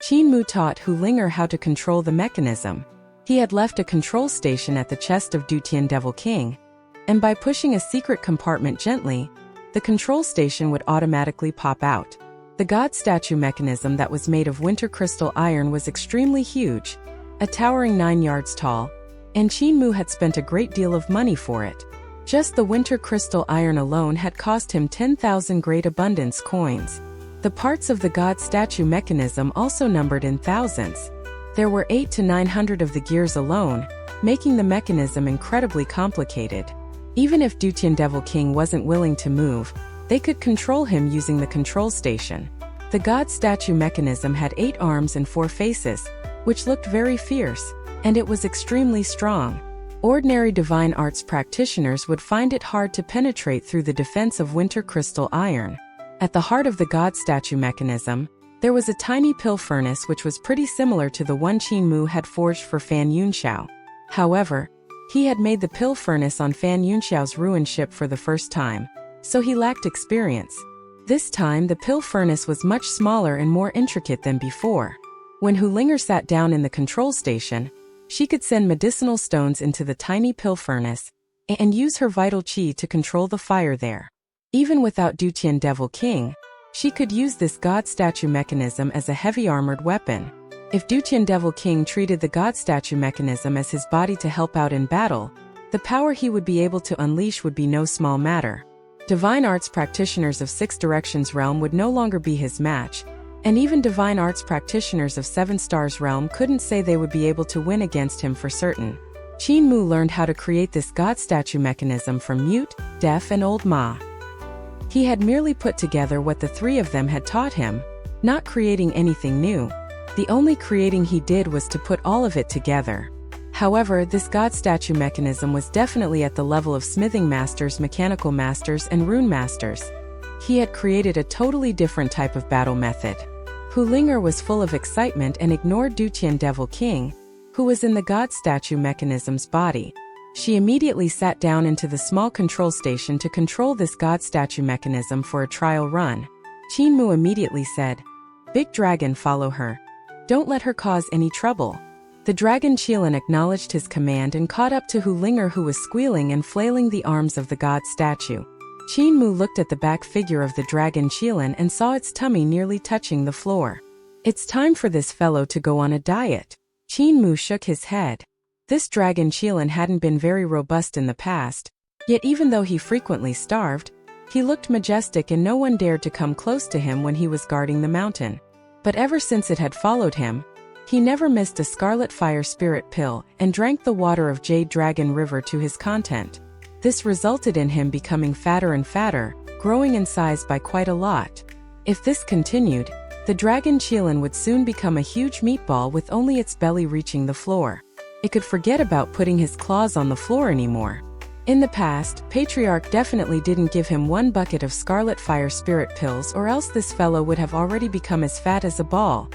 Qin Mu taught Hu Ling'er how to control the mechanism. He had left a control station at the chest of Dutian Devil King, and by pushing a secret compartment gently, the control station would automatically pop out. The god statue mechanism that was made of winter crystal iron was extremely huge, a towering 9 yards tall, and Qin Mu had spent a great deal of money for it. Just the winter crystal iron alone had cost him 10,000 great abundance coins. The parts of the god statue mechanism also numbered in thousands. There were 800 to 900 of the gears alone, making the mechanism incredibly complicated. Even if Dutian Devil King wasn't willing to move, they could control him using the control station. The god statue mechanism had 8 arms and 4 faces, which looked very fierce, and it was extremely strong. Ordinary divine arts practitioners would find it hard to penetrate through the defense of winter crystal iron. At the heart of the god statue mechanism, there was a tiny pill furnace which was pretty similar to the one Qin Mu had forged for Fan Yunxiao. However, he had made the pill furnace on Fan Yunxiao's ruined ship for the first time, so he lacked experience. This time the pill furnace was much smaller and more intricate than before. When Hu Ling'er sat down in the control station, she could send medicinal stones into the tiny pill furnace and use her vital qi to control the fire there. Even without Dutian Devil King, she could use this god statue mechanism as a heavy armored weapon. If Dutian Devil King treated the god statue mechanism as his body to help out in battle, the power he would be able to unleash would be no small matter. Divine arts practitioners of 6 Directions realm would no longer be his match, and even divine arts practitioners of 7 Stars realm couldn't say they would be able to win against him for certain. Qin Mu learned how to create this god statue mechanism from Mute, Deaf and Old Ma. He had merely put together what the 3 of them had taught him, not creating anything new. The only creating he did was to put all of it together. However, this god statue mechanism was definitely at the level of smithing masters, mechanical masters, and rune masters. He had created a totally different type of battle method. Hu Ling'er was full of excitement and ignored Dutian Devil King, who was in the god statue mechanism's body. She immediately sat down into the small control station to control this god statue mechanism for a trial run. Qin Mu immediately said, "Big dragon, follow her. Don't let her cause any trouble." The dragon Qilin acknowledged his command and caught up to Hu Ling'er, who was squealing and flailing the arms of the god statue. Qin Mu looked at the back figure of the dragon Qilin and saw its tummy nearly touching the floor. "It's time for this fellow to go on a diet." Qin Mu shook his head. This dragon Qilin hadn't been very robust in the past, yet even though he frequently starved, he looked majestic and no one dared to come close to him when he was guarding the mountain. But ever since it had followed him, he never missed a scarlet fire spirit pill and drank the water of Jade Dragon River to his content. This resulted in him becoming fatter and fatter, growing in size by quite a lot. If this continued, the dragon Qilin would soon become a huge meatball with only its belly reaching the floor. It could forget about putting his claws on the floor anymore. In the past, Patriarch definitely didn't give him 1 bucket of scarlet fire spirit pills, or else this fellow would have already become as fat as a ball.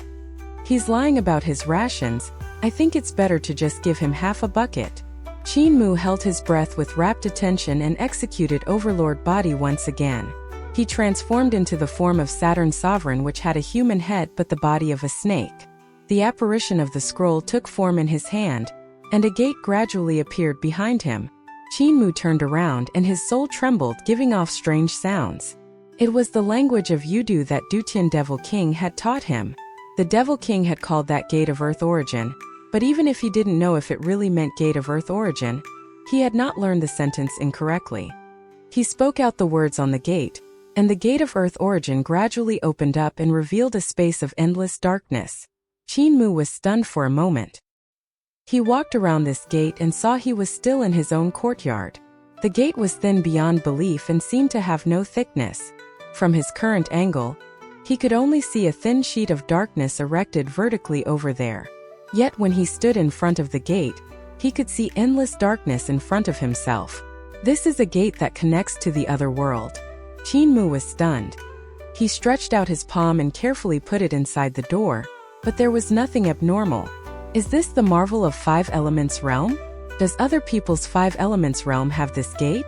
He's lying about his rations. I think it's better to just give him half a bucket. Qin Mu held his breath with rapt attention and executed Overlord Body once again. He transformed into the form of Saturn Sovereign, which had a human head but the body of a snake. The apparition of the scroll took form in his hand, and a gate gradually appeared behind him. Qin Mu turned around and his soul trembled, giving off strange sounds. It was the language of Yudu that Dutian Devil King had taught him. The Devil King had called that Gate of Earth Origin, but even if he didn't know if it really meant Gate of Earth Origin, he had not learned the sentence incorrectly. He spoke out the words on the gate, and the Gate of Earth Origin gradually opened up and revealed a space of endless darkness. Qin Mu was stunned for a moment. He walked around this gate and saw he was still in his own courtyard. The gate was thin beyond belief and seemed to have no thickness. From his current angle, he could only see a thin sheet of darkness erected vertically over there. Yet when he stood in front of the gate, he could see endless darkness in front of himself. This is a gate that connects to the other world. Qin Mu was stunned. He stretched out his palm and carefully put it inside the door, but there was nothing abnormal. Is this the marvel of 5 Elements realm? Does other people's 5 Elements realm have this gate?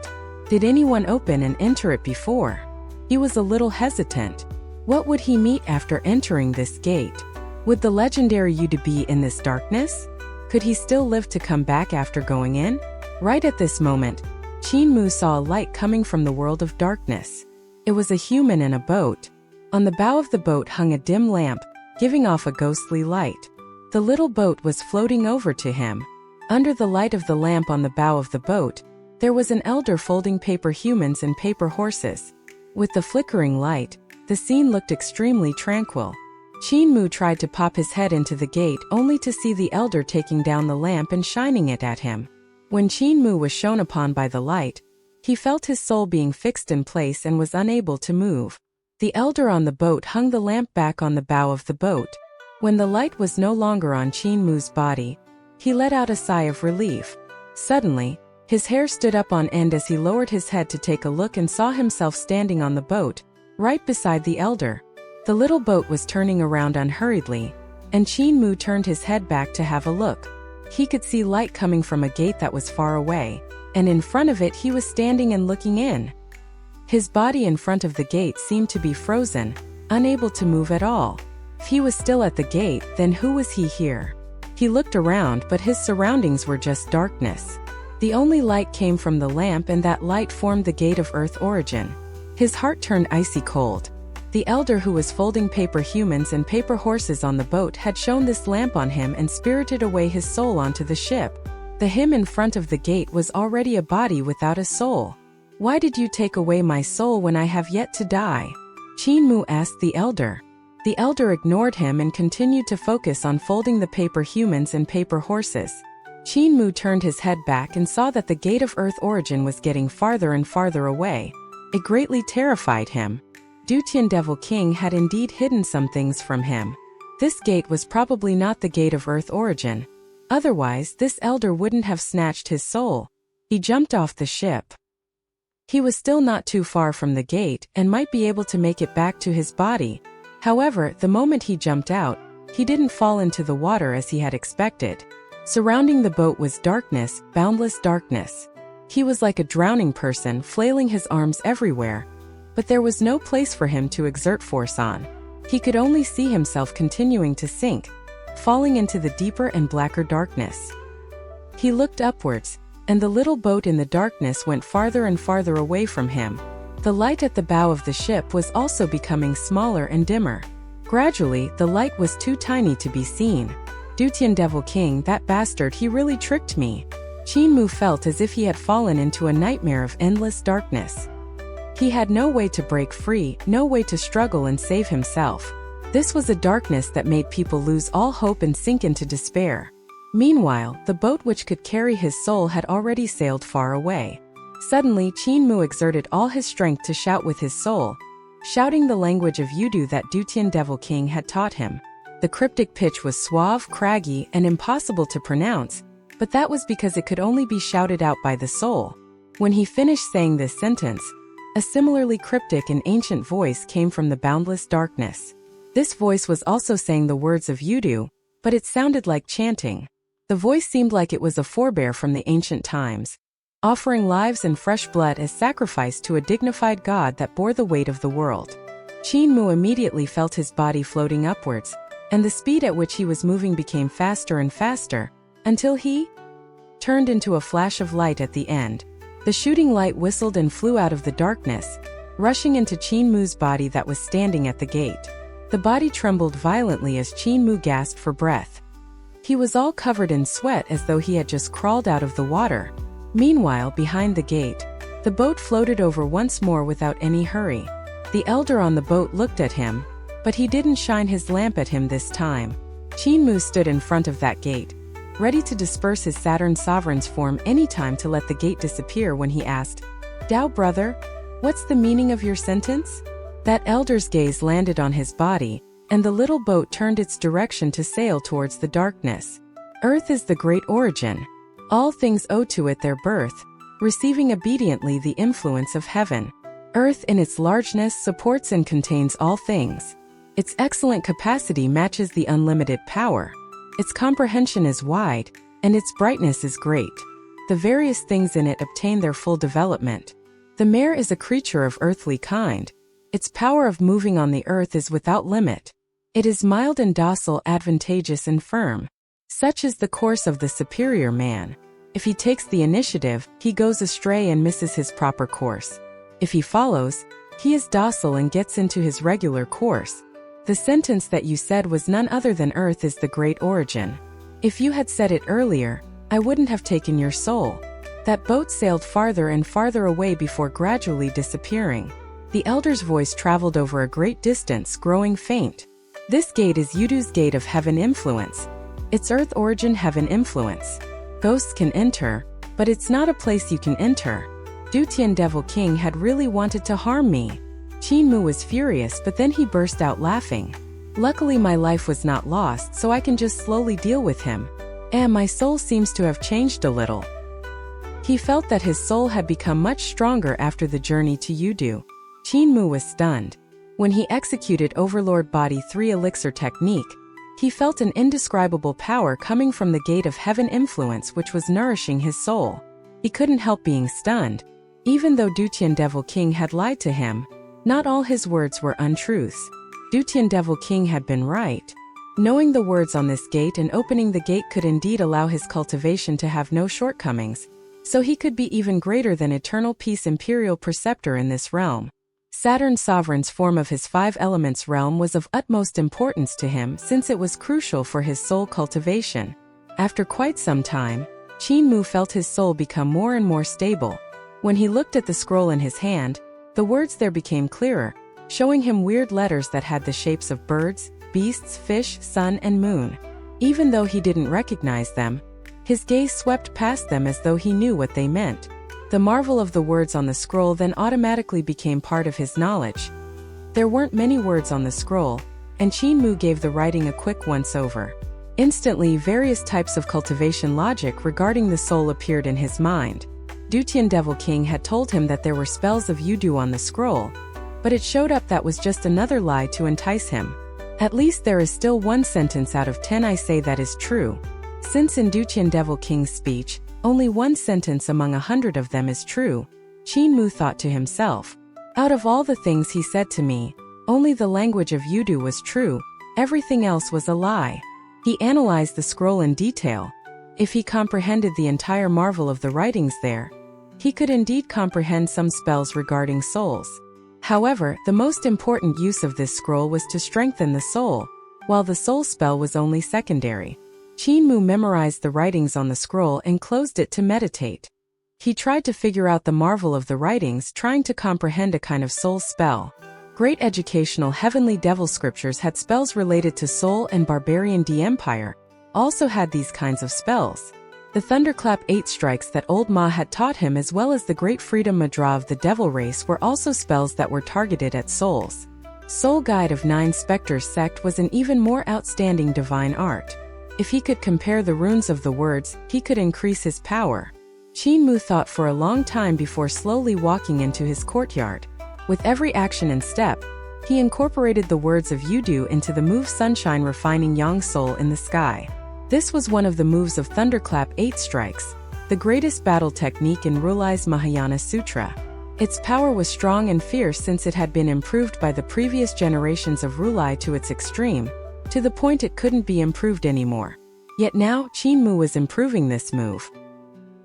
Did anyone open and enter it before? He was a little hesitant. What would he meet after entering this gate? Would the legendary Yudu be in this darkness? Could he still live to come back after going in? Right at this moment, Qin Mu saw a light coming from the world of darkness. It was a human in a boat. On the bow of the boat hung a dim lamp, giving off a ghostly light. The little boat was floating over to him. Under the light of the lamp on the bow of the boat, there was an elder folding paper humans and paper horses. With the flickering light, the scene looked extremely tranquil. Qin Mu tried to pop his head into the gate only to see the elder taking down the lamp and shining it at him. When Qin Mu was shone upon by the light, he felt his soul being fixed in place and was unable to move. The elder on the boat hung the lamp back on the bow of the boat. When the light was no longer on Qin Mu's body, he let out a sigh of relief. Suddenly, his hair stood up on end as he lowered his head to take a look and saw himself standing on the boat, right beside the elder. The little boat was turning around unhurriedly, and Qin Mu turned his head back to have a look. He could see light coming from a gate that was far away, and in front of it he was standing and looking in. His body in front of the gate seemed to be frozen, unable to move at all. If he was still at the gate, then who was he here? He looked around, but his surroundings were just darkness. The only light came from the lamp, and that light formed the gate of Earth origin. His heart turned icy cold. The elder who was folding paper humans and paper horses on the boat had shone this lamp on him and spirited away his soul onto the ship. The him in front of the gate was already a body without a soul. "Why did you take away my soul when I have yet to die?" Qin Mu asked the elder. The elder ignored him and continued to focus on folding the paper humans and paper horses. Qin Mu turned his head back and saw that the gate of Earth origin was getting farther and farther away. It greatly terrified him. Dutian Devil King had indeed hidden some things from him. This gate was probably not the gate of Earth origin. Otherwise, this elder wouldn't have snatched his soul. He jumped off the ship. He was still not too far from the gate and might be able to make it back to his body. However, the moment he jumped out, he didn't fall into the water as he had expected. Surrounding the boat was darkness, boundless darkness. He was like a drowning person, flailing his arms everywhere. But there was no place for him to exert force on. He could only see himself continuing to sink, falling into the deeper and blacker darkness. He looked upwards, and the little boat in the darkness went farther and farther away from him. The light at the bow of the ship was also becoming smaller and dimmer. Gradually, the light was too tiny to be seen. Dutian Devil King, that bastard, he really tricked me. Qin Mu felt as if he had fallen into a nightmare of endless darkness. He had no way to break free, no way to struggle and save himself. This was a darkness that made people lose all hope and sink into despair. Meanwhile, the boat which could carry his soul had already sailed far away. Suddenly, Qin Mu exerted all his strength to shout with his soul, shouting the language of Yudu that Dutian Devil King had taught him. The cryptic pitch was suave, craggy, and impossible to pronounce, but that was because it could only be shouted out by the soul. When he finished saying this sentence, a similarly cryptic and ancient voice came from the boundless darkness. This voice was also saying the words of Yudu, but it sounded like chanting. The voice seemed like it was a forebear from the ancient times, offering lives and fresh blood as sacrifice to a dignified god that bore the weight of the world. Qin Mu immediately felt his body floating upwards, and the speed at which he was moving became faster and faster, until he turned into a flash of light at the end. The shooting light whistled and flew out of the darkness, rushing into Qin Mu's body that was standing at the gate. The body trembled violently as Qin Mu gasped for breath. He was all covered in sweat as though he had just crawled out of the water. Meanwhile, behind the gate, the boat floated over once more without any hurry. The elder on the boat looked at him, but he didn't shine his lamp at him this time. Qin Mu stood in front of that gate, ready to disperse his Saturn Sovereign's form any time to let the gate disappear when he asked, "Dao brother, what's the meaning of your sentence?" That elder's gaze landed on his body, and the little boat turned its direction to sail towards the darkness. Earth is the great origin. All things owe to it their birth, receiving obediently the influence of heaven. Earth in its largeness supports and contains all things. Its excellent capacity matches the unlimited power. Its comprehension is wide, and its brightness is great. The various things in it obtain their full development. The mare is a creature of earthly kind. Its power of moving on the earth is without limit. It is mild and docile, advantageous and firm. Such is the course of the superior man. If he takes the initiative, he goes astray and misses his proper course. If he follows, he is docile and gets into his regular course. The sentence that you said was none other than Earth is the great origin. If you had said it earlier, I wouldn't have taken your soul. That boat sailed farther and farther away before gradually disappearing. The elder's voice traveled over a great distance, growing faint. This gate is Yudu's gate of heaven influence. It's Earth origin heaven influence. Ghosts can enter, but it's not a place you can enter. Dutian Devil King had really wanted to harm me. Qinmu was furious, but then he burst out laughing. Luckily my life was not lost, so I can just slowly deal with him. And my soul seems to have changed a little. He felt that his soul had become much stronger after the journey to Yudu. Qinmu was stunned. When he executed Overlord Body 3 Elixir technique, he felt an indescribable power coming from the gate of heaven influence which was nourishing his soul. He couldn't help being stunned. Even though Dutian Devil King had lied to him, not all his words were untruths. Dutian Devil King had been right. Knowing the words on this gate and opening the gate could indeed allow his cultivation to have no shortcomings, so he could be even greater than Eternal Peace Imperial Preceptor in this realm. Saturn Sovereign's form of his 5 elements realm was of utmost importance to him since it was crucial for his soul cultivation. After quite some time, Qinmu felt his soul become more and more stable. When he looked at the scroll in his hand, the words there became clearer, showing him weird letters that had the shapes of birds, beasts, fish, sun, and moon. Even though he didn't recognize them, his gaze swept past them as though he knew what they meant. The marvel of the words on the scroll then automatically became part of his knowledge. There weren't many words on the scroll, and Qinmu gave the writing a quick once-over. Instantly, various types of cultivation logic regarding the soul appeared in his mind. Dutian Devil King had told him that there were spells of Yudu on the scroll, but it showed up that was just another lie to entice him. At least there is still 1 sentence out of 10 I say that is true. Since in Dutian Devil King's speech, only 1 sentence among 100 of them is true, Qinmu thought to himself. Out of all the things he said to me, only the language of Yudu was true, everything else was a lie. He analyzed the scroll in detail. If he comprehended the entire marvel of the writings there, he could indeed comprehend some spells regarding souls. However, the most important use of this scroll was to strengthen the soul, while the soul spell was only secondary. Qinmu memorized the writings on the scroll and closed it to meditate. He tried to figure out the marvel of the writings, trying to comprehend a kind of soul spell. Great educational heavenly devil scriptures had spells related to soul, and Barbarian D Empire also had these kinds of spells. The Thunderclap 8 strikes that Old Ma had taught him, as well as the Great Freedom Mudra of the Devil Race, were also spells that were targeted at souls. Soul Guide of 9 Spectres Sect was an even more outstanding divine art. If he could compare the runes of the words, he could increase his power. Qinmu thought for a long time before slowly walking into his courtyard. With every action and step, he incorporated the words of Yudu into the move Sunshine Refining Yang Soul in the Sky. This was one of the moves of Thunderclap 8 strikes, the greatest battle technique in Rulai's Mahayana Sutra. Its power was strong and fierce since it had been improved by the previous generations of Rulai to its extreme, to the point it couldn't be improved anymore. Yet now, Qinmu was improving this move.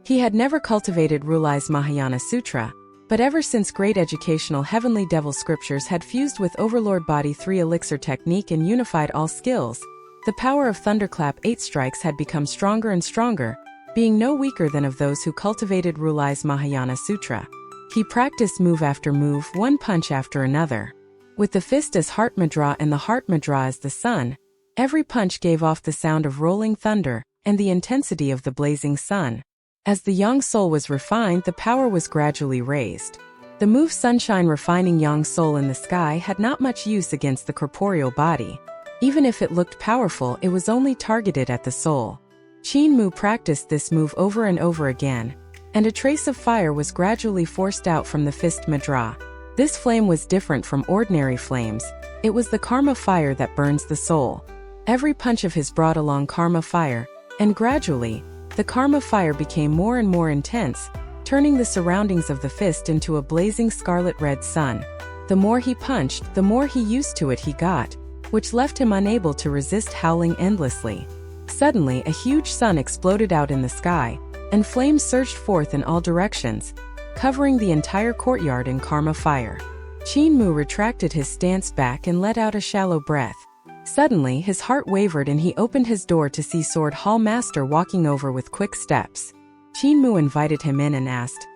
He had never cultivated Rulai's Mahayana Sutra, but ever since great educational heavenly devil scriptures had fused with Overlord Body 3 Elixir technique and unified all skills, the power of Thunderclap 8 strikes had become stronger and stronger, being no weaker than of those who cultivated Rulai's Mahayana Sutra. He practiced move after move, one punch after another. With the fist as Heart Mudra and the Heart Mudra as the sun, every punch gave off the sound of rolling thunder and the intensity of the blazing sun. As the Yang Soul was refined, the power was gradually raised. The move Sunshine Refining Yang Soul in the Sky had not much use against the corporeal body. Even if it looked powerful, it was only targeted at the soul. Qinmu practiced this move over and over again, and a trace of fire was gradually forced out from the fist mudra. This flame was different from ordinary flames. It was the karma fire that burns the soul. Every punch of his brought along karma fire, and gradually, the karma fire became more and more intense, turning the surroundings of the fist into a blazing scarlet red sun. The more he punched, the more he used to it he got. which left him unable to resist howling endlessly. Suddenly, a huge sun exploded out in the sky, and flames surged forth in all directions, covering the entire courtyard in karma fire. Qin Mu retracted his stance back and let out a shallow breath. Suddenly, his heart wavered and he opened his door to see Sword Hall Master walking over with quick steps. Qin Mu invited him in and asked,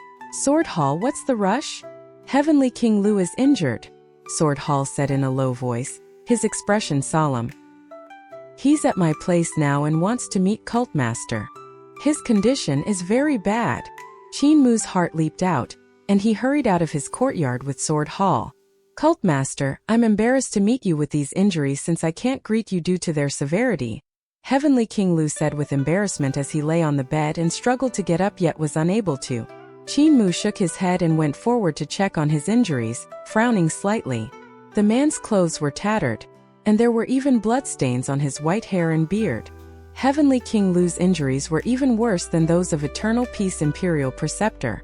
"Sword Hall, what's the rush?" "Heavenly King Lu is injured," Sword Hall said in a low voice, his expression solemn. "He's at my place now and wants to meet Cult Master. His condition is very bad." Qin Mu's heart leaped out, and he hurried out of his courtyard with Sword Hall. "Cult Master, I'm embarrassed to meet you with these injuries since I can't greet you due to their severity," Heavenly King Lu said with embarrassment as he lay on the bed and struggled to get up yet was unable to. Qin Mu shook his head and went forward to check on his injuries, frowning slightly. The man's clothes were tattered, and there were even bloodstains on his white hair and beard. Heavenly King Lu's injuries were even worse than those of Eternal Peace Imperial Preceptor.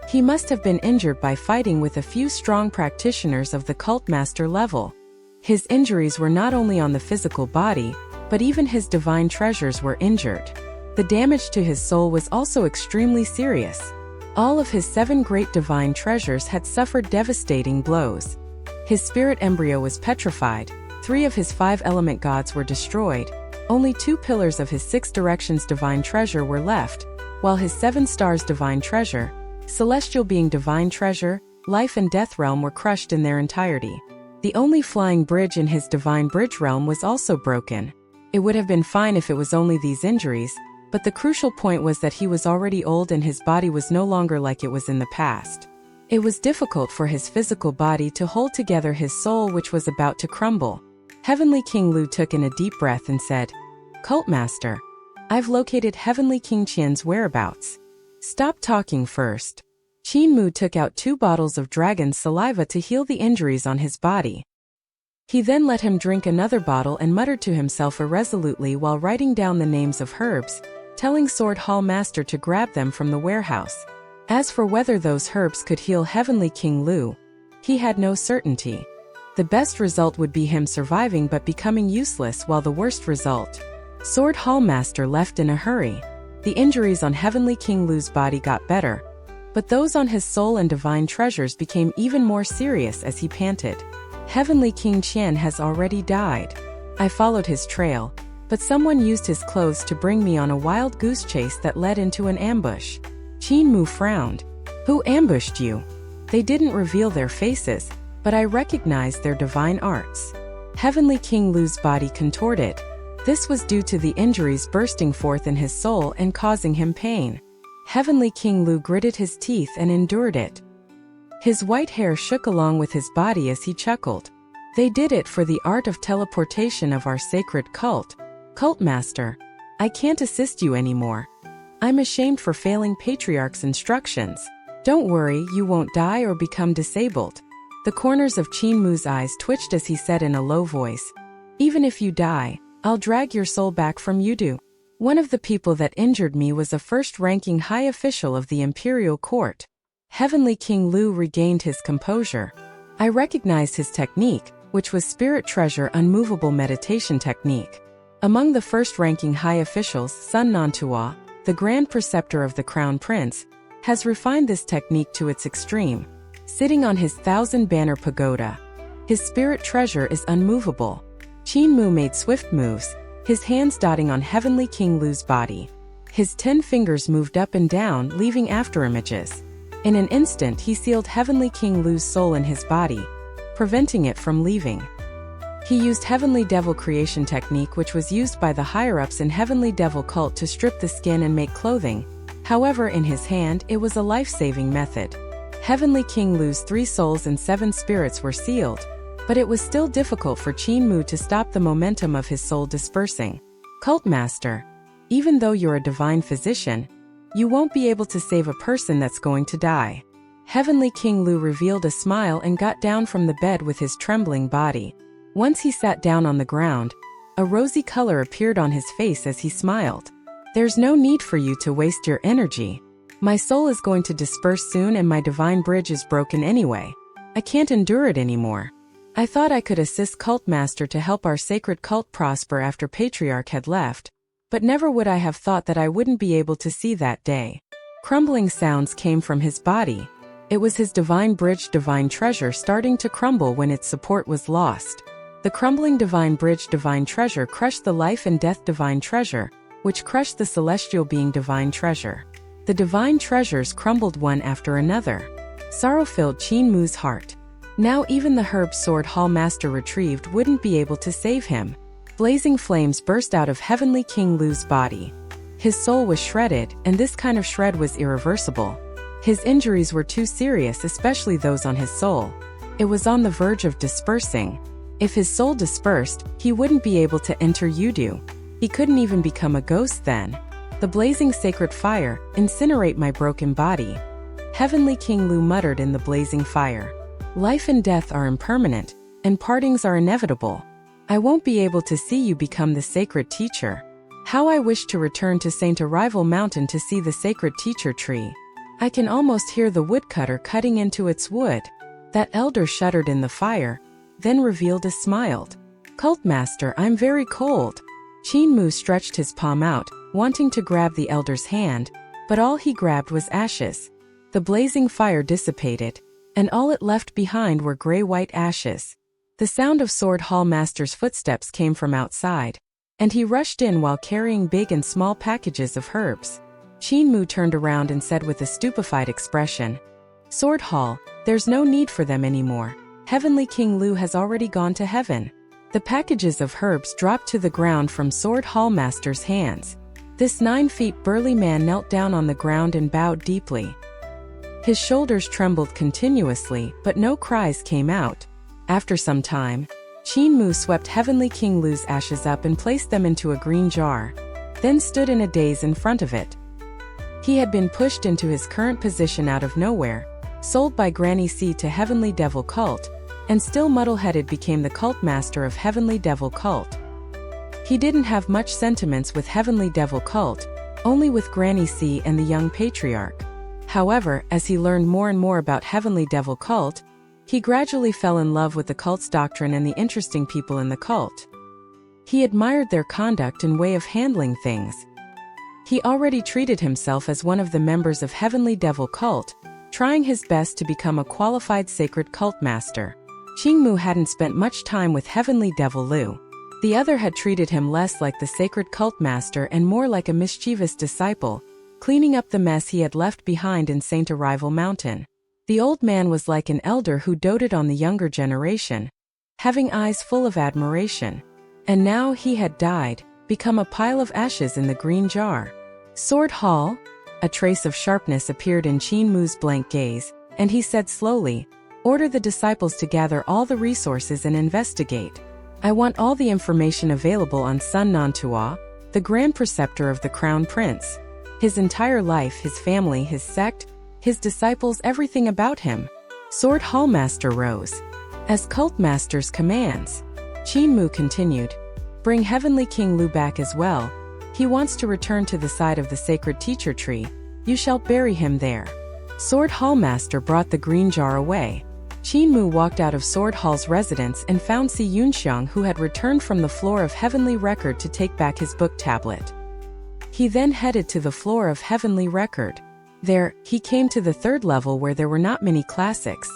He must have been injured by fighting with a few strong practitioners of the Cult Master level. His injuries were not only on the physical body, but even his divine treasures were injured. The damage to his soul was also extremely serious. All of his 7 great divine treasures had suffered devastating blows. His spirit embryo was petrified, 3 of his 5 element gods were destroyed, only 2 pillars of his 6 directions divine treasure were left, while his 7 stars divine treasure, celestial being divine treasure, life and death realm were crushed in their entirety. The only flying bridge in his divine bridge realm was also broken. It would have been fine if it was only these injuries, but the crucial point was that he was already old and his body was no longer like it was in the past. It was difficult for his physical body to hold together his soul, which was about to crumble. Heavenly King Lu took in a deep breath and said, "Cult Master, I've located Heavenly King Qian's whereabouts. Stop talking first." Qin Mu took out 2 bottles of dragon's saliva to heal the injuries on his body. He then let him drink another bottle and muttered to himself irresolutely while writing down the names of herbs, telling Sword Hall Master to grab them from the warehouse. As for whether those herbs could heal Heavenly King Lu, he had no certainty. The best result would be him surviving but becoming useless, while the worst result. Sword Hall Master left in a hurry. The injuries on Heavenly King Lu's body got better, but those on his soul and divine treasures became even more serious as he panted. "Heavenly King Qian has already died. I followed his trail, but someone used his clothes to bring me on a wild goose chase that led into an ambush." Qin Mu frowned. "Who ambushed you?" "They didn't reveal their faces, but I recognized their divine arts." Heavenly King Lu's body contorted. This was due to the injuries bursting forth in his soul and causing him pain. Heavenly King Lu gritted his teeth and endured it. His white hair shook along with his body as he chuckled. "They did it for the art of teleportation of our sacred cult. Cult Master, I can't assist you anymore. I'm ashamed for failing Patriarch's instructions. Don't worry, you won't die or become disabled." The corners of Qin Mu's eyes twitched as he said in a low voice, "Even if you die, I'll drag your soul back from Yudu. One of the people that injured me was a first-ranking high official of the Imperial Court." Heavenly King Lu regained his composure. "I recognized his technique, which was Spirit Treasure Unmovable Meditation Technique. Among the first-ranking high officials, Sun Nantua, the Grand Preceptor of the Crown Prince, has refined this technique to its extreme. Sitting on his 1,000-banner pagoda, his spirit treasure is unmovable." Qin Mu made swift moves, his hands dotting on Heavenly King Lu's body. His 10 fingers moved up and down, leaving afterimages. In an instant, he sealed Heavenly King Lu's soul in his body, preventing it from leaving. He used Heavenly Devil Creation Technique, which was used by the higher-ups in Heavenly Devil Cult to strip the skin and make clothing. However, in his hand, it was a life-saving method. Heavenly King Lu's 3 souls and 7 spirits were sealed, but it was still difficult for Qin Mu to stop the momentum of his soul dispersing. "Cult Master, even though you're a divine physician, you won't be able to save a person that's going to die." Heavenly King Lu revealed a smile and got down from the bed with his trembling body. Once he sat down on the ground, a rosy color appeared on his face as he smiled. "There's no need for you to waste your energy. My soul is going to disperse soon and my divine bridge is broken anyway. I can't endure it anymore." I thought I could assist Cult Master to help our sacred cult prosper after Patriarch had left, but never would I have thought that I wouldn't be able to see that day. Crumbling sounds came from his body. It was his divine bridge, divine treasure starting to crumble when its support was lost. The crumbling divine bridge, divine treasure crushed the life and death divine treasure, which crushed the celestial being divine treasure. The divine treasures crumbled one after another. Sorrow filled Qin Mu's heart. Now even the herb sword Hall Master retrieved wouldn't be able to save him. Blazing flames burst out of Heavenly King Lu's body. His soul was shredded, and this kind of shred was irreversible. His injuries were too serious, especially those on his soul. It was on the verge of dispersing. If his soul dispersed, he wouldn't be able to enter Yudu. He couldn't even become a ghost then. The blazing sacred fire, incinerate my broken body. Heavenly King Lu muttered in the blazing fire. Life and death are impermanent, and partings are inevitable. I won't be able to see you become the sacred teacher. How I wish to return to Saint Arrival Mountain to see the sacred teacher tree. I can almost hear the woodcutter cutting into its wood. That elder shuddered in the fire, then revealed a smiled. Cult Master, I'm very cold. Qin Mu stretched his palm out, wanting to grab the elder's hand, but all he grabbed was ashes. The blazing fire dissipated, and all it left behind were gray-white ashes. The sound of Sword Hall Master's footsteps came from outside, and he rushed in while carrying big and small packages of herbs. Qin Mu turned around and said with a stupefied expression, Sword Hall, there's no need for them anymore. Heavenly King Lu has already gone to heaven. The packages of herbs dropped to the ground from Sword Hall Master's hands. This 9 feet burly man knelt down on the ground and bowed deeply. His shoulders trembled continuously, but no cries came out. After some time, Qin Mu swept Heavenly King Lu's ashes up and placed them into a green jar, then stood in a daze in front of it. He had been pushed into his current position out of nowhere, sold by Granny C to Heavenly Devil Cult, and still muddle-headed became the cult master of Heavenly Devil Cult. He didn't have much sentiments with Heavenly Devil Cult, only with Granny C and the young Patriarch. However, as he learned more and more about Heavenly Devil Cult, he gradually fell in love with the cult's doctrine and the interesting people in the cult. He admired their conduct and way of handling things. He already treated himself as one of the members of Heavenly Devil Cult, trying his best to become a qualified sacred cult master. Qin Mu hadn't spent much time with Heavenly Devil Lu. The other had treated him less like the sacred cult master and more like a mischievous disciple, cleaning up the mess he had left behind in Saint Arrival Mountain. The old man was like an elder who doted on the younger generation, having eyes full of admiration. And now he had died, become a pile of ashes in the green jar. Sword Hall? A trace of sharpness appeared in Qin Mu's blank gaze, and he said slowly, Order the disciples to gather all the resources and investigate. I want all the information available on Sun Nantua, the Grand Preceptor of the Crown Prince. His entire life, his family, his sect, his disciples, everything about him. Sword Hall Master rose. As Cult Master's commands. Qin Mu continued. Bring Heavenly King Lu back as well. He wants to return to the side of the sacred teacher tree. You shall bury him there. Sword Hall Master brought the green jar away. Qin Mu walked out of Sword Hall's residence and found Si Yunxiang, who had returned from the floor of Heavenly Record to take back his book tablet. He then headed to the floor of Heavenly Record. There, he came to the 3rd level where there were not many classics.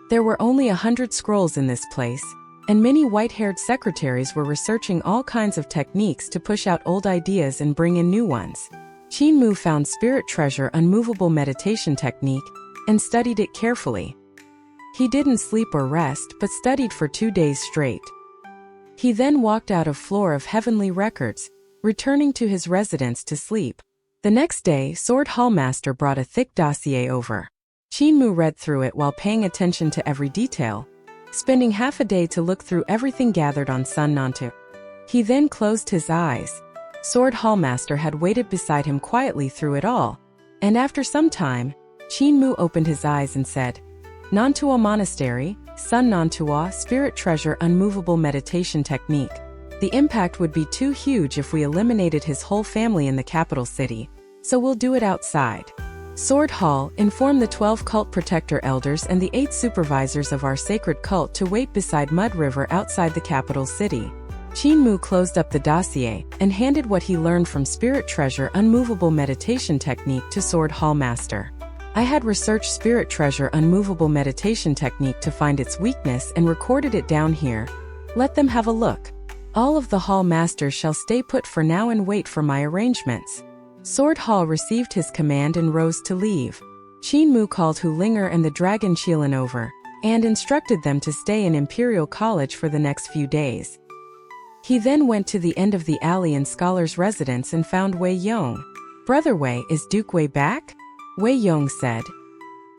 There were only 100 scrolls in this place, and many white-haired secretaries were researching all kinds of techniques to push out old ideas and bring in new ones. Qin Mu found Spirit Treasure Unmovable Meditation Technique and studied it carefully. He didn't sleep or rest but studied for 2 days straight. He then walked out of floor of Heavenly Records, returning to his residence to sleep. The next day, Sword Hall Master brought a thick dossier over. Qin Mu read through it while paying attention to every detail, spending half a day to look through everything gathered on Sun Nantu. He then closed his eyes. Sword Hall Master had waited beside him quietly through it all, and after some time, Qin Mu opened his eyes and said, Nantua Monastery, Sun Nantua Spirit Treasure Unmovable Meditation Technique. The impact would be too huge if we eliminated his whole family in the capital city, so we'll do it outside. Sword Hall, inform the 12 cult protector elders and the 8 supervisors of our sacred cult to wait beside Mud River outside the capital city. Qin Mu closed up the dossier and handed what he learned from Spirit Treasure Unmovable Meditation Technique to Sword Hall Master. I had researched Spirit Treasure Unmovable Meditation Technique to find its weakness and recorded it down here. Let them have a look. All of the Hall Masters shall stay put for now and wait for my arrangements. Sword Hall received his command and rose to leave. Qin Mu called Hu Linger and the Dragon Qilin over, and instructed them to stay in Imperial College for the next few days. He then went to the end of the alley in Scholar's residence and found Wei Yong. "Brother Wei, is Duke Wei back?" Wei Yong said.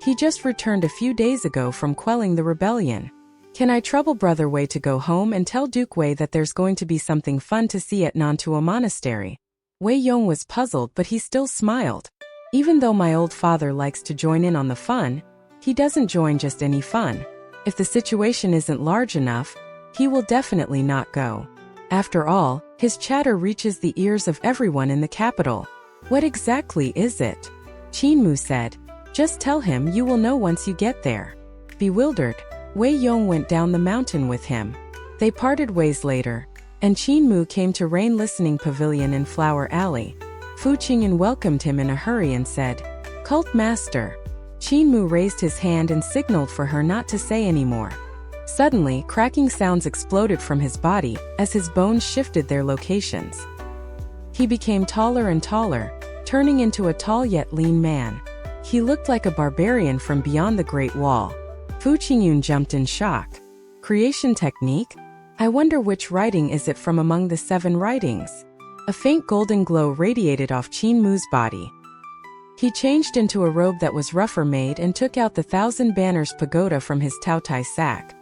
"He just returned a few days ago from quelling the rebellion. Can I trouble Brother Wei to go home and tell Duke Wei that there's going to be something fun to see at Nantua Monastery?" Wei Yong was puzzled, but he still smiled. "Even though my old father likes to join in on the fun, he doesn't join just any fun. If the situation isn't large enough, he will definitely not go. After all, his chatter reaches the ears of everyone in the capital." "What exactly is it?" Qin Mu said. "Just tell him, you will know once you get there." Bewildered, Wei Yong went down the mountain with him. They parted ways later, and Qin Mu came to Rain Listening Pavilion in Flower Alley. Fu Qingyan welcomed him in a hurry and said, "Cult Master." Qin Mu raised his hand and signaled for her not to say any more. Suddenly, cracking sounds exploded from his body as his bones shifted their locations. He became taller and taller, turning into a tall yet lean man. He looked like a barbarian from beyond the Great Wall. Fu Qingyun jumped in shock. "Creation technique? I wonder which writing is it from among the 7 writings?" A faint golden glow radiated off Qin Mu's body. He changed into a robe that was rougher made and took out the 1,000 Banners Pagoda from his Taotai sack.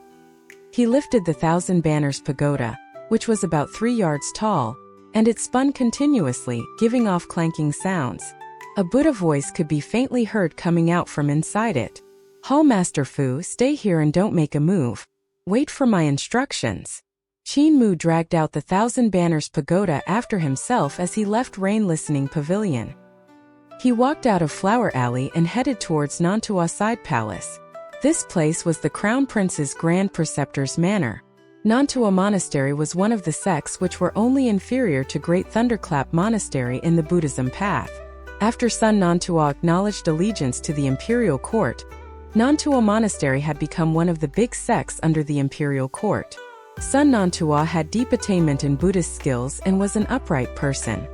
He lifted the 1,000 Banners Pagoda, which was about 3 yards tall, and it spun continuously, giving off clanking sounds. A Buddha voice could be faintly heard coming out from inside it. "Hall Master Fu, stay here and don't make a move. Wait for my instructions." Qin Mu dragged out the 1,000 Banners Pagoda after himself as he left Rain Listening Pavilion. He walked out of Flower Alley and headed towards Nantua Side Palace. This place was the Crown Prince's Grand Preceptor's manor. Nantua Monastery was one of the sects which were only inferior to Great Thunderclap Monastery in the Buddhism path. After Sun Nantua acknowledged allegiance to the imperial court, Nantua Monastery had become one of the big sects under the imperial court. Sun Nantua had deep attainment in Buddhist skills and was an upright person.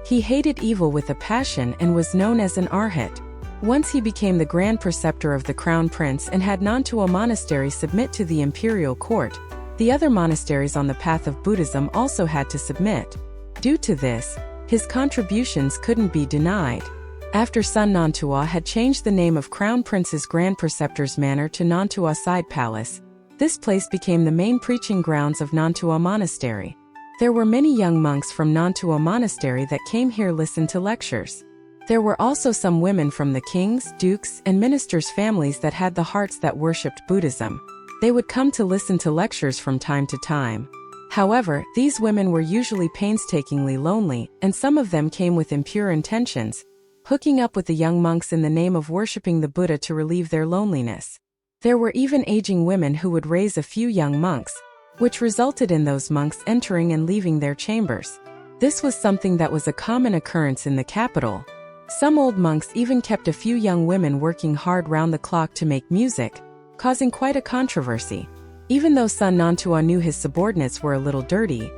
He hated evil with a passion and was known as an arhat. Once he became the Grand Preceptor of the Crown Prince and had Nantua Monastery submit to the imperial court, the other monasteries on the path of Buddhism also had to submit. Due to this, his contributions couldn't be denied. After Sun Nantua had changed the name of Crown Prince's Grand Preceptor's Manor to Nantua Side Palace, this place became the main preaching grounds of Nantua Monastery. There were many young monks from Nantua Monastery that came here listen to lectures. There were also some women from the kings, dukes, and ministers' families that had the hearts that worshipped Buddhism. They would come to listen to lectures from time to time. However, these women were usually painstakingly lonely, and some of them came with impure intentions, hooking up with the young monks in the name of worshipping the Buddha to relieve their loneliness. There were even aging women who would raise a few young monks, which resulted in those monks entering and leaving their chambers. This was something that was a common occurrence in the capital. Some old monks even kept a few young women working hard round the clock to make music, causing quite a controversy. Even though Sun Nantua knew his subordinates were a little dirty,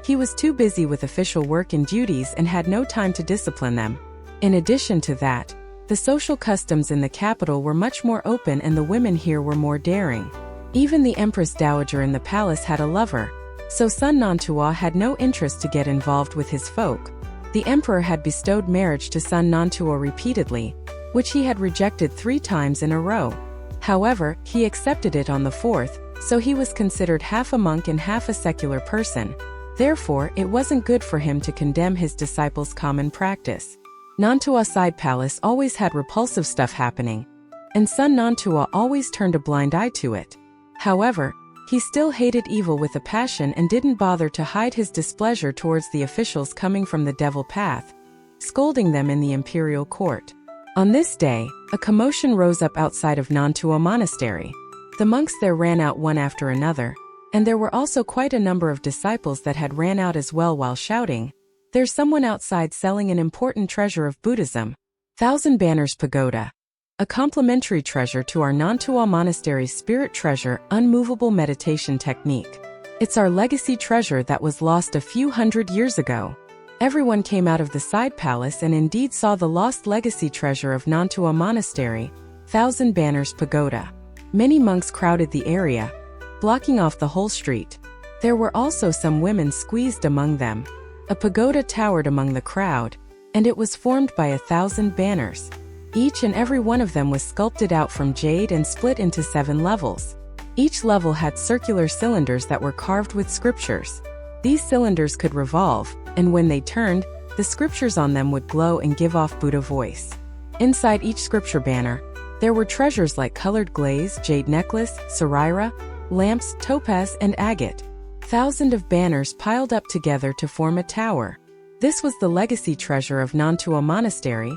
he was too busy with official work and duties and had no time to discipline them. In addition to that, the social customs in the capital were much more open and the women here were more daring. Even the Empress Dowager in the palace had a lover, so Sun Nantua had no interest to get involved with his folk. The emperor had bestowed marriage to Sun Nantua repeatedly, which he had rejected 3 times in a row. However, he accepted it on the 4th, so he was considered half a monk and half a secular person. Therefore, it wasn't good for him to condemn his disciples' common practice. Nantua Side Palace always had repulsive stuff happening, and Sun Nantua always turned a blind eye to it. However, he still hated evil with a passion and didn't bother to hide his displeasure towards the officials coming from the devil path, scolding them in the imperial court. On this day, a commotion rose up outside of Ninetales Monastery. The monks there ran out one after another, and there were also quite a number of disciples that had ran out as well while shouting, "There's someone outside selling an important treasure of Buddhism, 1,000 Banners Pagoda. A complimentary treasure to our Ninetales Monastery's spirit treasure, unmovable meditation technique. It's our legacy treasure that was lost a few hundred years ago." Everyone came out of the side palace and indeed saw the lost legacy treasure of Ninetales Monastery, 1,000 Banners Pagoda. Many monks crowded the area, blocking off the whole street. There were also some women squeezed among them. A pagoda towered among the crowd, and it was formed by 1,000 banners. Each and every one of them was sculpted out from jade and split into 7 levels. Each level had circular cylinders that were carved with scriptures. These cylinders could revolve, and when they turned, the scriptures on them would glow and give off Buddha voice. Inside each scripture banner, there were treasures like colored glaze, jade necklace, sarira, lamps, topaz, and agate. Thousands of banners piled up together to form a tower. This was the legacy treasure of Ninetales Monastery,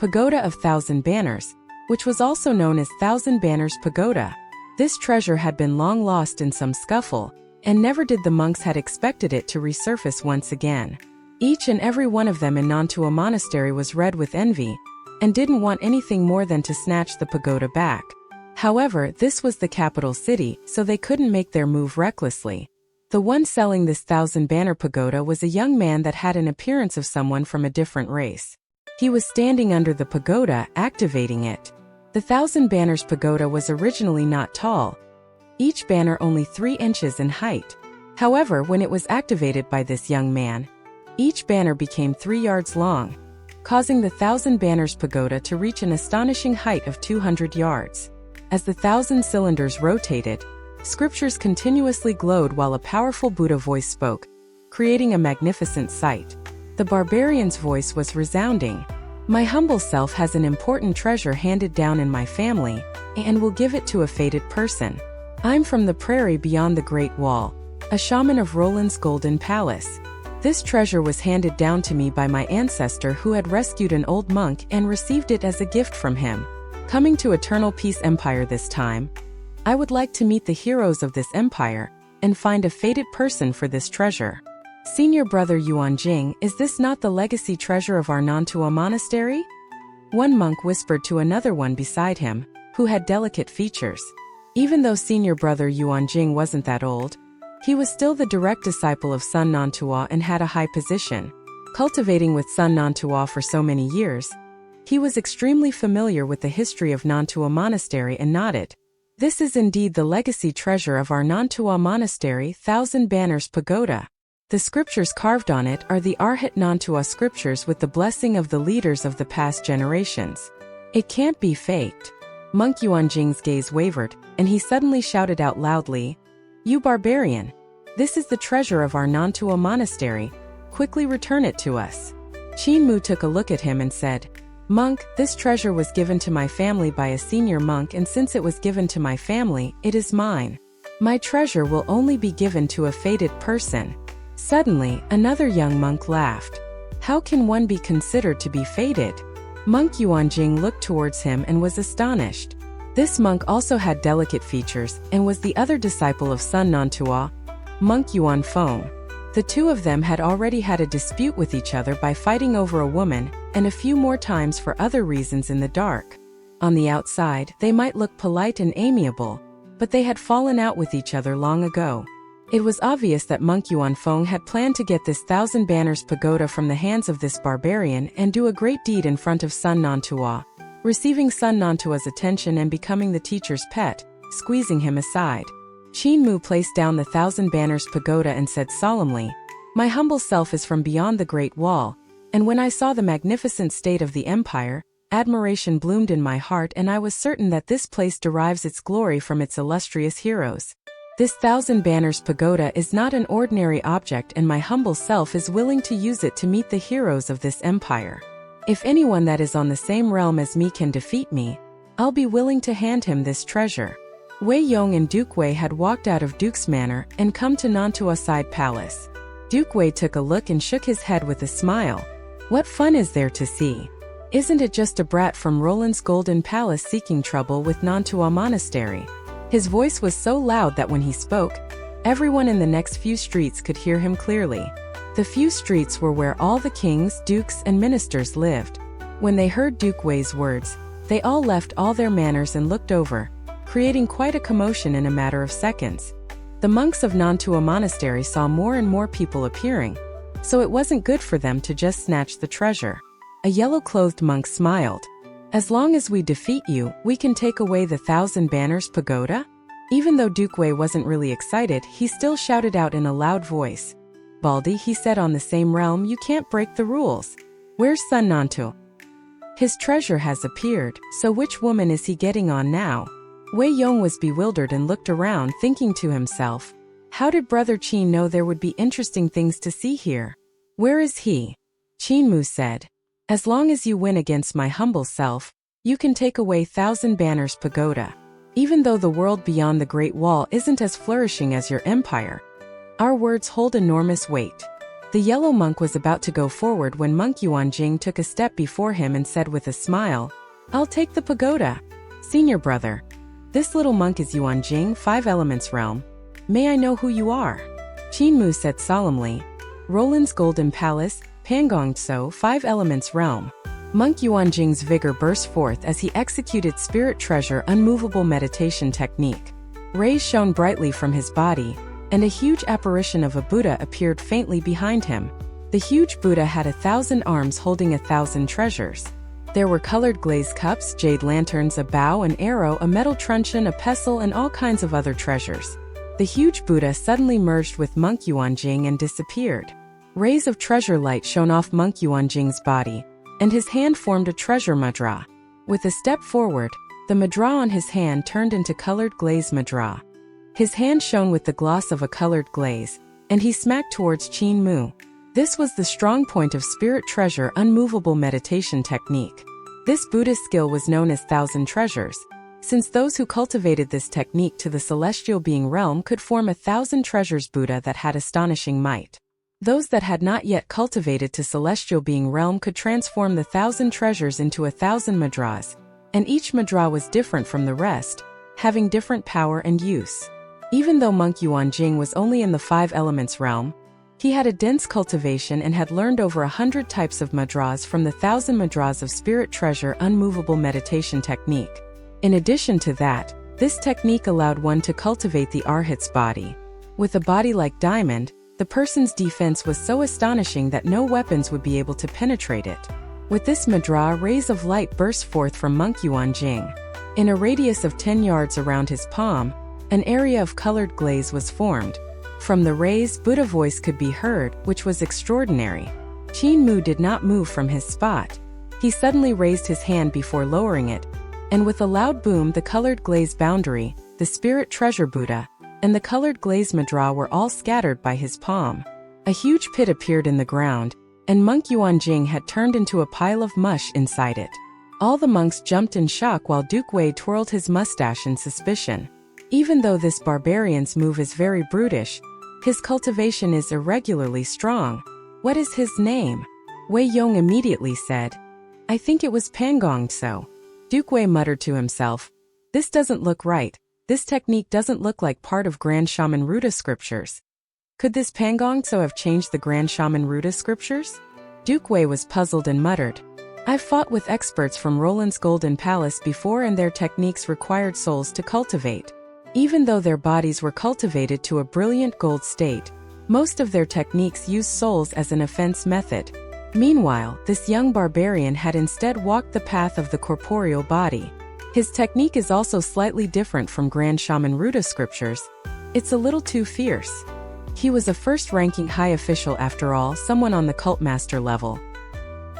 Pagoda of 1,000 Banners, which was also known as 1,000 Banners Pagoda. This treasure had been long lost in some scuffle, and never did the monks had expected it to resurface once again. Each and every one of them in Ninetales Monastery was red with envy, and didn't want anything more than to snatch the pagoda back. However, this was the capital city, so they couldn't make their move recklessly. The one selling this 1,000 banner pagoda was a young man that had an appearance of someone from a different race. He was standing under the pagoda, activating it. The 1,000 banners pagoda was originally not tall, each banner only 3 inches in height. However, when it was activated by this young man, each banner became 3 yards long, causing the 1,000 banners pagoda to reach an astonishing height of 200 yards. As the 1,000 cylinders rotated, scriptures continuously glowed while a powerful Buddha voice spoke, creating a magnificent sight. The barbarian's voice was resounding. "My humble self has an important treasure handed down in my family, and will give it to a fated person. I'm from the prairie beyond the Great Wall, a shaman of Roland's Golden Palace. This treasure was handed down to me by my ancestor who had rescued an old monk and received it as a gift from him. Coming to Eternal Peace Empire this time, I would like to meet the heroes of this empire and find a fated person for this treasure." "Senior brother Yuanjing, is this not the legacy treasure of our Ninetales Monastery?" One monk whispered to another one beside him, who had delicate features. Even though senior brother Yuanjing wasn't that old, he was still the direct disciple of Sun Ninetales and had a high position. Cultivating with Sun Ninetales for so many years, he was extremely familiar with the history of Ninetales Monastery and nodded. "This is indeed the legacy treasure of our Ninetales Monastery, 1,000 Banners Pagoda. The scriptures carved on it are the Arhat Ninetales scriptures with the blessing of the leaders of the past generations. It can't be faked." Monk Yuanjing's gaze wavered, and he suddenly shouted out loudly, "You barbarian! This is the treasure of our Ninetales Monastery. Quickly return it to us." Qin Mu took a look at him and said, "Monk, this treasure was given to my family by a senior monk, and since it was given to my family, it is mine. My treasure will only be given to a fated person." Suddenly, another young monk laughed. "How can one be considered to be fated?" Monk Yuanjing looked towards him and was astonished. This monk also had delicate features and was the other disciple of Sun Ninetales, Monk Yuan Feng. The two of them had already had a dispute with each other by fighting over a woman, and a few more times for other reasons in the dark. On the outside, they might look polite and amiable, but they had fallen out with each other long ago. It was obvious that Monk Yuan Feng had planned to get this 1,000 Banners Pagoda from the hands of this barbarian and do a great deed in front of Sun Ninetales, receiving Sun Ninetales' attention and becoming the teacher's pet, squeezing him aside. Qin Mu placed down the 1,000 Banners Pagoda and said solemnly, "My humble self is from beyond the Great Wall, and when I saw the magnificent state of the empire, admiration bloomed in my heart, and I was certain that this place derives its glory from its illustrious heroes. This 1,000 Banners Pagoda is not an ordinary object, and my humble self is willing to use it to meet the heroes of this empire. If anyone that is on the same realm as me can defeat me, I'll be willing to hand him this treasure." Wei Yong and Duke Wei had walked out of Duke's Manor and come to Ninetales Side Palace. Duke Wei took a look and shook his head with a smile. "What fun is there to see? Isn't it just a brat from Roland's Golden Palace seeking trouble with Nantua Monastery? His voice was so loud that when he spoke, everyone in the next few streets could hear him clearly. The few streets were where all the kings, dukes, and ministers lived. When they heard Duke Wei's words, they all left all their manners and looked over, creating quite a commotion in a matter of seconds. The monks of Nantua Monastery saw more and more people appearing, so it wasn't good for them to just snatch the treasure. A yellow-clothed monk smiled. As long as we defeat you, we can take away the 1,000 Banners Pagoda? Even though Duke Wei wasn't really excited, he still shouted out in a loud voice. Baldy, he said, on the same realm, you can't break the rules. Where's Sun Nantu? His treasure has appeared, so which woman is he getting on now? Wei Yong was bewildered and looked around, thinking to himself, how did Brother Qin know there would be interesting things to see here? Where is he? Qin Mu said, as long as you win against my humble self, you can take away 1,000 Banners Pagoda. Even though the world beyond the Great Wall isn't as flourishing as your empire, our words hold enormous weight. The yellow monk was about to go forward when Monk Yuanjing took a step before him and said with a smile, I'll take the pagoda. Senior brother, this little monk is Yuanjing, 5 Elements Realm. May I know who you are? Qin Mu said solemnly, Roland's Golden Palace, Pangongtso, 5 Elements Realm. Monk Yuanjing's vigor burst forth as he executed Spirit Treasure Unmovable Meditation Technique. Rays shone brightly from his body, and a huge apparition of a Buddha appeared faintly behind him. The huge Buddha had 1,000 arms holding 1,000 treasures. There were colored glazed cups, jade lanterns, a bow, an arrow, a metal truncheon, a pestle, and all kinds of other treasures. The huge Buddha suddenly merged with Monk Yuanjing and disappeared. Rays of treasure light shone off Monk Yuanjing's body, and his hand formed a treasure mudra. With a step forward, the mudra on his hand turned into colored glaze mudra. His hand shone with the gloss of a colored glaze, and he smacked towards Qin Mu. This was the strong point of Spirit Treasure Unmovable Meditation Technique. This Buddhist skill was known as 1,000 Treasures, since those who cultivated this technique to the celestial being realm could form 1,000 treasures Buddha that had astonishing might. Those that had not yet cultivated to celestial being realm could transform the 1,000 treasures into 1,000 mudras, and each mudra was different from the rest, having different power and use. Even though Monk Yuanjing was only in the 5 Elements realm, he had a dense cultivation and had learned over 100 types of mudras from the 1,000 mudras of Spirit Treasure Unmovable Meditation Technique. In addition to that, this technique allowed one to cultivate the Arhat's body. With a body like diamond, the person's defense was so astonishing that no weapons would be able to penetrate it. With this mudra, rays of light burst forth from Monk Yuanjing. In a radius of 10 yards around his palm, an area of colored glaze was formed. From the rays, Buddha voice could be heard, which was extraordinary. Qin Mu did not move from his spot. He suddenly raised his hand before lowering it, and with a loud boom, the colored glaze boundary, the Spirit Treasure Buddha, and the colored glaze mudra were all scattered by his palm. A huge pit appeared in the ground, and Monk Yuanjing had turned into a pile of mush inside it. All the monks jumped in shock while Duke Wei twirled his mustache in suspicion. Even though this barbarian's move is very brutish, his cultivation is irregularly strong. What is his name? Wei Yong immediately said, I think it was Pangongtso. Duke Wei muttered to himself, this doesn't look right. This technique doesn't look like part of Grand Shaman Ruda scriptures. Could this Pangongtso have changed the Grand Shaman Ruda scriptures? Duke Wei was puzzled and muttered, I've fought with experts from Roland's Golden Palace before and their techniques required souls to cultivate. Even though their bodies were cultivated to a brilliant gold state, most of their techniques used souls as an offense method. Meanwhile, this young barbarian had instead walked the path of the corporeal body. His technique is also slightly different from Grand Shaman Ruda scriptures. It's a little too fierce. He was a first-ranking high official after all, someone on the cult master level.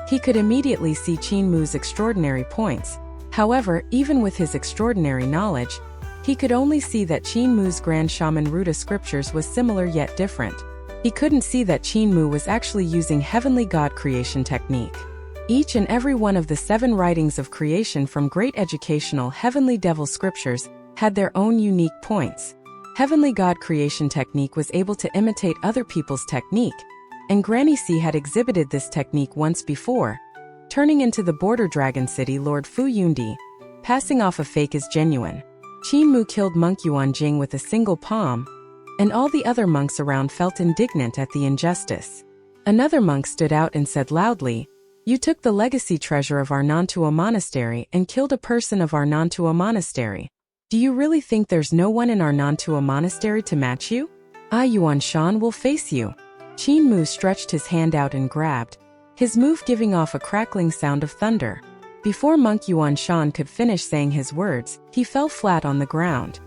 He could immediately see Qin Mu's extraordinary points. However, even with his extraordinary knowledge, he could only see that Qin Mu's Grand Shaman Ruda scriptures was similar yet different. He couldn't see that Qin Mu was actually using Heavenly God creation technique. Each and every one of the 7 writings of creation from great educational Heavenly Devil scriptures had their own unique points. Heavenly God creation technique was able to imitate other people's technique, and Granny C had exhibited this technique once before. turning into the border dragon city Lord Fu Yundi, passing off a fake as genuine. Qin Mu killed monk Yuan Jing with a single palm, and all the other monks around felt indignant at the injustice. Another monk stood out and said loudly, "You took the legacy treasure of our Nantua monastery and killed a person of our Nantua monastery. Do you really think there's no one in our Nantua monastery to match you? I Yuan Shan will face you." Qin Mu stretched his hand out and grabbed, his move giving off a crackling sound of thunder. Before monk Yuan Shan could finish saying his words, he fell flat on the ground.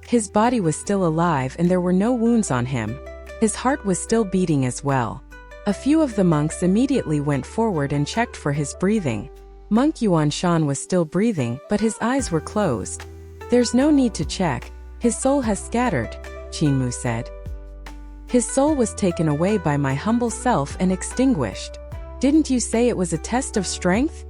His body was still alive and there were no wounds on him. His heart was still beating as well. A few of the monks immediately went forward and checked for his breathing. Monk Yuan Shan was still breathing, but his eyes were closed. "There's no need to check. His soul has scattered," Qin Mu said. "His soul was taken away by my humble self and extinguished. Didn't you say it was a test of strength?"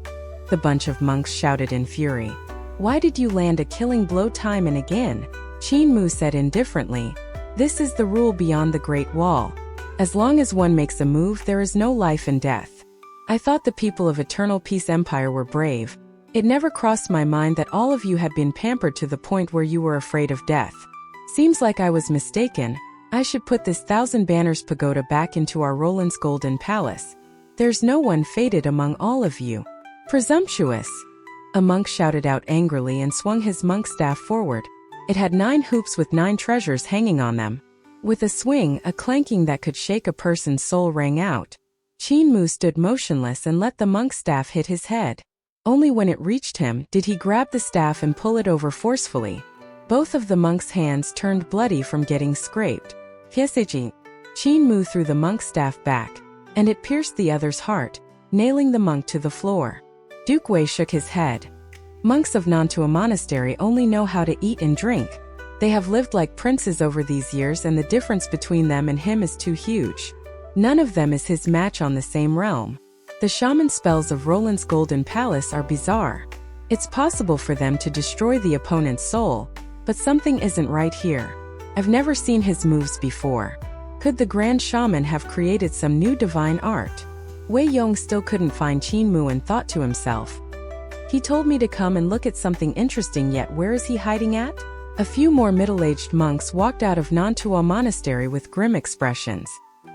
The bunch of monks shouted in fury. "Why did you land a killing blow time and again?" Qin Mu said indifferently, "This is the rule beyond the Great Wall. As long as one makes a move, there is no life and death. I thought the people of Eternal Peace Empire were brave. It never crossed my mind that all of you had been pampered to the point where you were afraid of death. Seems like I was mistaken. I should put this 1,000 Banners pagoda back into our Roland's Golden Palace. There's no one fated among all of you. Presumptuous!" A monk shouted out angrily and swung his monk staff forward. It had 9 hoops with 9 treasures hanging on them. With a swing, a clanking that could shake a person's soul rang out. Qin Mu stood motionless and let the monk's staff hit his head. Only when it reached him did he grab the staff and pull it over forcefully. Both of the monk's hands turned bloody from getting scraped. "Fiesejin!" Qin Mu threw the monk's staff back, and it pierced the other's heart, nailing the monk to the floor. Duke Wei shook his head. "Monks of Nantua Monastery only know how to eat and drink. They have lived like princes over these years and the difference between them and him is too huge. None of them is his match on the same realm. The shaman spells of Roland's Golden Palace are bizarre. It's possible for them to destroy the opponent's soul, but something isn't right here. I've never seen his moves before. Could the Grand Shaman have created some new divine art?" Wei Yong still couldn't find Qin Mu and thought to himself, "He told me to come and look at something interesting, yet where is he hiding at?" A few more middle-aged monks walked out of Nantua Monastery with grim expressions.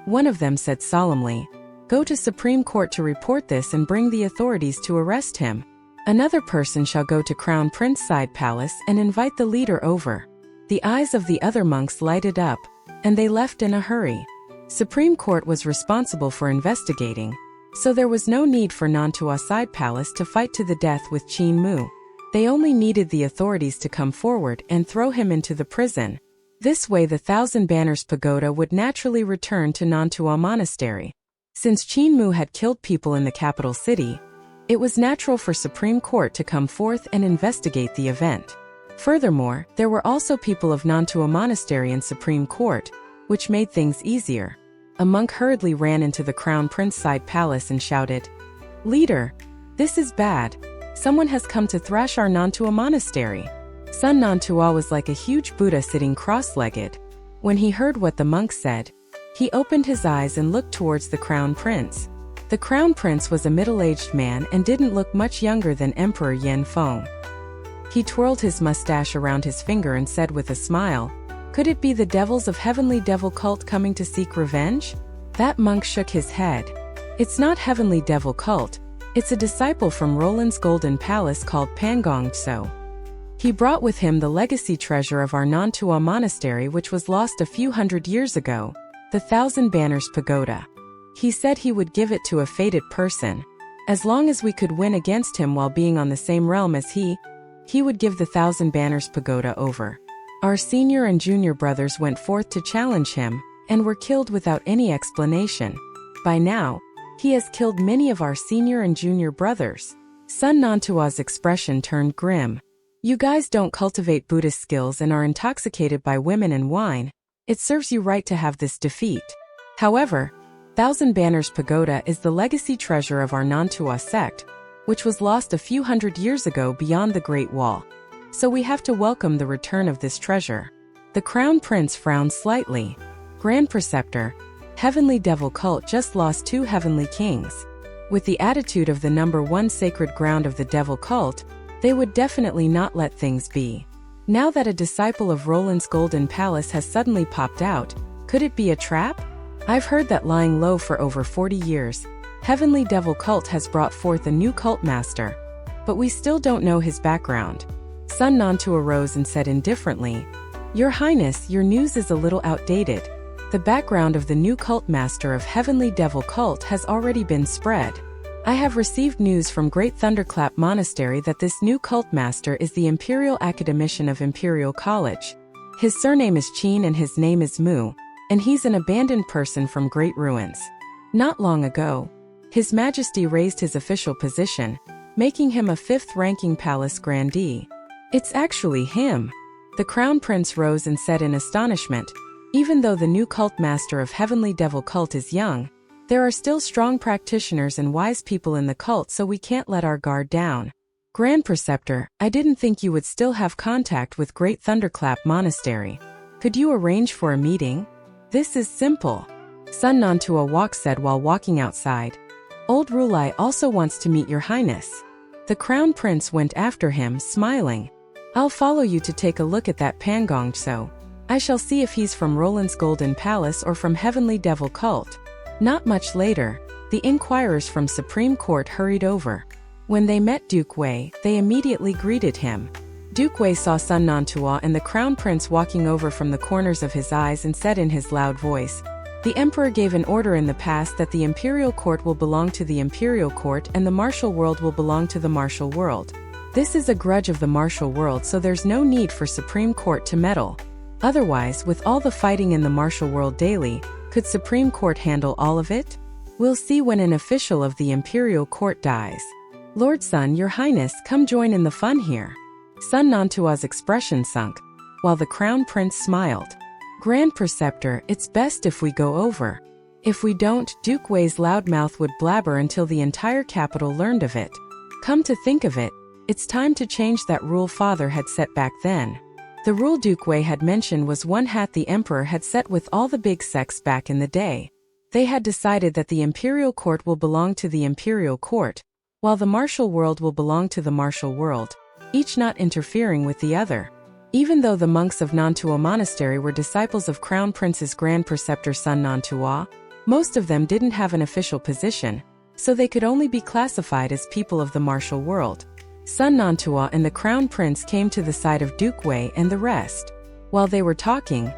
One of them said solemnly, "Go to Supreme Court to report this and bring the authorities to arrest him. Another person shall go to Crown Prince Side Palace and invite the leader over." The eyes of the other monks lighted up, and they left in a hurry. Supreme Court was responsible for investigating, so there was no need for Nantua Side Palace to fight to the death with Qin Mu. They only needed the authorities to come forward and throw him into the prison. This way the 1,000 Banners pagoda would naturally return to Nantua Monastery. Since Qin Mu had killed people in the capital city, it was natural for Supreme Court to come forth and investigate the event. Furthermore, there were also people of Nantua Monastery in Supreme Court, which made things easier. A monk hurriedly ran into the Crown Prince Side Palace and shouted, "Leader, this is bad. Someone has come to thrash our Nantua Monastery." Sun Nantua was like a huge Buddha sitting cross-legged. When he heard what the monk said, he opened his eyes and looked towards the Crown Prince. The Crown Prince was a middle-aged man and didn't look much younger than Emperor Yan Feng. He twirled his mustache around his finger and said with a smile, "Could it be the devils of Heavenly Devil Cult coming to seek revenge?" That monk shook his head. "It's not Heavenly Devil Cult. It's a disciple from Roland's Golden Palace called Pangongso. He brought with him the legacy treasure of our Nantua Monastery, which was lost a few hundred years ago, the 1,000 Banners Pagoda. He said he would give it to a fated person. As long as we could win against him while being on the same realm as he would give the 1,000 Banners Pagoda over. Our senior and junior brothers went forth to challenge him, and were killed without any explanation. By now, he has killed many of our senior and junior brothers." Sun Nantua's expression turned grim. "You guys don't cultivate Buddhist skills and are intoxicated by women and wine. It serves you right to have this defeat. However, 1,000 Banners Pagoda is the legacy treasure of our Nantua sect, which was lost a few hundred years ago beyond the Great Wall. So we have to welcome the return of this treasure." The Crown Prince frowned slightly. "Grand Preceptor, Heavenly Devil Cult just lost 2 Heavenly Kings. With the attitude of the number one sacred ground of the devil cult, they would definitely not let things be. Now that a disciple of Roland's golden palace has suddenly popped out, could it be a trap? I've heard that lying low for over 40 years, Heavenly Devil Cult has brought forth a new cult master. But we still don't know his background. Sun Nantu arose and said indifferently, "Your Highness, your news is a little outdated. The background of the new cult master of Heavenly Devil Cult has already been spread. I have received news from Great Thunderclap Monastery that this new cult master is the Imperial Academician of Imperial College. His surname is Qin and his name is Mu, and he's an abandoned person from Great Ruins. Not long ago, His Majesty raised his official position, making him a 5th-ranking palace grandee. It's actually him." The Crown Prince rose and said in astonishment, "Even though the new cult master of Heavenly Devil Cult is young, there are still strong practitioners and wise people in the cult, so we can't let our guard down. Grand Preceptor, I didn't think you would still have contact with Great Thunderclap Monastery. Could you arrange for a meeting? This is simple." Sun Nantua Wok said while walking outside. "Old Rulai also wants to meet your Highness." The Crown Prince went after him, smiling. "I'll follow you to take a look at that Pangong, so I shall see if he's from Roland's Golden Palace or from Heavenly Devil Cult." Not much later, the inquirers from Supreme Court hurried over. When they met Duke Wei, they immediately greeted him. Duke Wei saw Sun Nantua and the Crown Prince walking over from the corners of his eyes and said in his loud voice, "The Emperor gave an order in the past that the Imperial Court will belong to the Imperial Court and the martial world will belong to the martial world. This is a grudge of the martial world, so there's no need for Supreme Court to meddle. Otherwise, with all the fighting in the martial world daily, could Supreme Court handle all of it? We'll see when an official of the Imperial Court dies. Lord Sun, your Highness, come join in the fun here." Sun Nantua's expression sunk, while the Crown Prince smiled. "Grand Preceptor, it's best if we go over. If we don't, Duke Wei's loud mouth would blabber until the entire capital learned of it. Come to think of it, it's time to change that rule Father had set back then." The rule Duke Wei had mentioned was one hat the Emperor had set with all the big sects back in the day. They had decided that the Imperial Court will belong to the Imperial Court, while the martial world will belong to the martial world, each not interfering with the other. Even though the monks of Nantua Monastery were disciples of Crown Prince's Grand Preceptor Sun Nantua, most of them didn't have an official position, so they could only be classified as people of the martial world. Sun Nantua and the Crown Prince came to the side of Duke Wei and the rest. While they were talking,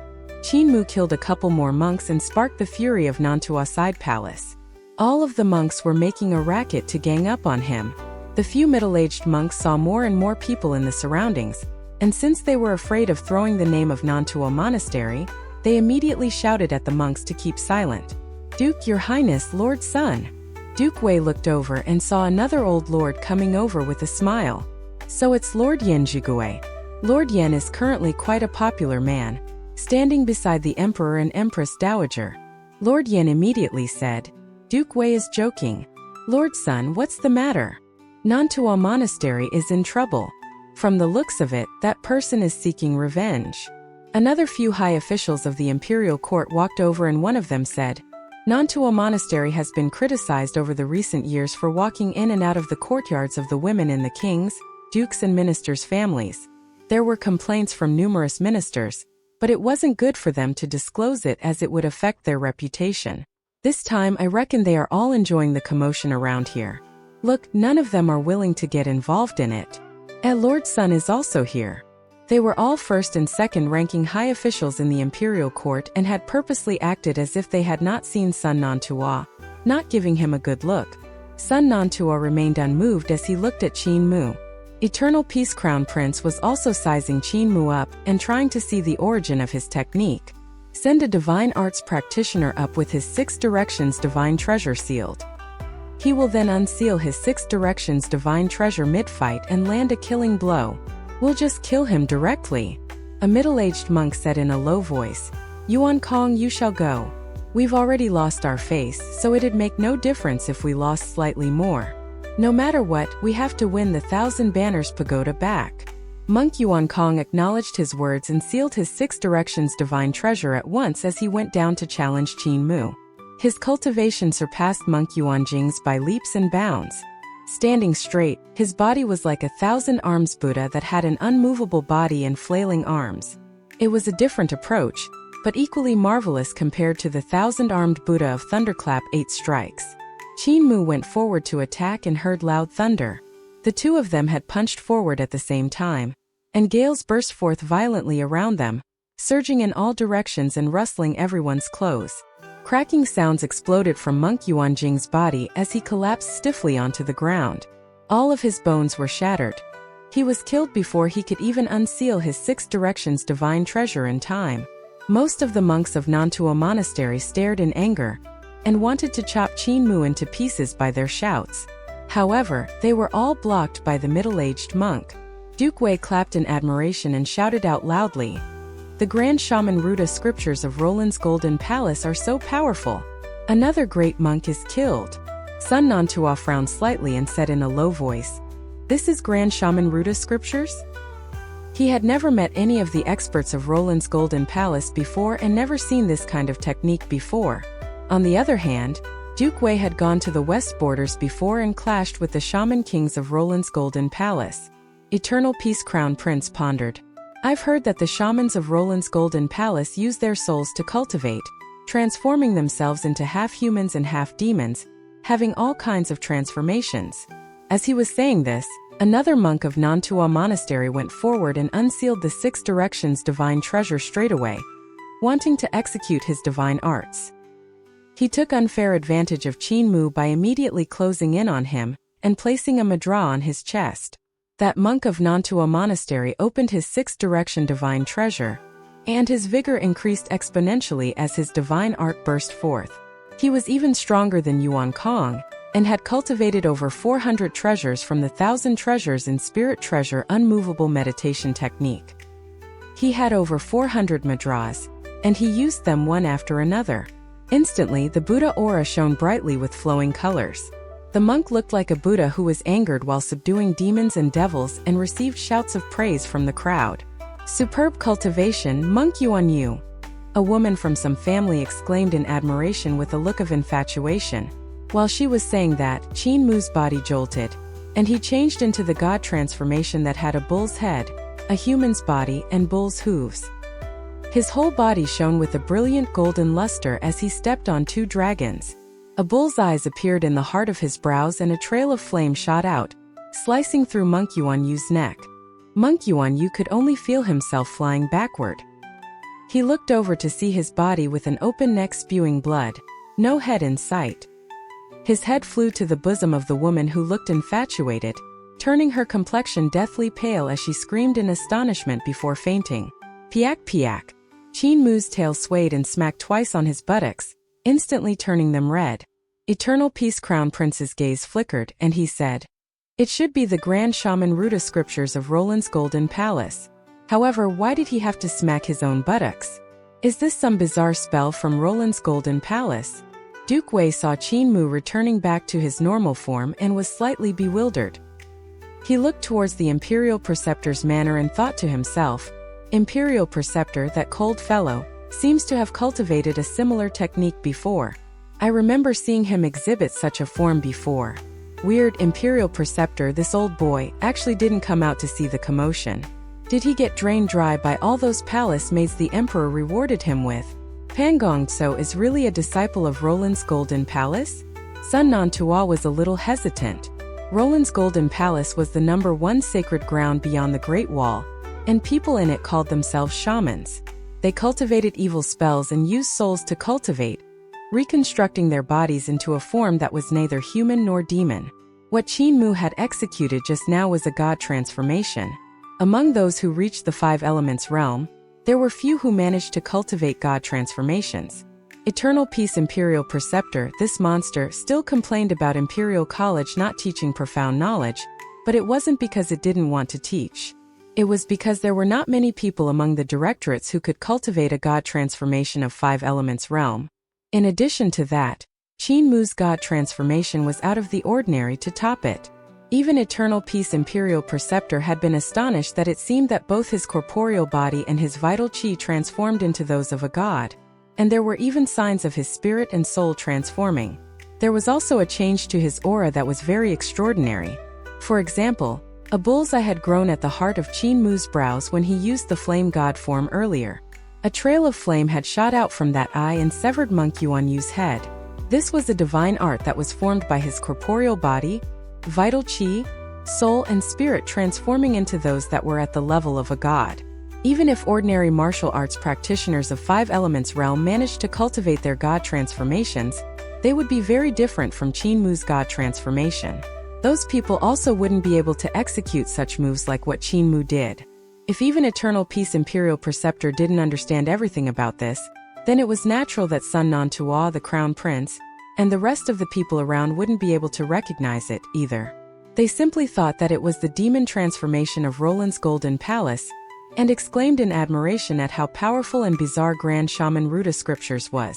Qin Mu killed a couple more monks and sparked the fury of Nantua Side Palace. All of the monks were making a racket to gang up on him. The few middle-aged monks saw more and more people in the surroundings, and since they were afraid of throwing the name of Nantua Monastery, they immediately shouted at the monks to keep silent. "Duke, your Highness, Lord Sun." Duke Wei looked over and saw another old lord coming over with a smile. "So it's Lord Yen Jigui." Lord Yen is currently quite a popular man, standing beside the Emperor and Empress Dowager. Lord Yen immediately said, "Duke Wei is joking. Lord Sun, what's the matter? Nantua Monastery is in trouble. From the looks of it, that person is seeking revenge." Another few high officials of the Imperial Court walked over and one of them said, "Nantua Monastery has been criticized over the recent years for walking in and out of the courtyards of the women in the kings, dukes and ministers' families. There were complaints from numerous ministers, but it wasn't good for them to disclose it as it would affect their reputation. This time I reckon they are all enjoying the commotion around here. Look, none of them are willing to get involved in it. And Lord Sun is also here." They were all first and second ranking high officials in the Imperial Court and had purposely acted as if they had not seen Sun Nantua, not giving him a good look. Sun Nantua remained unmoved as he looked at Qin Mu. Eternal Peace Crown Prince was also sizing Qin Mu up and trying to see the origin of his technique. Send a divine arts practitioner up with his 6 directions divine treasure sealed. He will then unseal his 6 directions divine treasure mid-fight and land a killing blow. We'll just kill him directly. A middle-aged monk said in a low voice, "Yuan Kong, you shall go. We've already lost our face, so it'd make no difference if we lost slightly more. No matter what, we have to win the 1,000 Banners Pagoda back." Monk Yuan Kong acknowledged his words and sealed his 6 directions divine treasure at once as he went down to challenge Qin Mu. His cultivation surpassed Monk Yuanjing's by leaps and bounds. Standing straight, his body was like a 1,000-arms Buddha that had an unmovable body and flailing arms. It was a different approach, but equally marvelous compared to the 1,000-armed Buddha of Thunderclap 8 Strikes. Qin Mu went forward to attack and heard loud thunder. The two of them had punched forward at the same time, and gales burst forth violently around them, surging in all directions and rustling everyone's clothes. Cracking sounds exploded from Monk Yuanjing's body as he collapsed stiffly onto the ground. All of his bones were shattered. He was killed before he could even unseal his 6 directions divine treasure in time. Most of the monks of Ninetales Monastery stared in anger and wanted to chop Qin Mu into pieces by their shouts. However, they were all blocked by the middle-aged monk. Duke Wei clapped in admiration and shouted out loudly, "The Grand Shaman Ruda scriptures of Roland's Golden Palace are so powerful. Another great monk is killed." Sun Nantua frowned slightly and said in a low voice, "This is Grand Shaman Ruda scriptures?" He had never met any of the experts of Roland's Golden Palace before and never seen this kind of technique before. On the other hand, Duke Wei had gone to the west borders before and clashed with the shaman kings of Roland's Golden Palace. Eternal Peace Crown Prince pondered, "I've heard that the shamans of Roland's Golden Palace use their souls to cultivate, transforming themselves into half-humans and half-demons, having all kinds of transformations." As he was saying this, another monk of Ninetales Monastery went forward and unsealed the 6 directions divine treasure straightaway, wanting to execute his divine arts. He took unfair advantage of Qin Mu by immediately closing in on him and placing a mudra on his chest. That monk of Ninetales Monastery opened his 6 direction divine treasure, and his vigor increased exponentially as his divine art burst forth. He was even stronger than Yuan Kong, and had cultivated over 400 treasures from the 1,000 treasures in Spirit Treasure Unmovable Meditation Technique. He had over 400 mudras, and he used them one after another. Instantly, the Buddha aura shone brightly with flowing colors. The monk looked like a Buddha who was angered while subduing demons and devils and received shouts of praise from the crowd. "Superb cultivation, Monk Yuan Yu!" A woman from some family exclaimed in admiration with a look of infatuation. While she was saying that, Qin Mu's body jolted, and he changed into the god transformation that had a bull's head, a human's body, and bull's hooves. His whole body shone with a brilliant golden luster as he stepped on 2 dragons. A bull's eyes appeared in the heart of his brows and a trail of flame shot out, slicing through Monk Yuan Yu's neck. Monk Yuan Yu could only feel himself flying backward. He looked over to see his body with an open neck spewing blood, no head in sight. His head flew to the bosom of the woman who looked infatuated, turning her complexion deathly pale as she screamed in astonishment before fainting. "Piak piak." Qin Mu's tail swayed and smacked twice on his buttocks, instantly turning them red. Eternal Peace Crown Prince's gaze flickered, and he said, "It should be the Grand Shaman Ruda scriptures of Roland's Golden Palace. However, why did he have to smack his own buttocks? Is this some bizarre spell from Roland's Golden Palace?" Duke Wei saw Qin Mu returning back to his normal form and was slightly bewildered. He looked towards the Imperial Preceptor's manor and thought to himself, "Imperial Preceptor, that cold fellow, seems to have cultivated a similar technique before. I remember seeing him exhibit such a form before. Weird. Imperial Preceptor, this old boy, actually didn't come out to see the commotion. Did he get drained dry by all those palace maids the Emperor rewarded him with? Pangongtso is really a disciple of Roland's Golden Palace?" Sun Nantua was a little hesitant. Roland's Golden Palace was the #1 sacred ground beyond the Great Wall, and people in it called themselves shamans. They cultivated evil spells and used souls to cultivate, reconstructing their bodies into a form that was neither human nor demon. What Qin Mu had executed just now was a god transformation. Among those who reached the 5 elements realm, there were few who managed to cultivate god transformations. Eternal Peace Imperial Preceptor, this monster, still complained about Imperial College not teaching profound knowledge, but it wasn't because it didn't want to teach. It was because there were not many people among the directorates who could cultivate a god transformation of 5 elements realm. In addition to that, Qin Mu's god transformation was out of the ordinary to top it. Even Eternal Peace Imperial Preceptor had been astonished that it seemed that both his corporeal body and his vital qi transformed into those of a god. and there were even signs of his spirit and soul transforming. There was also a change to his aura that was very extraordinary. For example, a bullseye had grown at the heart of Qin Mu's brows when he used the flame god form earlier. A trail of flame had shot out from that eye and severed Monk Yuan Yu's head. This was a divine art that was formed by his corporeal body, vital qi, soul and spirit transforming into those that were at the level of a god. Even if ordinary martial arts practitioners of 5 elements realm managed to cultivate their god transformations, they would be very different from Qin Mu's god transformation. Those people also wouldn't be able to execute such moves like what Qin Mu did. If even Eternal Peace Imperial Preceptor didn't understand everything about this, then it was natural that Sun Nantua, the Crown Prince, and the rest of the people around wouldn't be able to recognize it, either. They simply thought that it was the demon transformation of Roland's Golden Palace, and exclaimed in admiration at how powerful and bizarre Grand Shaman Ruda scriptures was.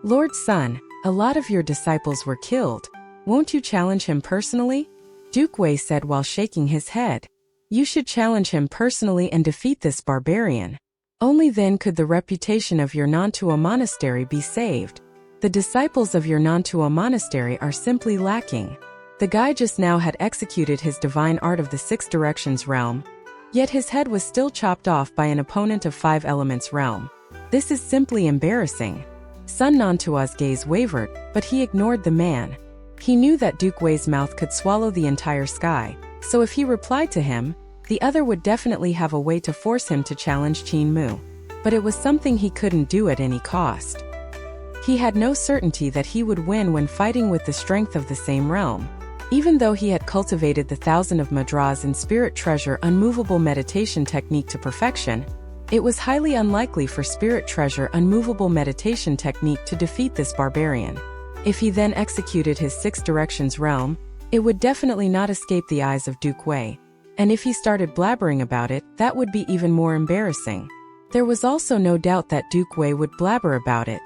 Lord Sun, a lot of your disciples were killed. Won't you challenge him personally? Duke Wei said while shaking his head. You should challenge him personally and defeat this barbarian. Only then could the reputation of your Nantua monastery be saved. The disciples of your Nantua monastery are simply lacking. The guy just now had executed his divine art of the 6 directions realm, yet his head was still chopped off by an opponent of 5 elements realm. This is simply embarrassing. Sun Nantua's gaze wavered, but he ignored the man. He knew that Duke Wei's mouth could swallow the entire sky, so if he replied to him, the other would definitely have a way to force him to challenge Qin Mu. But it was something he couldn't do at any cost. He had no certainty that he would win when fighting with the strength of the same realm. Even though he had cultivated the 1000 of Mudras and Spirit Treasure unmovable meditation technique to perfection, it was highly unlikely for Spirit Treasure unmovable meditation technique to defeat this barbarian. If he then executed his 6 directions realm, it would definitely not escape the eyes of Duke Wei. And if he started blabbering about it, that would be even more embarrassing. There was also no doubt that Duke Wei would blabber about it.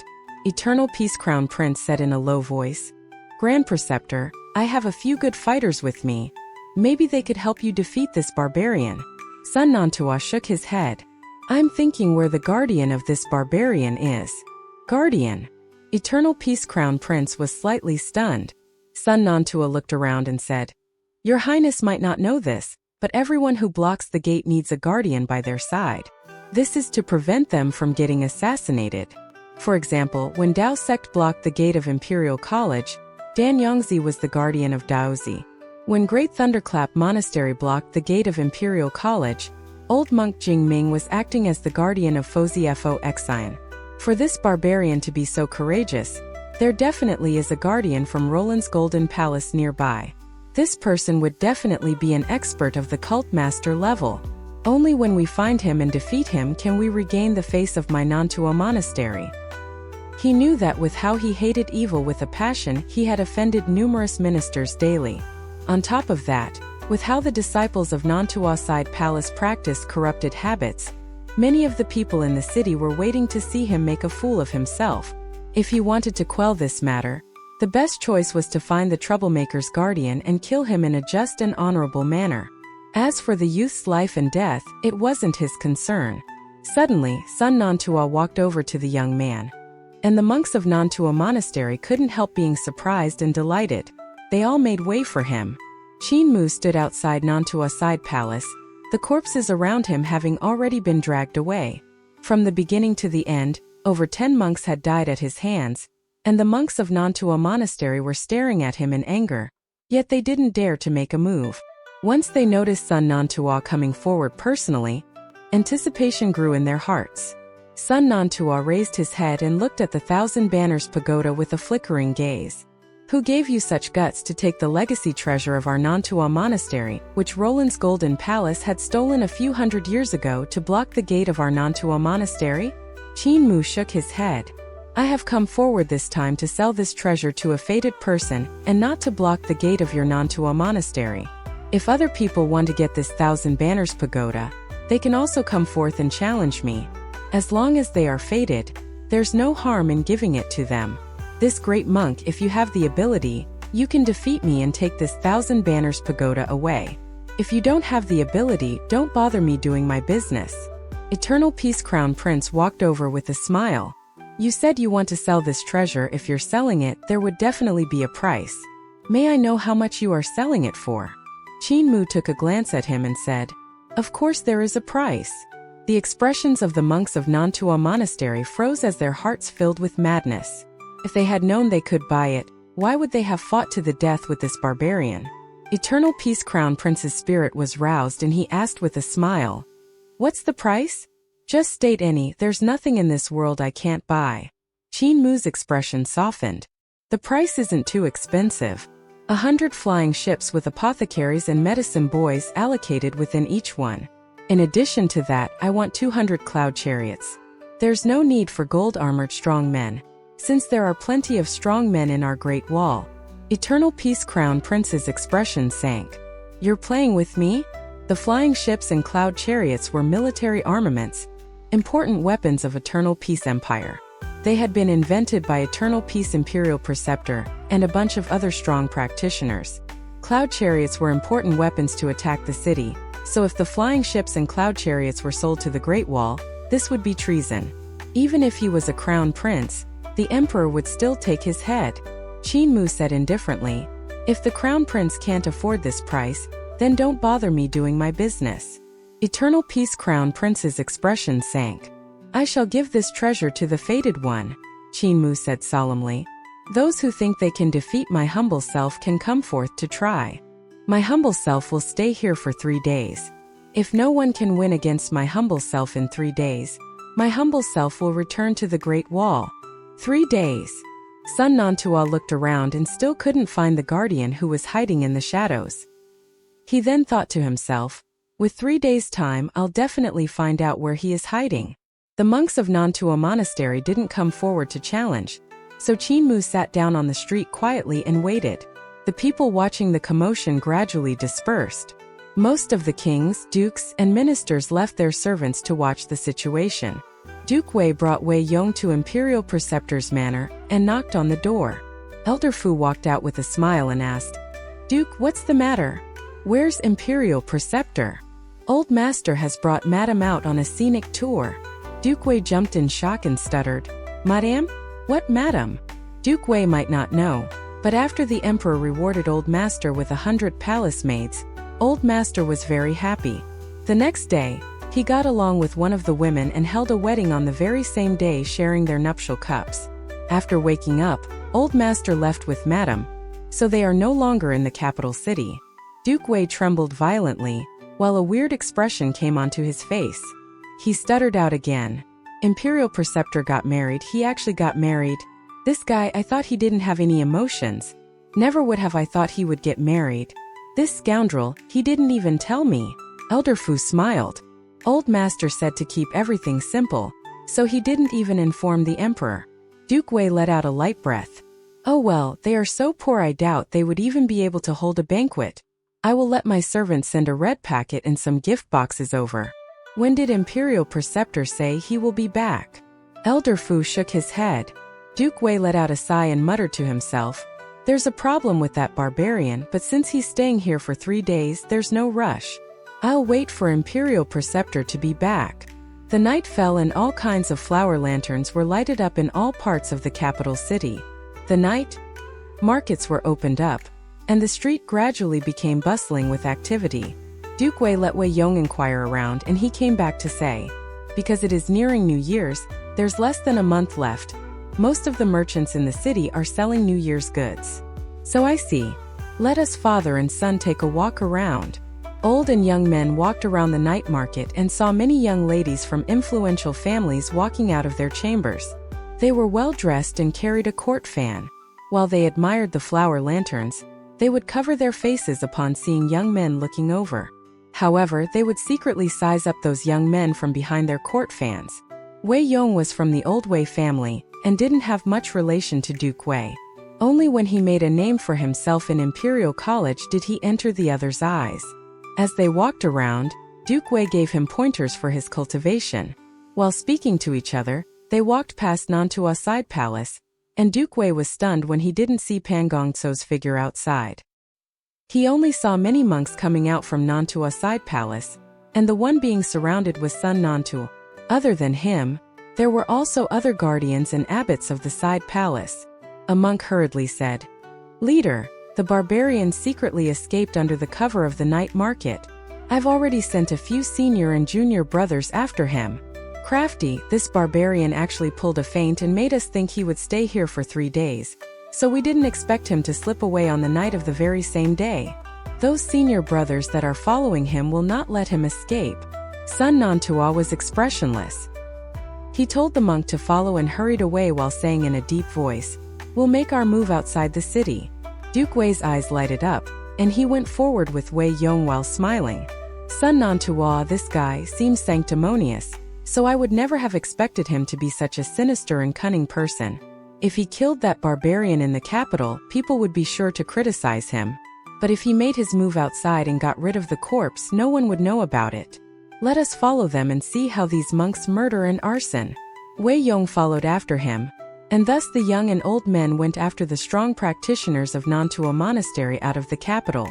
Eternal Peace Crown Prince said in a low voice, Grand Preceptor, I have a few good fighters with me. Maybe they could help you defeat this barbarian. Sun Nantua shook his head. I'm thinking where the guardian of this barbarian is. Guardian? Eternal Peace Crown Prince was slightly stunned. Sun Nantua looked around and said, Your Highness might not know this, but everyone who blocks the gate needs a guardian by their side. This is to prevent them from getting assassinated. For example, when Dao sect blocked the gate of Imperial College, Dan Yongzi was the guardian of Daozi. When Great Thunderclap Monastery blocked the gate of Imperial College, old monk Jing Ming was acting as the guardian of Fozifo Xian. For this barbarian to be so courageous, there definitely is a guardian from Roland's Golden Palace nearby. This person would definitely be an expert of the cult master level. Only when we find him and defeat him can we regain the face of my Nantua monastery. He knew that with how he hated evil with a passion, he had offended numerous ministers daily. On top of that, with how the disciples of Nantua Side Palace practiced corrupted habits, many of the people in the city were waiting to see him make a fool of himself. If he wanted to quell this matter, the best choice was to find the troublemaker's guardian and kill him in a just and honorable manner. As for the youth's life and death, it wasn't his concern. Suddenly, Sun Nantua walked over to the young man. And the monks of Nantua Monastery couldn't help being surprised and delighted. They all made way for him. Qin Mu stood outside Nantua Side Palace, the corpses around him having already been dragged away. From the beginning to the end, over 10 monks had died at his hands, and the monks of Nantua Monastery were staring at him in anger. Yet they didn't dare to make a move. Once they noticed Sun Nantua coming forward personally, anticipation grew in their hearts. Sun Nantua raised his head and looked at the 1000 Banners Pagoda with a flickering gaze. Who gave you such guts to take the legacy treasure of our Nantua Monastery, which Roland's Golden Palace had stolen a few hundred years ago to block the gate of our Nantua Monastery? Qin Mu shook his head. I have come forward this time to sell this treasure to a fated person and not to block the gate of your Nantua Monastery. If other people want to get this 1000 Banners Pagoda, they can also come forth and challenge me. As long as they are fated, there's no harm in giving it to them. This great monk, if you have the ability, you can defeat me and take this 1000 Banners Pagoda away. If you don't have the ability, don't bother me doing my business. Eternal Peace Crown Prince walked over with a smile. You said you want to sell this treasure. If you're selling it, there would definitely be a price. May I know how much you are selling it for? Qin Mu took a glance at him and said, Of course there is a price. The expressions of the monks of Ninetales Monastery froze as their hearts filled with madness. If they had known they could buy it, why would they have fought to the death with this barbarian? Eternal Peace Crown Prince's spirit was roused and he asked with a smile, What's the price? Just state any. There's nothing in this world I can't buy. Qin Mu's expression softened. The price isn't too expensive. 100 flying ships with apothecaries and medicine boys allocated within each one. In addition to that, I want 200 cloud chariots. There's no need for gold-armored strong men, since there are plenty of strong men in our Great Wall. Eternal Peace Crown Prince's expression sank. You're playing with me? The flying ships and cloud chariots were military armaments, important weapons of Eternal Peace Empire. They had been invented by Eternal Peace Imperial Preceptor and a bunch of other strong practitioners. Cloud chariots were important weapons to attack the city, so if the flying ships and cloud chariots were sold to the Great Wall, this would be treason. Even if he was a crown prince, the emperor would still take his head. Qin Mu said indifferently, If the crown prince can't afford this price, then don't bother me doing my business. Eternal Peace Crown Prince's expression sank. I shall give this treasure to the Fated One, Qin Mu said solemnly. Those who think they can defeat my humble self can come forth to try. My humble self will stay here for 3 days. If no one can win against my humble self in 3 days, my humble self will return to the Great Wall. 3 days. Sun Ninetales looked around and still couldn't find the guardian who was hiding in the shadows. He then thought to himself, with 3 days' time I'll definitely find out where he is hiding. The monks of Ninetales Monastery didn't come forward to challenge, so Qin Mu sat down on the street quietly and waited. The people watching the commotion gradually dispersed. Most of the kings, dukes, and ministers left their servants to watch the situation. Duke Wei brought Wei Yong to Imperial Preceptor's manor and knocked on the door. Elder Fu walked out with a smile and asked, Duke, what's the matter? Where's Imperial Preceptor? Old Master has brought Madame out on a scenic tour. Duke Wei jumped in shock and stuttered, Madame? What Madame? Duke Wei might not know, but after the Emperor rewarded Old Master with 100 palace maids, Old Master was very happy. The next day, he got along with one of the women and held a wedding on the very same day, sharing their nuptial cups. After waking up, Old Master left with Madame, so they are no longer in the capital city. Duke Wei trembled violently, while a weird expression came onto his face. He stuttered out again. Imperial Preceptor got married. He actually got married. This guy, I thought he didn't have any emotions. Never would have I thought he would get married. This scoundrel, he didn't even tell me. Elder Fu smiled. Old Master said to keep everything simple, so he didn't even inform the Emperor. Duke Wei let out a light breath. Oh well, they are so poor I doubt they would even be able to hold a banquet. I will let my servants send a red packet and some gift boxes over. When did Imperial Preceptor say he will be back? Elder Fu shook his head. Duke Wei let out a sigh and muttered to himself, There's a problem with that barbarian, but since he's staying here for 3 days, there's no rush. I'll wait for Imperial Preceptor to be back. The night fell and all kinds of flower lanterns were lighted up in all parts of the capital city. The night markets were opened up, and the street gradually became bustling with activity. Duke Wei let Wei Yong inquire around and he came back to say, Because it is nearing New Year's, there's less than a month left. Most of the merchants in the city are selling New Year's goods. So I see. Let us father and son take a walk around. Old and young men walked around the night market and saw many young ladies from influential families walking out of their chambers. They were well dressed and carried a court fan. While they admired the flower lanterns, they would cover their faces upon seeing young men looking over. However, they would secretly size up those young men from behind their court fans. Wei Yong was from the old Wei family and didn't have much relation to Duke Wei. Only when he made a name for himself in Imperial College did he enter the other's eyes. As they walked around, Duke Wei gave him pointers for his cultivation. While speaking to each other, they walked past Ninetales Side Palace, and Duke Wei was stunned when he didn't see Pan Gongsu's figure outside. He only saw many monks coming out from Ninetales Side Palace, and the one being surrounded was Sun Ninetales. Other than him, There were also other guardians and abbots of the side palace. A monk hurriedly said, "Leader, the barbarian secretly escaped under the cover of the night market. I've already sent a few senior and junior brothers after him. Crafty, this barbarian actually pulled a feint and made us think he would stay here for 3 days, so we didn't expect him to slip away on the night of the very same day. Those senior brothers that are following him will not let him escape." Sun Nantua was expressionless. He told the monk to follow and hurried away while saying in a deep voice, "We'll make our move outside the city." Duke Wei's eyes lighted up, and he went forward with Wei Yong while smiling. Sun Nantua, this guy, seems sanctimonious, so I would never have expected him to be such a sinister and cunning person. If he killed that barbarian in the capital, people would be sure to criticize him. But if he made his move outside and got rid of the corpse, no one would know about it. Let us follow them and see how these monks murder and arson. Wei Yong followed after him, and thus the young and old men went after the strong practitioners of Nantua Monastery out of the capital.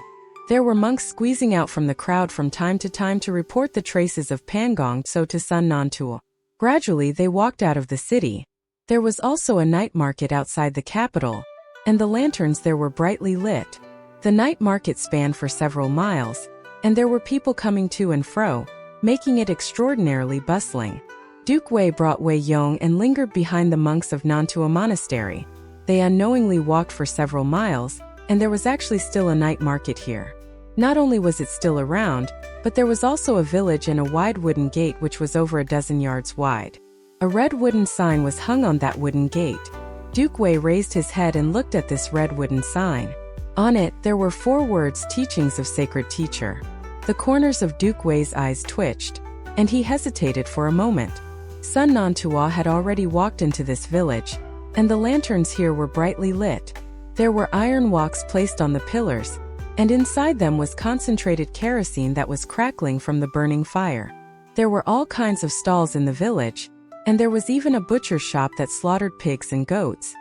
There were monks squeezing out from the crowd from time to time to report the traces of Pangong Tso to Sun Nantua. Gradually they walked out of the city. There was also a night market outside the capital, and the lanterns there were brightly lit. The night market spanned for several miles, and there were people coming to and fro, making it extraordinarily bustling. Duke Wei brought Wei Yong and lingered behind the monks of Nantua Monastery. They unknowingly walked for several miles, and there was actually still a night market here. Not only was it still around, but there was also a village and a wide wooden gate which was over a dozen yards wide. A red wooden sign was hung on that wooden gate. Duke Wei raised his head and looked at this red wooden sign. On it, there were 4 words, "Teachings of Sacred Teacher." The corners of Duke Wei's eyes twitched, and he hesitated for a moment. Sun Nantua had already walked into this village, and the lanterns here were brightly lit. There were iron walks placed on the pillars, and inside them was concentrated kerosene that was crackling from the burning fire. There were all kinds of stalls in the village, and there was even a butcher's shop that slaughtered pigs and goats.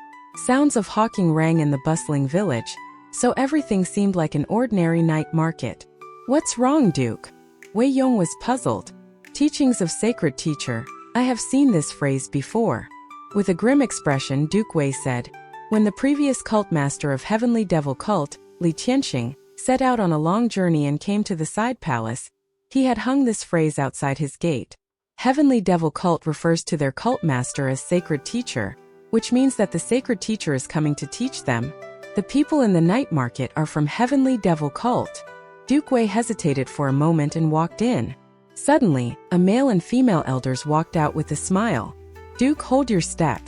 Sounds of hawking rang in the bustling village, so everything seemed like an ordinary night market. "What's wrong, Duke?" Wei Yong was puzzled. "Teachings of Sacred Teacher. I have seen this phrase before." With a grim expression, Duke Wei said, "When the previous cult master of Heavenly Devil Cult, Li Tianxing, set out on a long journey and came to the side palace, he had hung this phrase outside his gate. Heavenly Devil Cult refers to their cult master as Sacred Teacher, which means that the Sacred Teacher is coming to teach them. The people in the night market are from Heavenly Devil Cult." Duke Wei hesitated for a moment and walked in. Suddenly, a male and female elders walked out with a smile. "Duke, hold your step."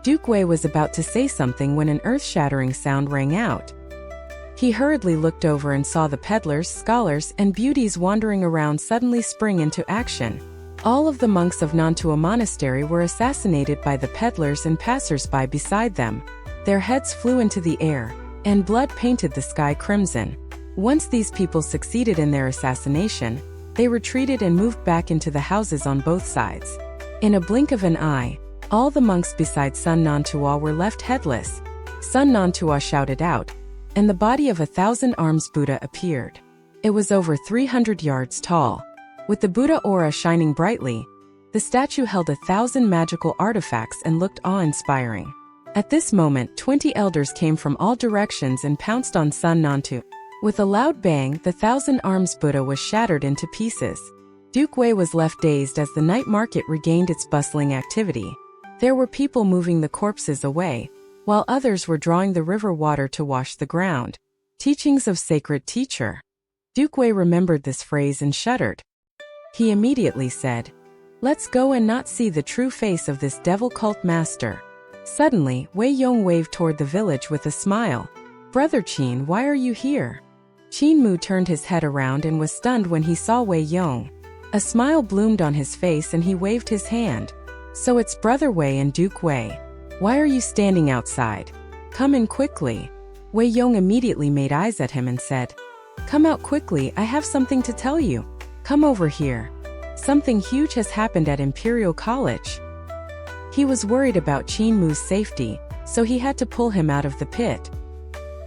Duke Wei was about to say something when an earth-shattering sound rang out. He hurriedly looked over and saw the peddlers, scholars, and beauties wandering around suddenly spring into action. All of the monks of Nantua Monastery were assassinated by the peddlers and passers-by beside them. Their heads flew into the air, and blood painted the sky crimson. Once these people succeeded in their assassination, they retreated and moved back into the houses on both sides. In a blink of an eye, all the monks besides Sun Nantua were left headless. Sun Nantua shouted out, and the body of 1,000 arms Buddha appeared. It was over 300 yards tall. With the Buddha aura shining brightly, the statue held 1,000 magical artifacts and looked awe-inspiring. At this moment, 20 elders came from all directions and pounced on Sun Nantua. With a loud bang, the 1,000 arms Buddha was shattered into pieces. Duke Wei was left dazed as the night market regained its bustling activity. There were people moving the corpses away, while others were drawing the river water to wash the ground. Teachings of Sacred Teacher. Duke Wei remembered this phrase and shuddered. He immediately said, "Let's go and not see the true face of this devil cult master." Suddenly, Wei Yong waved toward the village with a smile. "Brother Qin, why are you here?" Qin Mu turned his head around and was stunned when he saw Wei Yong. A smile bloomed on his face and he waved his hand. "So it's Brother Wei and Duke Wei. Why are you standing outside? Come in quickly." Wei Yong immediately made eyes at him and said, "Come out quickly, I have something to tell you. Come over here. Something huge has happened at Imperial College." He was worried about Qin Mu's safety, so he had to pull him out of the pit.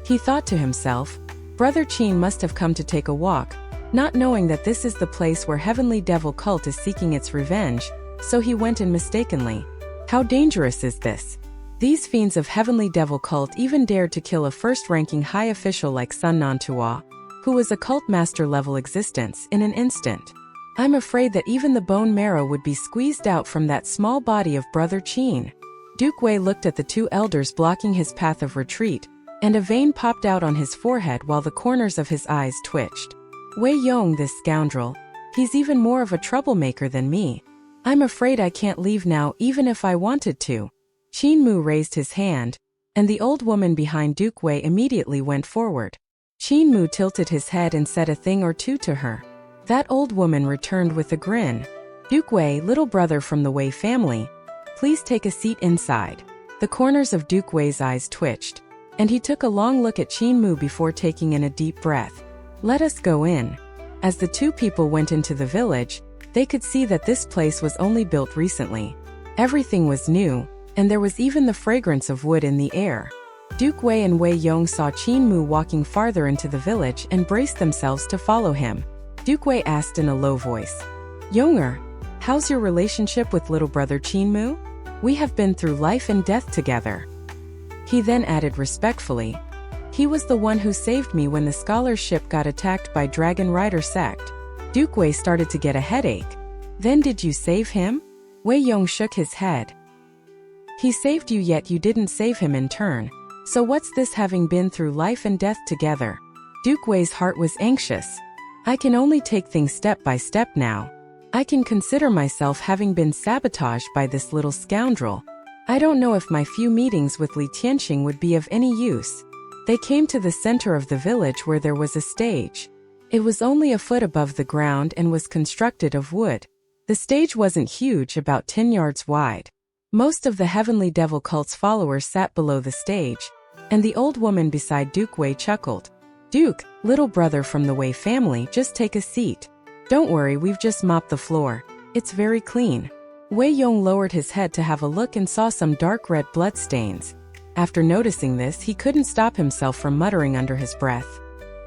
He thought to himself, Brother Qin must have come to take a walk, not knowing that this is the place where Heavenly Devil Cult is seeking its revenge, so he went in mistakenly. How dangerous is this? These fiends of Heavenly Devil cult even dared to kill a first-ranking high official like Sun Nantua, who was a cult master level existence, in an instant. I'm afraid that even the bone marrow would be squeezed out from that small body of Brother Qin. Duke Wei looked at the two elders blocking his path of retreat, and a vein popped out on his forehead while the corners of his eyes twitched. Wei Yong, this scoundrel. He's even more of a troublemaker than me. I'm afraid I can't leave now even if I wanted to. Qin Mu raised his hand, and the old woman behind Duke Wei immediately went forward. Qin Mu tilted his head and said a thing or two to her. That old woman returned with a grin. Duke Wei, little brother from the Wei family, please take a seat inside. The corners of Duke Wei's eyes twitched, and he took a long look at Qin Mu before taking in a deep breath. Let us go in. As the two people went into the village, they could see that this place was only built recently. Everything was new, and there was even the fragrance of wood in the air. Duke Wei and Wei Yong saw Qin Mu walking farther into the village and braced themselves to follow him. Duke Wei asked in a low voice, Yonger, how's your relationship with little brother Qin Mu? We have been through life and death together. He then added respectfully, he was the one who saved me when the scholarship got attacked by Dragon Rider sect. Duke Wei started to get a headache. Then did you save him? Wei Yong shook his head. He saved you yet you didn't save him in turn. So what's this having been through life and death together? Duke Wei's heart was anxious. I can only take things step by step now. I can consider myself having been sabotaged by this little scoundrel. I don't know if my few meetings with Li Tianxing would be of any use. They came to the center of the village where there was a stage. It was only a foot above the ground and was constructed of wood. The stage wasn't huge, about 10 yards wide. Most of the Heavenly Devil cult's followers sat below the stage, and the old woman beside Duke Wei chuckled. Duke, little brother from the Wei family, just take a seat. Don't worry, we've just mopped the floor. It's very clean. Wei Yong lowered his head to have a look and saw some dark red blood stains. After noticing this, he couldn't stop himself from muttering under his breath.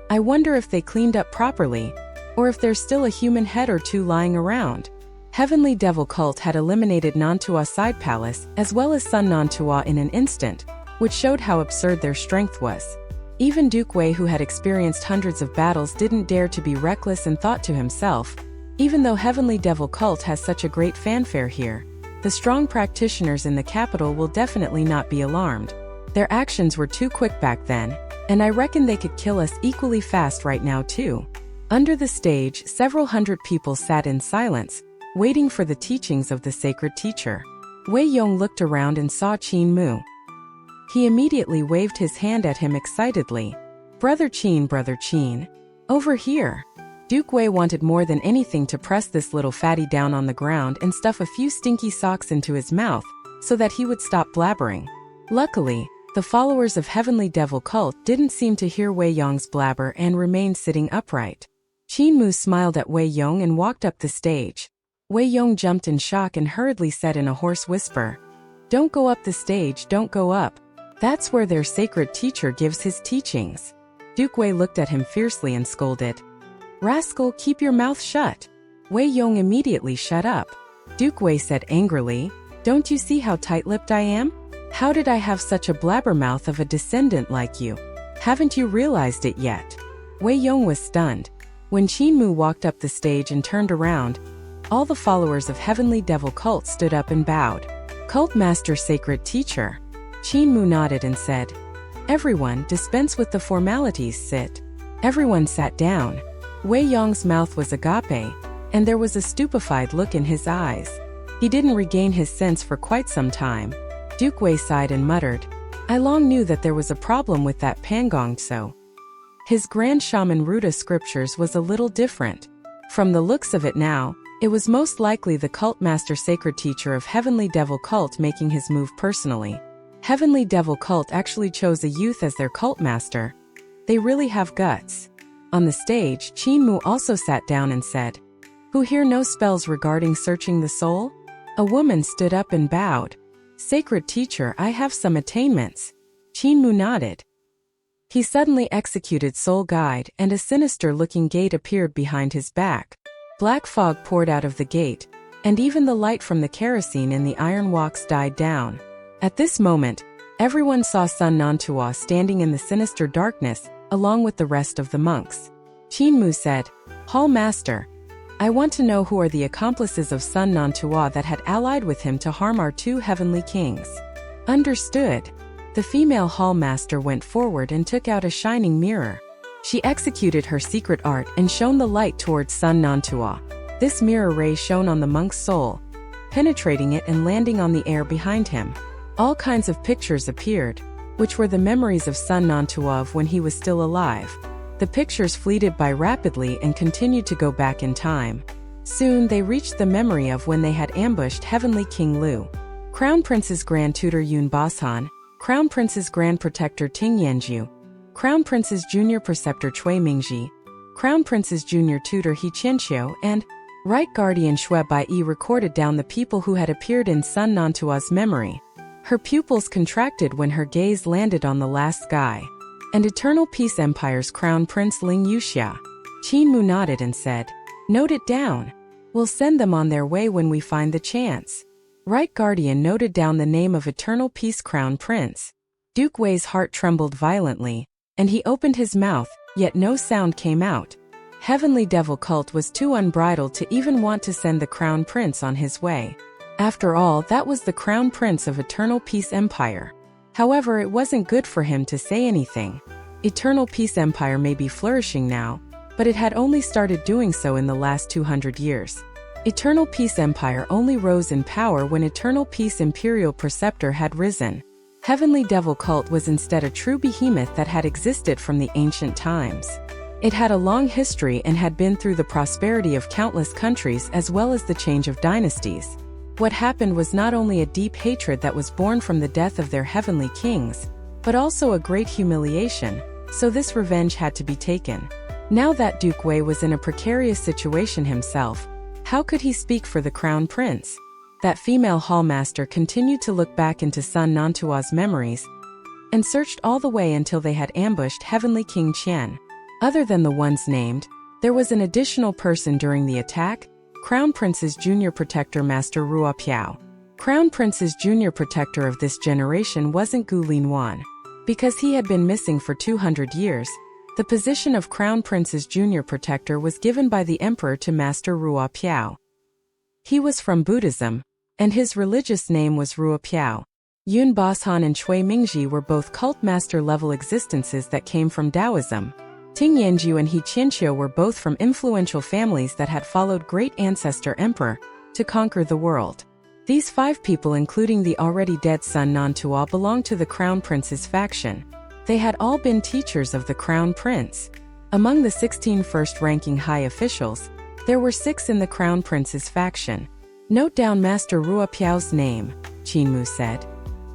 I wonder if they cleaned up properly, or if there's still a human head or two lying around. Heavenly Devil cult had eliminated Nantua Side Palace as well as Sun Nantua in an instant, which showed how absurd their strength was. Even Duke Wei, who had experienced hundreds of battles, didn't dare to be reckless and thought to himself, even though Heavenly Devil cult has such a great fanfare here, the strong practitioners in the capital will definitely not be alarmed. Their actions were too quick back then, and I reckon they could kill us equally fast right now too. Under the stage, several hundred people sat in silence, waiting for the teachings of the sacred teacher. Wei Yong looked around and saw Qin Mu. He immediately waved his hand at him excitedly. Brother Qin, over here. Duke Wei wanted more than anything to press this little fatty down on the ground and stuff a few stinky socks into his mouth, so that he would stop blabbering. Luckily, the followers of Heavenly Devil cult didn't seem to hear Wei Yong's blabber and remained sitting upright. Qin Mu smiled at Wei Yong and walked up the stage. Wei Yong jumped in shock and hurriedly said in a hoarse whisper, Don't go up the stage, don't go up. That's where their sacred teacher gives his teachings. Duke Wei looked at him fiercely and scolded, Rascal, keep your mouth shut. Wei Yong immediately shut up. Duke Wei said angrily, Don't you see how tight-lipped I am? How did I have such a blabbermouth of a descendant like you? Haven't you realized it yet? Wei Yong was stunned. When Qin Mu walked up the stage and turned around, all the followers of Heavenly Devil cult stood up and bowed. Cult Master Sacred Teacher. Qin Mu nodded and said, Everyone, dispense with the formalities, sit. Everyone sat down. Wei Yong's mouth was agape, and there was a stupefied look in his eyes. He didn't regain his sense for quite some time. Duke Wei sighed and muttered, I long knew that there was a problem with that Pangongso. His Grand Shaman Ruda scriptures was a little different. From the looks of it now, it was most likely the Cult Master Sacred Teacher of Heavenly Devil cult making his move personally. Heavenly Devil cult actually chose a youth as their cult master. They really have guts. On the stage, Qin Mu also sat down and said, Who here knows spells regarding searching the soul? A woman stood up and bowed. Sacred Teacher, I have some attainments. Qin Mu nodded. He suddenly executed Soul Guide, and a sinister-looking gate appeared behind his back. Black fog poured out of the gate, and even the light from the kerosene in the iron walks died down. At this moment, everyone saw Sun Nantua standing in the sinister darkness, along with the rest of the monks. Qinmu said, "Hall Master, I want to know who are the accomplices of Sun Nantua that had allied with him to harm our two heavenly kings." Understood. The female hall master went forward and took out a shining mirror. She executed her secret art and shone the light towards Sun Nantua. This mirror ray shone on the monk's soul, penetrating it and landing on the air behind him. All kinds of pictures appeared, which were the memories of Sun Nantua of when he was still alive. The pictures fleeted by rapidly and continued to go back in time. Soon they reached the memory of when they had ambushed Heavenly King Lu. Crown Prince's Grand Tutor Yun Bashan, Crown Prince's Grand Protector Ting Yanju, Crown Prince's Junior Preceptor Cui Mingji, Crown Prince's Junior Tutor He Qianqiu, and Right Guardian Xue Baiyi recorded down the people who had appeared in Sun Nantua's memory. Her pupils contracted when her gaze landed on the last guy. And Eternal Peace Empire's Crown Prince Ling Yuxia. Qinmu nodded and said, "Note it down. We'll send them on their way when we find the chance." Right Guardian noted down the name of Eternal Peace Crown Prince. Duke Wei's heart trembled violently, and he opened his mouth, yet no sound came out. Heavenly Devil Cult was too unbridled to even want to send the Crown Prince on his way. After all, that was the Crown Prince of Eternal Peace Empire. However, it wasn't good for him to say anything. Eternal Peace Empire may be flourishing now, but it had only started doing so in the last 200 years. Eternal Peace Empire only rose in power when Eternal Peace Imperial Preceptor had risen. Heavenly Devil Cult was instead a true behemoth that had existed from the ancient times. It had a long history and had been through the prosperity of countless countries as well as the change of dynasties. What happened was not only a deep hatred that was born from the death of their heavenly kings, but also a great humiliation, so this revenge had to be taken. Now that Duke Wei was in a precarious situation himself, how could he speak for the Crown Prince? That female hallmaster continued to look back into Sun Nantua's memories and searched all the way until they had ambushed Heavenly King Qian. Other than the ones named, there was an additional person during the attack, Crown Prince's Junior Protector Master Rua Piao. Crown Prince's Junior Protector of this generation wasn't Gu Linwan. Because he had been missing for 200 years, the position of Crown Prince's Junior Protector was given by the Emperor to Master Rua Piao. He was from Buddhism, and his religious name was Rua Piao. Yun Bashan and Cui Mingji were both cult master level existences that came from Taoism. Ting Yanju and He Qianqiu were both from influential families that had followed great ancestor emperor to conquer the world. These 5 people, including the already dead Sun Nantua, belonged to the Crown Prince's faction. They had all been teachers of the Crown Prince. Among the 16 first-ranking high officials, there were 6 in the Crown Prince's faction. "Note down Master Rua Piao's name," Qinmu said.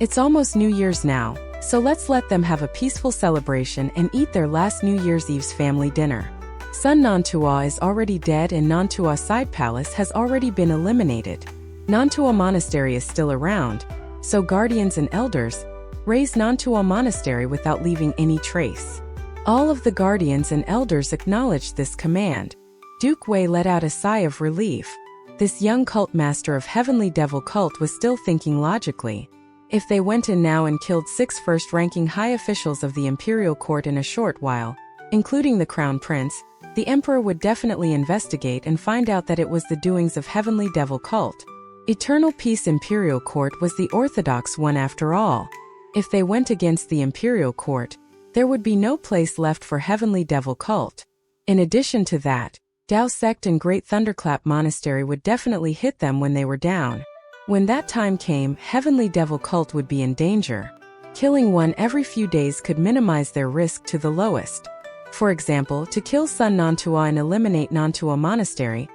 "It's almost New Year's now, so let's let them have a peaceful celebration and eat their last New Year's Eve's family dinner." Sun Nantua is already dead and Nantua Side Palace has already been eliminated. Nantua Monastery is still around, so guardians and elders raise Nantua Monastery without leaving any trace. All of the guardians and elders acknowledged this command. Duke Wei let out a sigh of relief. This young cult master of Heavenly Devil Cult was still thinking logically. If they went in now and killed 6 first-ranking high officials of the Imperial Court in a short while, including the Crown Prince, the Emperor would definitely investigate and find out that it was the doings of Heavenly Devil Cult. Eternal Peace Imperial Court was the orthodox one after all. If they went against the Imperial Court, there would be no place left for Heavenly Devil Cult. In addition to that, Dao Sect and Great Thunderclap Monastery would definitely hit them when they were down. When that time came, Heavenly Devil Cult would be in danger. Killing one every few days could minimize their risk to the lowest. For example, to kill Sun Nantua and eliminate Nantua Monastery,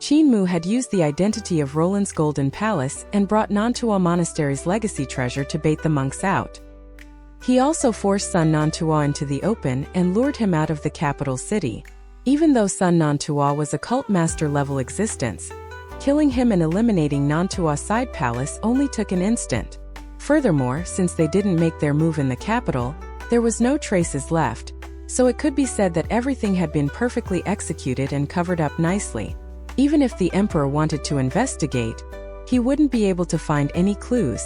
Qinmu had used the identity of Roland's Golden Palace and brought Nantua Monastery's legacy treasure to bait the monks out. He also forced Sun Nantua into the open and lured him out of the capital city. Even though Sun Nantua was a cult master level existence, killing him and eliminating Nantua Side Palace only took an instant. Furthermore, since they didn't make their move in the capital, there was no traces left, so it could be said that everything had been perfectly executed and covered up nicely. Even if the emperor wanted to investigate, he wouldn't be able to find any clues.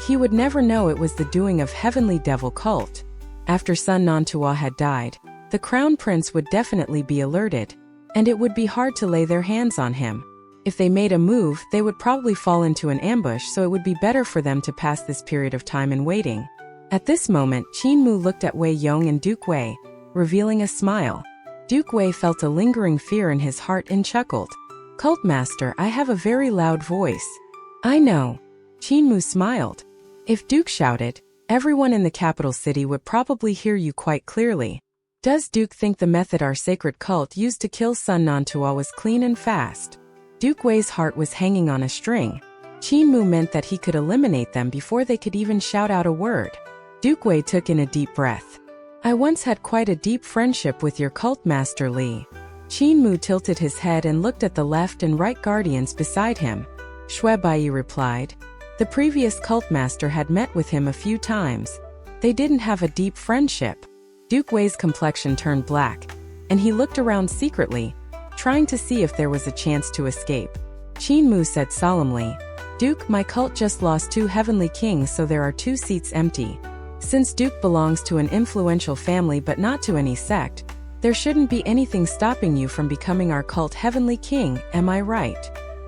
He would never know it was the doing of Heavenly Devil cult. After Sun Nantua had died, the crown prince would definitely be alerted, and it would be hard to lay their hands on him. If they made a move, they would probably fall into an ambush, so it would be better for them to pass this period of time in waiting. At this moment, Qin Mu looked at Wei Yong and Duke Wei, revealing a smile. Duke Wei felt a lingering fear in his heart and chuckled. "Cult Master, I have a very loud voice." "I know." Qin Mu smiled. "If Duke shouted, everyone in the capital city would probably hear you quite clearly. Does Duke think the method our sacred cult used to kill Sun Nantua was clean and fast?" Duke Wei's heart was hanging on a string. Qin Mu meant that he could eliminate them before they could even shout out a word. Duke Wei took in a deep breath. "I once had quite a deep friendship with your cult master Li." Qin Mu tilted his head and looked at the left and right guardians beside him. Shui Bai replied. The previous cult master had met with him a few times. They didn't have a deep friendship. Duke Wei's complexion turned black, and he looked around secretly, trying to see if there was a chance to escape. Qin Mu said solemnly, "Duke, my cult just lost 2 heavenly kings, so there are 2 seats empty. Since Duke belongs to an influential family but not to any sect, there shouldn't be anything stopping you from becoming our cult heavenly king, am I right?"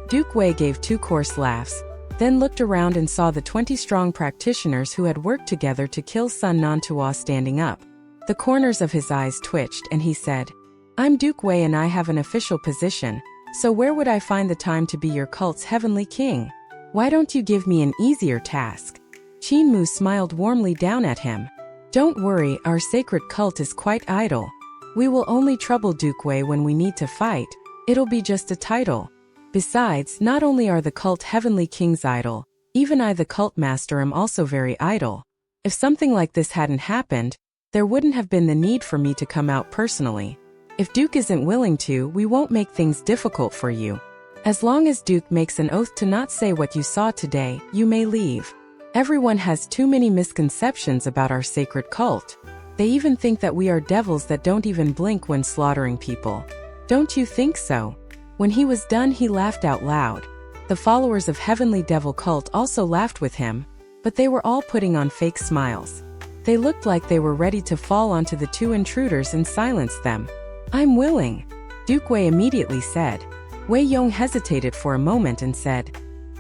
Duke Wei gave 2 coarse laughs, then looked around and saw the 20 strong practitioners who had worked together to kill Sun Nantua standing up. The corners of his eyes twitched and he said, "I'm Duke Wei and I have an official position, so where would I find the time to be your cult's heavenly king? Why don't you give me an easier task?" Qin Mu smiled warmly down at him. "Don't worry, our sacred cult is quite idle. We will only trouble Duke Wei when we need to fight. It'll be just a title. Besides, not only are the cult heavenly kings idle, even I the cult master am also very idle. If something like this hadn't happened, there wouldn't have been the need for me to come out personally. If Duke isn't willing to, we won't make things difficult for you. As long as Duke makes an oath to not say what you saw today, you may leave. Everyone has too many misconceptions about our sacred cult. They even think that we are devils that don't even blink when slaughtering people. Don't you think so?" When he was done, he laughed out loud. The followers of Heavenly Devil Cult also laughed with him, but they were all putting on fake smiles. They looked like they were ready to fall onto the 2 intruders and silence them. "I'm willing," Duke Wei immediately said. Wei Yong hesitated for a moment and said,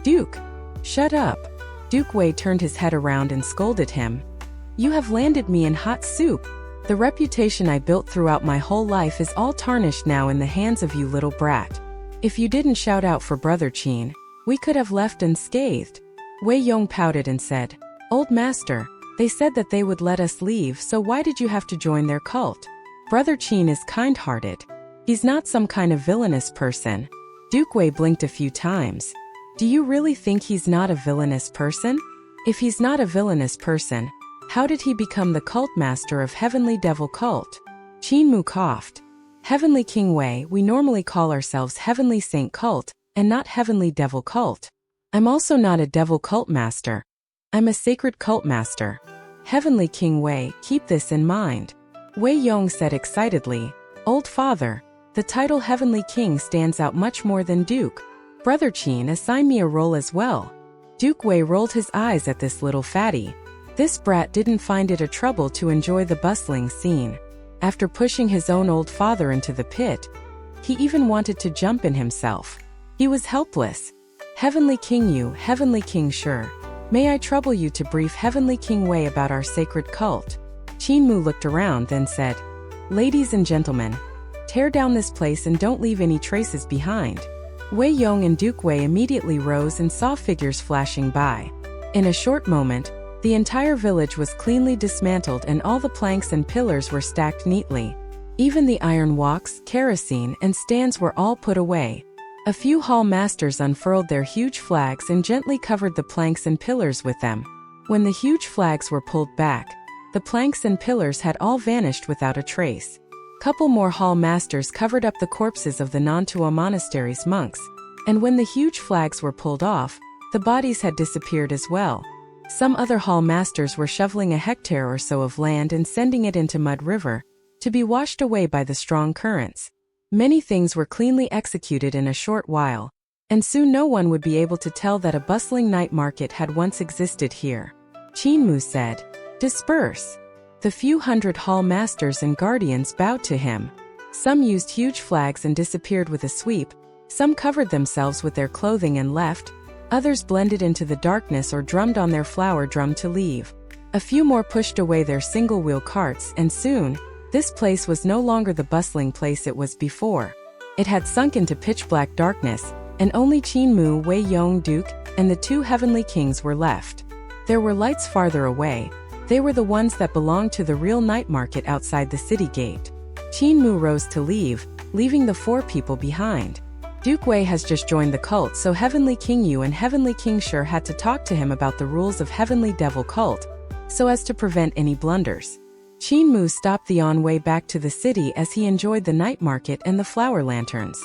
"Duke, shut up." Duke Wei turned his head around and scolded him. "You have landed me in hot soup. The reputation I built throughout my whole life is all tarnished now in the hands of you little brat. If you didn't shout out for Brother Qin, we could have left unscathed." Wei Yong pouted and said, "Old master, they said that they would let us leave, so why did you have to join their cult? Brother Qin is kind-hearted. He's not some kind of villainous person." Duke Wei blinked a few times. "Do you really think he's not a villainous person? If he's not a villainous person, how did he become the cult master of Heavenly Devil Cult?" Qin Mu coughed. "Heavenly King Wei, we normally call ourselves Heavenly Saint Cult, and not Heavenly Devil Cult. I'm also not a Devil Cult Master. I'm a Sacred Cult Master. Heavenly King Wei, keep this in mind." Wei Yong said excitedly, "Old father, the title Heavenly King stands out much more than Duke. Brother Qin, assign me a role as well." Duke Wei rolled his eyes at this little fatty. This brat didn't find it a trouble to enjoy the bustling scene. After pushing his own old father into the pit, he even wanted to jump in himself. He was helpless. "Heavenly King Yu, Heavenly King Shi, may I trouble you to brief Heavenly King Wei about our sacred cult?" Qin Mu looked around, then said, "Ladies and gentlemen, tear down this place and don't leave any traces behind." Wei Yong and Duke Wei immediately rose and saw figures flashing by. In a short moment, the entire village was cleanly dismantled and all the planks and pillars were stacked neatly. Even the iron walks, kerosene, and stands were all put away. A few hall masters unfurled their huge flags and gently covered the planks and pillars with them. When the huge flags were pulled back, the planks and pillars had all vanished without a trace. Couple more hall masters covered up the corpses of the Nantua Monastery's monks, and when the huge flags were pulled off, the bodies had disappeared as well. Some other hall masters were shoveling a hectare or so of land and sending it into Mud River, to be washed away by the strong currents. Many things were cleanly executed in a short while, and soon no one would be able to tell that a bustling night market had once existed here. Qin said, "Disperse." The few hundred hall masters and guardians bowed to him. Some used huge flags and disappeared with a sweep, some covered themselves with their clothing and left, others blended into the darkness or drummed on their flower drum to leave. A few more pushed away their single-wheel carts, and soon, this place was no longer the bustling place it was before. It had sunk into pitch-black darkness, and only Qin, Wei Yong Duke, and the two heavenly kings were left. There were lights farther away. They were the ones that belonged to the real night market outside the city gate. Qin rose to leave, leaving the four people behind. Duke Wei has just joined the cult, so Heavenly King Yu and Heavenly King Sure had to talk to him about the rules of Heavenly Devil Cult, so as to prevent any blunders. Qin stopped the on-way back to the city as he enjoyed the night market and the flower lanterns.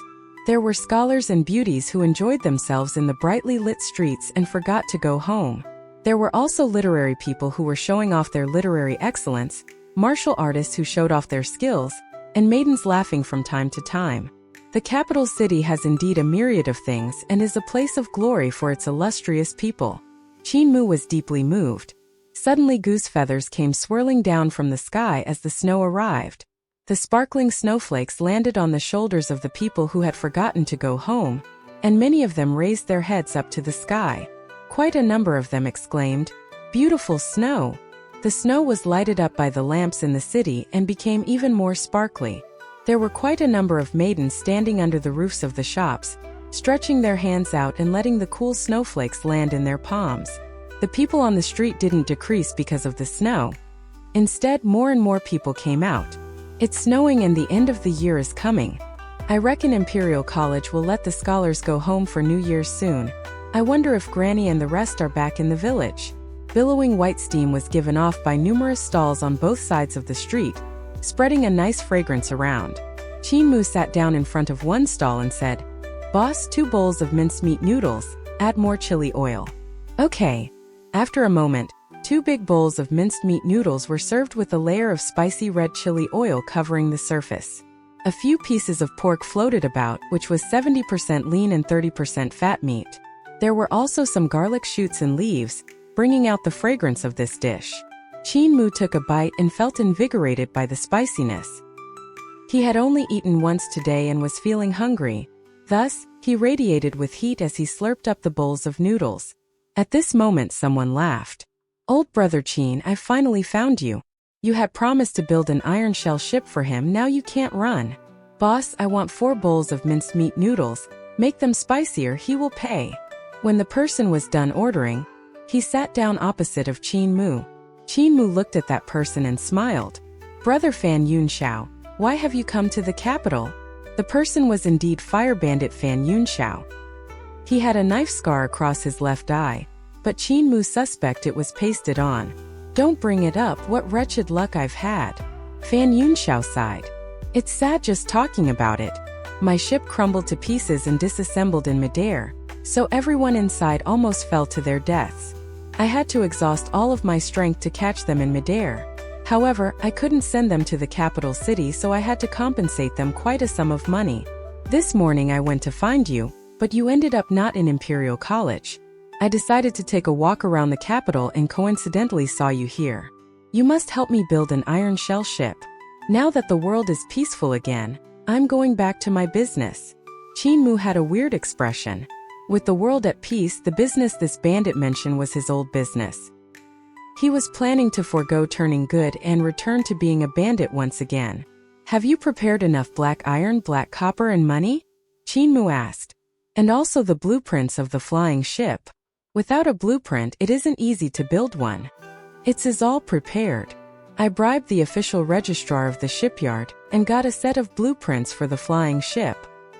There were scholars and beauties who enjoyed themselves in the brightly lit streets and forgot to go home. There were also literary people who were showing off their literary excellence, martial artists who showed off their skills, and maidens laughing from time to time. The capital city has indeed a myriad of things and is a place of glory for its illustrious people. Qin was deeply moved. Suddenly goose feathers came swirling down from the sky as the snow arrived. The sparkling snowflakes landed on the shoulders of the people who had forgotten to go home, and many of them raised their heads up to the sky. Quite a number of them exclaimed, "Beautiful snow!" The snow was lighted up by the lamps in the city and became even more sparkly. There were quite a number of maidens standing under the roofs of the shops, stretching their hands out and letting the cool snowflakes land in their palms. The people on the street didn't decrease because of the snow. Instead, more and more people came out. It's snowing and the end of the year is coming. I reckon Imperial College will let the scholars go home for New Year's soon. I wonder if Granny and the rest are back in the village. Billowing white steam was given off by numerous stalls on both sides of the street, spreading a nice fragrance around. Qin sat down in front of one stall and said, "Boss, 2 bowls of mincemeat noodles, add more chili oil." "Okay." After a moment, 2 big bowls of minced meat noodles were served with a layer of spicy red chili oil covering the surface. A few pieces of pork floated about, which was 70% lean and 30% fat meat. There were also some garlic shoots and leaves, bringing out the fragrance of this dish. Qin took a bite and felt invigorated by the spiciness. He had only eaten once today and was feeling hungry. Thus, he radiated with heat as he slurped up the bowls of noodles. At this moment someone laughed. "Old brother Qin, I finally found you. You had promised to build an iron shell ship for him, now you can't run." "Boss, I want 4 bowls of minced meat noodles. Make them spicier, he will pay." When the person was done ordering, he sat down opposite of Qin. Qin looked at that person and smiled. "Brother Fan Yunxiao, why have you come to the capital?" The person was indeed Fire Bandit Fan Yunxiao. He had a knife scar across his left eye, but Qin suspect it was pasted on. "Don't bring it up, what wretched luck I've had." Fan Yunxiao sighed. "It's sad just talking about it. My ship crumbled to pieces and disassembled in midair, so everyone inside almost fell to their deaths. I had to exhaust all of my strength to catch them in midair. However, I couldn't send them to the capital city, so I had to compensate them quite a sum of money. This morning I went to find you, but you ended up not in Imperial College. I decided to take a walk around the capital and coincidentally saw you here. You must help me build an iron shell ship. Now that the world is peaceful again, I'm going back to my business." Qin had a weird expression. With the world at peace, the business this bandit mentioned was his old business. He was planning to forego turning good and return to being a bandit once again. "Have you prepared enough black iron, black copper and money?" Qin asked. "And also the blueprints of the flying ship. Without a blueprint, it isn't easy to build one." "It's is all prepared. I bribed the official registrar of the shipyard and got a set of blueprints for the flying ship."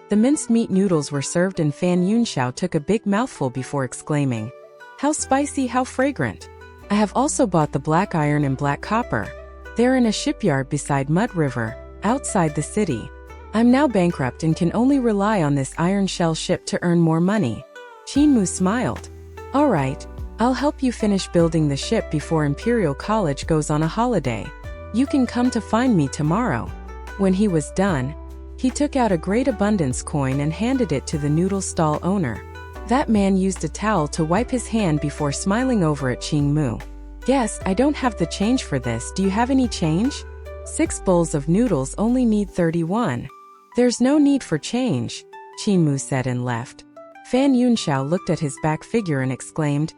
The minced meat noodles were served and Fan Yunxiao took a big mouthful before exclaiming, "How spicy, how fragrant. I have also bought the black iron and black copper. They're in a shipyard beside Mud River, outside the city. I'm now bankrupt and can only rely on this iron shell ship to earn more money." Qin smiled. "All right, I'll help you finish building the ship before Imperial College goes on a holiday. You can come to find me tomorrow." When he was done, He took out a great abundance coin and handed it to the noodle stall owner. That man used a towel to wipe his hand before smiling over at Qing Mu. "Guess I don't have the change for this. Do you have any change?" 6 bowls of noodles only need 31. "There's no need for change," Qing Mu said and left. Fan Yunxiao looked at his back figure and exclaimed,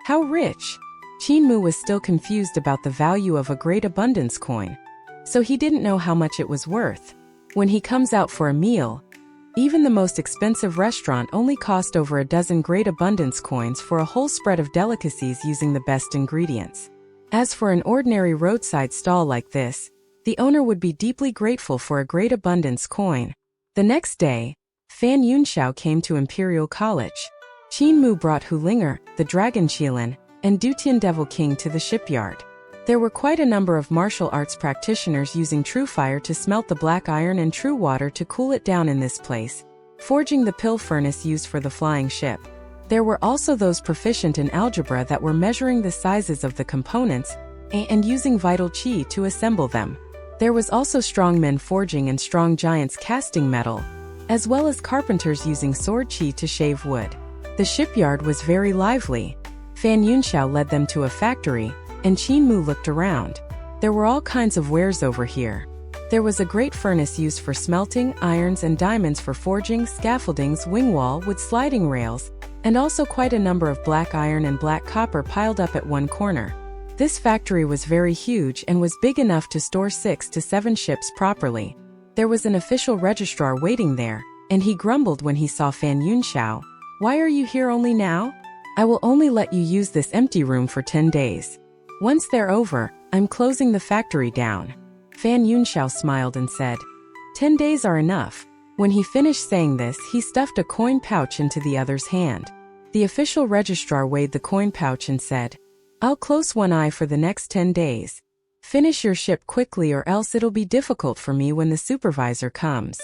"How rich!" Qing Mu was still confused about the value of a great abundance coin, so he didn't know how much it was worth. When he comes out for a meal, even the most expensive restaurant only cost over a dozen great abundance coins for a whole spread of delicacies using the best ingredients. As for an ordinary roadside stall like this, the owner would be deeply grateful for a great abundance coin. The next day, Fan Yunxiao came to Imperial College. Qin Mu brought Hulinger, the Dragon Qilin, and Dutian Devil King to the shipyard. There were quite a number of martial arts practitioners using true fire to smelt the black iron and true water to cool it down in this place, forging the pill furnace used for the flying ship. There were also those proficient in algebra that were measuring the sizes of the components and using vital qi to assemble them. There was also strong men forging and strong giants casting metal, as well as carpenters using sword qi to shave wood. The shipyard was very lively. Fan Yunxiao led them to a factory, and Qin Mu looked around. There were all kinds of wares over here. There was a great furnace used for smelting, irons and diamonds for forging, scaffoldings, wing wall with sliding rails, and also quite a number of black iron and black copper piled up at one corner. This factory was very huge and was big enough to store 6 to 7 ships properly. There was an official registrar waiting there, and he grumbled when he saw Fan Yunxiao. "Why are you here only now? I will only let you use this empty room for 10 days. Once they're over, I'm closing the factory down." Fan Yunxiao smiled and said, 10 days are enough." When he finished saying this, he stuffed a coin pouch into the other's hand. The official registrar weighed the coin pouch and said, "I'll close one eye for the next 10 days. Finish your ship quickly or else it'll be difficult for me when the supervisor comes."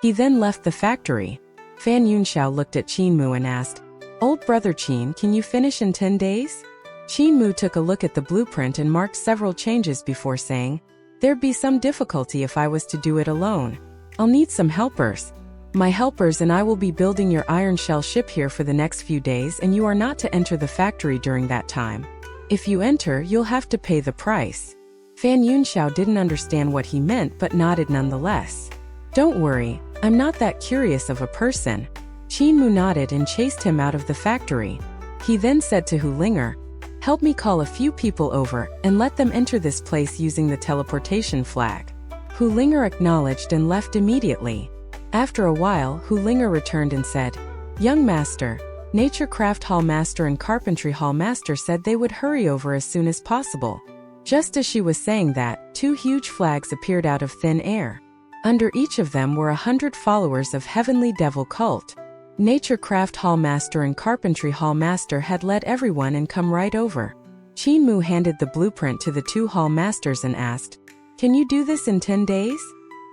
He then left the factory. Fan Yunxiao looked at Qin Mu and asked, "Old brother Qin, can you finish in 10 days? Qin Mu took a look at the blueprint and marked several changes before saying, "There'd be some difficulty if I was to do it alone. I'll need some helpers. My helpers and I will be building your iron shell ship here for the next few days, and you are not to enter the factory during that time. If you enter, you'll have to pay the price." Fan Yunxiao didn't understand what he meant but nodded nonetheless. "Don't worry, I'm not that curious of a person." Qin Mu nodded and chased him out of the factory. He then said to Hulinger, "Help me call a few people over and let them enter this place using the teleportation flag." Hulinger acknowledged and left immediately. After a while, Hulinger returned and said, "Young master, Nature Craft Hall Master and Carpentry Hall Master said they would hurry over as soon as possible." Just as she was saying that, 2 huge flags appeared out of thin air. Under each of them were 100 followers of Heavenly Devil Cult. Nature Craft Hall Master and Carpentry Hall Master had led everyone and come right over. Qin Mu handed the blueprint to the 2 Hall Masters and asked, "Can you do this in 10 days?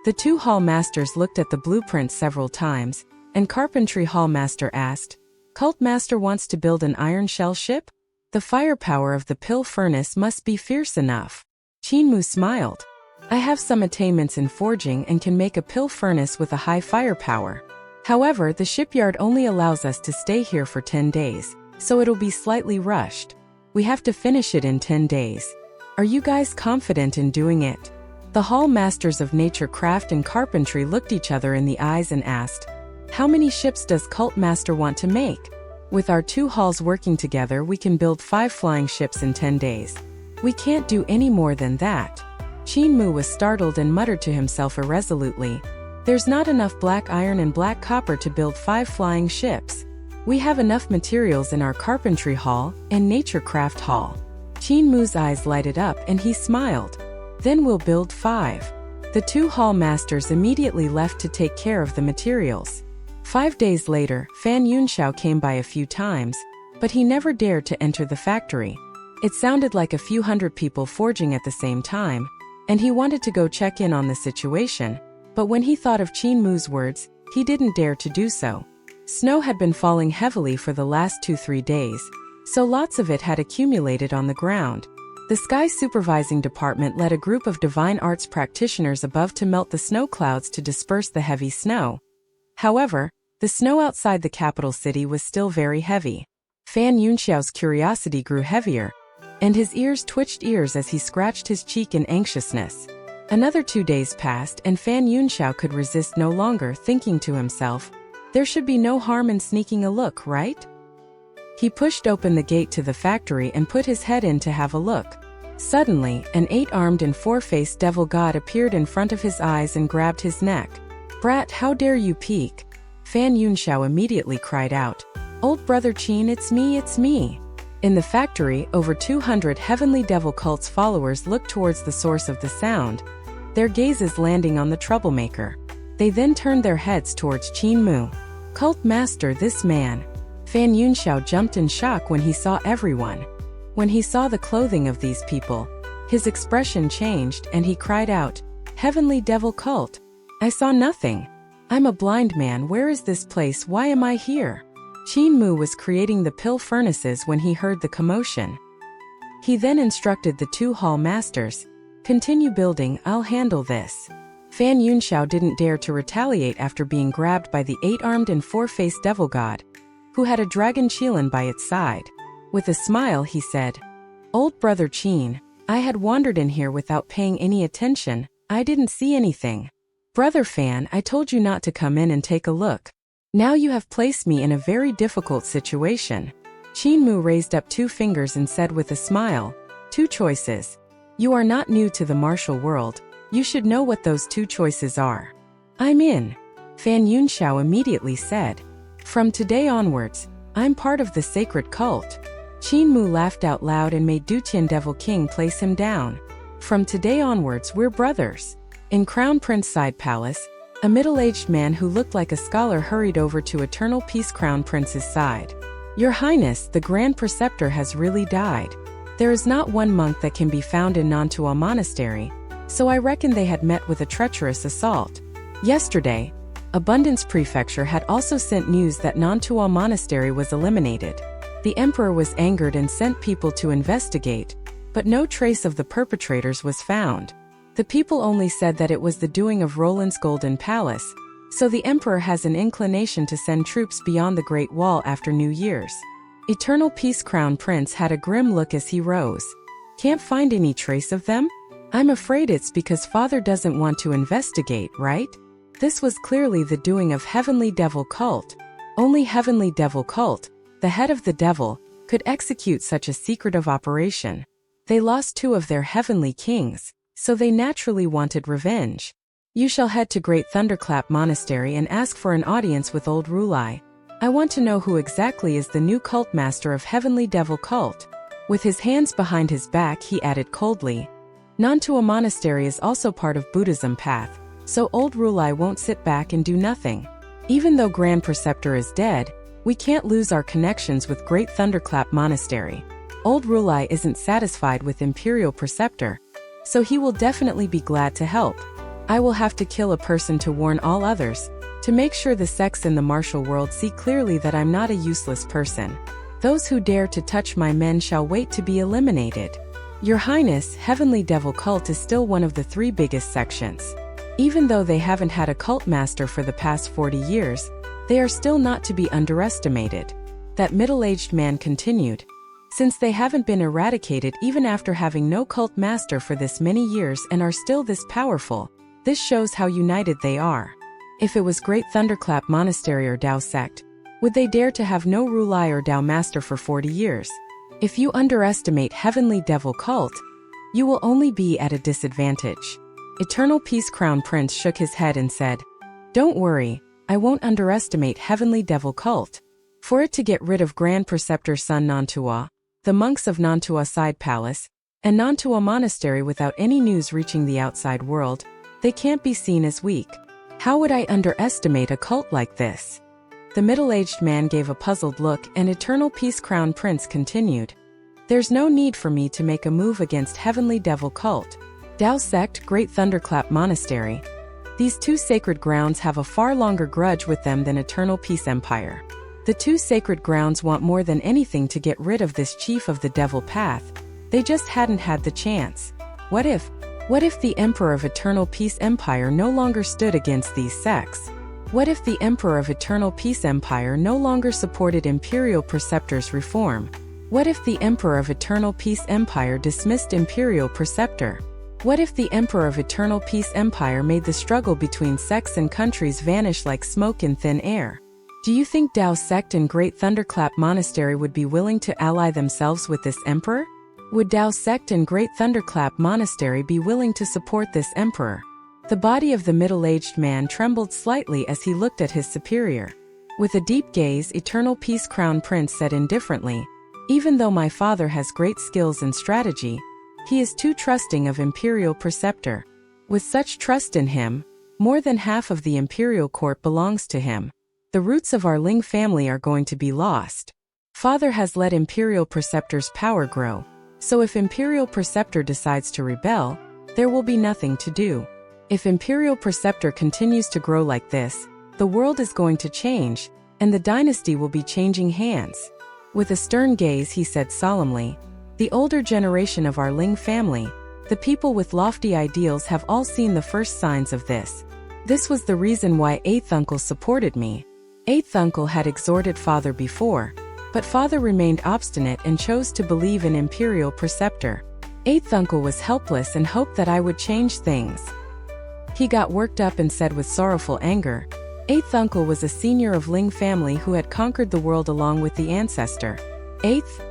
The 2 Hall Masters looked at the blueprint several times, and Carpentry Hall Master asked, "Cult Master wants to build an iron shell ship? The firepower of the pill furnace must be fierce enough." Qin Mu smiled. "I have some attainments in forging and can make a pill furnace with a high firepower. However, the shipyard only allows us to stay here for 10 days, so it'll be slightly rushed. We have to finish it in 10 days. Are you guys confident in doing it?" The Hall Masters of Nature Craft and Carpentry looked each other in the eyes and asked, "How many ships does Cult Master want to make? With our 2 halls working together, we can build 5 flying ships in 10 days. We can't do any more than that." Qin Mu was startled and muttered to himself irresolutely, "There's not enough black iron and black copper to build 5 flying ships. We have enough materials in our Carpentry Hall and Nature Craft Hall." Qin Mu's eyes lighted up and he smiled. "Then we'll build 5. The 2 Hall Masters immediately left to take care of the materials. 5 days later, Fan Yunxiao came by a few times, but he never dared to enter the factory. It sounded like a few hundred people forging at the same time, and he wanted to go check in on the situation, but when he thought of Qin Mu's words, he didn't dare to do so. Snow had been falling heavily for the last 2-3 days, so lots of it had accumulated on the ground. The Sky Supervising Department led a group of divine arts practitioners above to melt the snow clouds to disperse the heavy snow. However, the snow outside the capital city was still very heavy. Fan Yunxiao's curiosity grew heavier, and his ears twitched as he scratched his cheek in anxiousness. Another 2 days passed and Fan Yunxiao could resist no longer, thinking to himself, there should be no harm in sneaking a look, right? He pushed open the gate to the factory and put his head in to have a look. Suddenly, an 8-armed and 4-faced devil god appeared in front of his eyes and grabbed his neck. Brat, how dare you peek? Fan Yunxiao immediately cried out, Old brother Qin, it's me, it's me. In the factory, over 200 heavenly devil cult's followers looked towards the source of the sound, their gazes landing on the troublemaker. They then turned their heads towards Qin Mu. Cult master, this man. Fan Yunxiao jumped in shock when he saw everyone. When he saw the clothing of these people, his expression changed and he cried out, Heavenly devil cult. I saw nothing. I'm a blind man, where is this place, why am I here? Qin Mu was creating the pill furnaces when he heard the commotion. He then instructed the 2 hall masters, continue building, I'll handle this. Fan Yunxiao didn't dare to retaliate after being grabbed by the 8-armed and 4-faced devil god, who had a dragon Qilin by its side. With a smile he said, Old brother Qin, I had wandered in here without paying any attention, I didn't see anything. Brother Fan, I told you not to come in and take a look. Now you have placed me in a very difficult situation. Qin Mu raised up 2 fingers and said with a smile, 2 choices. You are not new to the martial world, you should know what those 2 choices are. I'm in. Fan Yunxiao immediately said, From today onwards, I'm part of the sacred cult. Qin Mu laughed out loud and made Dutian Devil King place him down. From today onwards, we're brothers. In Crown Prince Side Palace, a middle-aged man who looked like a scholar hurried over to Eternal Peace Crown Prince's side. Your Highness, the Grand Preceptor has really died. There is not one monk that can be found in Nantua Monastery, so I reckon they had met with a treacherous assault. Yesterday, Abundance Prefecture had also sent news that Nantua Monastery was eliminated. The emperor was angered and sent people to investigate, but no trace of the perpetrators was found. The people only said that it was the doing of Roland's Golden Palace, so the emperor has an inclination to send troops beyond the Great Wall after New Year's. Eternal Peace Crown Prince had a grim look as he rose. Can't find any trace of them? I'm afraid it's because Father doesn't want to investigate, right? This was clearly the doing of Heavenly Devil Cult. Only Heavenly Devil Cult, the head of the devil, could execute such a secretive operation. They lost 2 of their heavenly kings, so they naturally wanted revenge. You shall head to Great Thunderclap Monastery and ask for an audience with Old Rulai. I want to know who exactly is the new cult master of Heavenly Devil Cult. With his hands behind his back he added coldly, Nantua Monastery is also part of Buddhism path, so Old Rulai won't sit back and do nothing. Even though Grand Preceptor is dead, we can't lose our connections with Great Thunderclap Monastery. Old Rulai isn't satisfied with Imperial Preceptor, so he will definitely be glad to help. I will have to kill a person to warn all others, to make sure the sects in the martial world see clearly that I'm not a useless person. Those who dare to touch my men shall wait to be eliminated. Your Highness, Heavenly Devil Cult is still one of the 3 biggest sections. Even though they haven't had a cult master for the past 40 years, they are still not to be underestimated. That middle-aged man continued. Since they haven't been eradicated even after having no cult master for this many years and are still this powerful, this shows how united they are. If it was Great Thunderclap Monastery or Dao sect, would they dare to have no Rulai or Dao master for 40 years? If you underestimate Heavenly Devil Cult, you will only be at a disadvantage. Eternal Peace Crown Prince shook his head and said, Don't worry, I won't underestimate Heavenly Devil Cult. For it to get rid of Grand Preceptor's son Nantua, the monks of Nantua Side Palace, and Nantua Monastery without any news reaching the outside world, they can't be seen as weak. How would I underestimate a cult like this? The middle-aged man gave a puzzled look and Eternal Peace Crown Prince continued. There's no need for me to make a move against Heavenly Devil Cult. Dao Sect, Great Thunderclap Monastery. These 2 sacred grounds have a far longer grudge with them than Eternal Peace Empire. The 2 sacred grounds want more than anything to get rid of this chief of the devil path, They just hadn't had the chance. What if the Emperor of Eternal Peace Empire no longer stood against these sects? What if the Emperor of Eternal Peace Empire no longer supported Imperial Preceptor's reform? What if the Emperor of Eternal Peace Empire dismissed Imperial Preceptor? What if the Emperor of Eternal Peace Empire made the struggle between sects and countries vanish like smoke in thin air? Do you think Dao sect and Great Thunderclap Monastery would be willing to ally themselves with this emperor? Would Dao sect and Great Thunderclap Monastery be willing to support this emperor? The body of the middle-aged man trembled slightly as he looked at his superior. With a deep gaze, Eternal Peace Crown Prince said indifferently, "Even though my father has great skills in strategy, he is too trusting of Imperial Preceptor. With such trust in him, more than half of the Imperial Court belongs to him. The roots of our Ling family are going to be lost. Father has let Imperial Preceptor's power grow, so if Imperial Preceptor decides to rebel, there will be nothing to do. If Imperial Preceptor continues to grow like this, the world is going to change, and the dynasty will be changing hands." With a stern gaze he said solemnly, "The older generation of our Ling family, the people with lofty ideals, have all seen the first signs of this. This was the reason why 8th uncle supported me. 8th uncle had exhorted father before, but father remained obstinate and chose to believe in Imperial Preceptor. 8th uncle was helpless and hoped that I would change things." He got worked up and said with sorrowful anger, "8th uncle was a senior of Ling family who had conquered the world along with the ancestor. 8th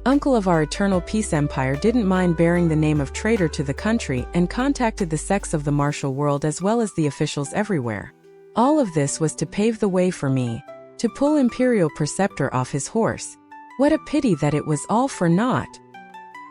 uncle of our Eternal Peace Empire didn't mind bearing the name of traitor to the country and contacted the sects of the martial world as well as the officials everywhere. All of this was to pave the way for me, to pull Imperial Preceptor off his horse. What a pity that it was all for naught.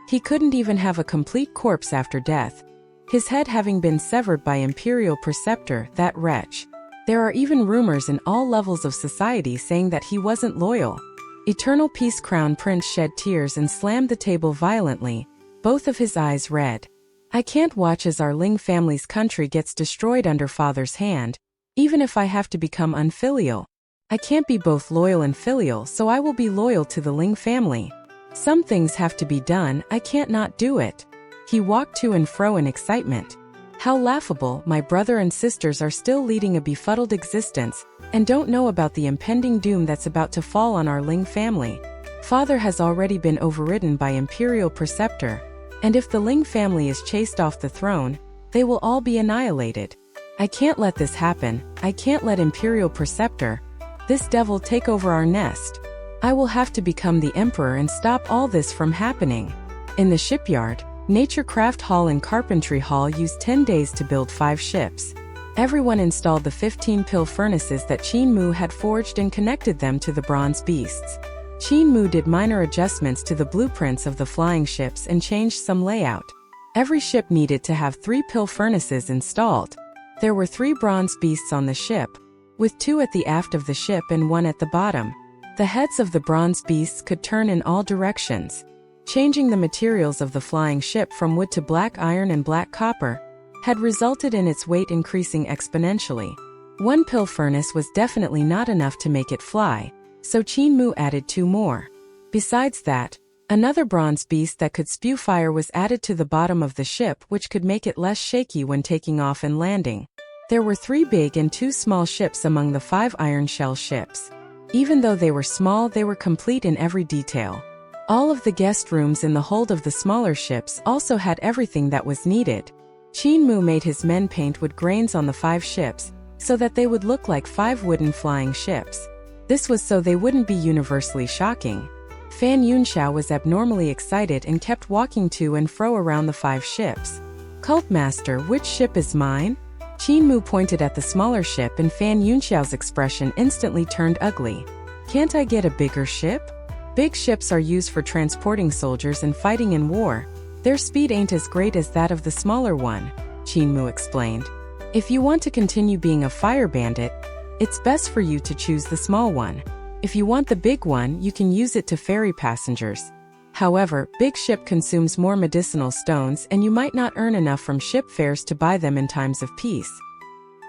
He couldn't even have a complete corpse after death, his head having been severed by Imperial Preceptor, that wretch. There are even rumors in all levels of society saying that he wasn't loyal." Eternal Peace Crown Prince shed tears and slammed the table violently, both of his eyes red. "I can't watch as our Ling family's country gets destroyed under father's hand, even if I have to become unfilial. I can't be both loyal and filial, so I will be loyal to the Ling family. Some things have to be done, I can't not do it." He walked to and fro in excitement. "How laughable, my brother and sisters are still leading a befuddled existence, and don't know about the impending doom that's about to fall on our Ling family. Father has already been overridden by Imperial Preceptor, and if the Ling family is chased off the throne, they will all be annihilated. I can't let this happen, I can't let Imperial Preceptor, this devil, take over our nest. I will have to become the emperor and stop all this from happening." In the shipyard, Nature Craft Hall and Carpentry Hall used 10 days to build 5 ships. Everyone installed the 15 pill furnaces that Qin Mu had forged and connected them to the bronze beasts. Qin Mu did minor adjustments to the blueprints of the flying ships and changed some layout. Every ship needed to have 3 pill furnaces installed. There were 3 bronze beasts on the ship, with 2 at the aft of the ship and 1 at the bottom. The heads of the bronze beasts could turn in all directions. Changing the materials of the flying ship from wood to black iron and black copper had resulted in its weight increasing exponentially. 1 pill furnace was definitely not enough to make it fly, so Qin Mu added 2 more. Besides that, another bronze beast that could spew fire was added to the bottom of the ship, which could make it less shaky when taking off and landing. There were 3 big and 2 small ships among the 5 iron shell ships. Even though they were small, they were complete in every detail. All of the guest rooms in the hold of the smaller ships also had everything that was needed. Qin Mu made his men paint wood grains on the 5 ships, so that they would look like 5 wooden flying ships. This was so they wouldn't be universally shocking. Fan Yunxiao was abnormally excited and kept walking to and fro around the 5 ships. "Cult Master, which ship is mine?" Qin Mu pointed at the smaller ship and Fan Yunxiao's expression instantly turned ugly. "Can't I get a bigger ship? Big ships are used for transporting soldiers and fighting in war. Their speed ain't as great as that of the smaller one," Qin Mu explained. "If you want to continue being a fire bandit, it's best for you to choose the small one. If you want the big one, you can use it to ferry passengers. However, big ship consumes more medicinal stones and you might not earn enough from ship fares to buy them in times of peace."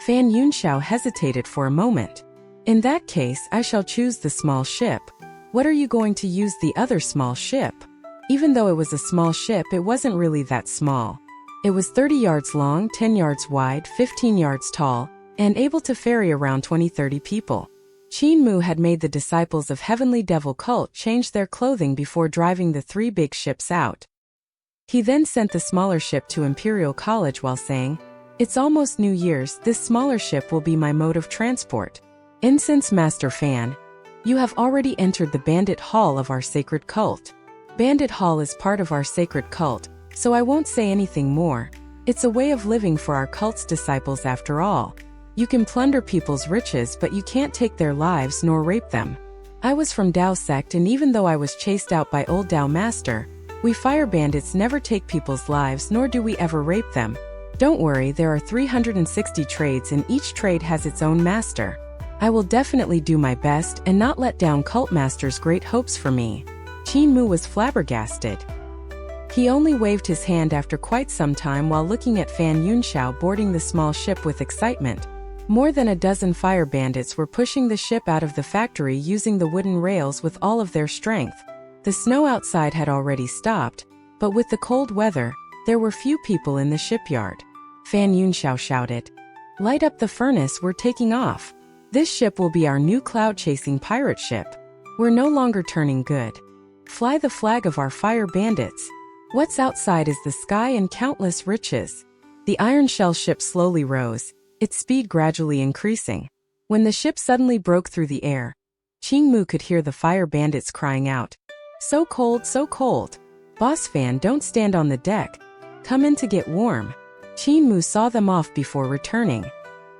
Fan Yunxiao hesitated for a moment. "In that case, I shall choose the small ship. What are you going to use the other small ship?" Even though it was a small ship, it wasn't really that small. It was 30 yards long, 10 yards wide, 15 yards tall, and able to ferry around 20-30 people. Qin Mu had made the disciples of Heavenly Devil Cult change their clothing before driving the 3 big ships out. He then sent the smaller ship to Imperial College while saying, "It's almost New Year's, this smaller ship will be my mode of transport. Incense Master Fan, you have already entered the Bandit Hall of our sacred cult. Bandit Hall is part of our sacred cult, so I won't say anything more. It's a way of living for our cult's disciples after all. You can plunder people's riches, but you can't take their lives nor rape them. I was from Dao sect, and even though I was chased out by old Dao Master, we fire bandits never take people's lives nor do we ever rape them. Don't worry, there are 360 trades and each trade has its own master. I will definitely do my best and not let down cult master's great hopes for me." Qin Mu was flabbergasted. He only waved his hand after quite some time while looking at Fan Yunxiao boarding the small ship with excitement. More than a dozen fire bandits were pushing the ship out of the factory using the wooden rails with all of their strength. The snow outside had already stopped, but with the cold weather, there were few people in the shipyard. Fan Yunxiao shouted, "Light up the furnace, we're taking off. This ship will be our new cloud-chasing pirate ship. We're no longer turning good. Fly the flag of our fire bandits. What's outside is the sky and countless riches." The iron shell ship slowly rose, its speed gradually increasing. When the ship suddenly broke through the air, Qin Mu could hear the fire bandits crying out, "So cold, so cold. Boss Fan, don't stand on the deck. Come in to get warm." Qin Mu saw them off before returning.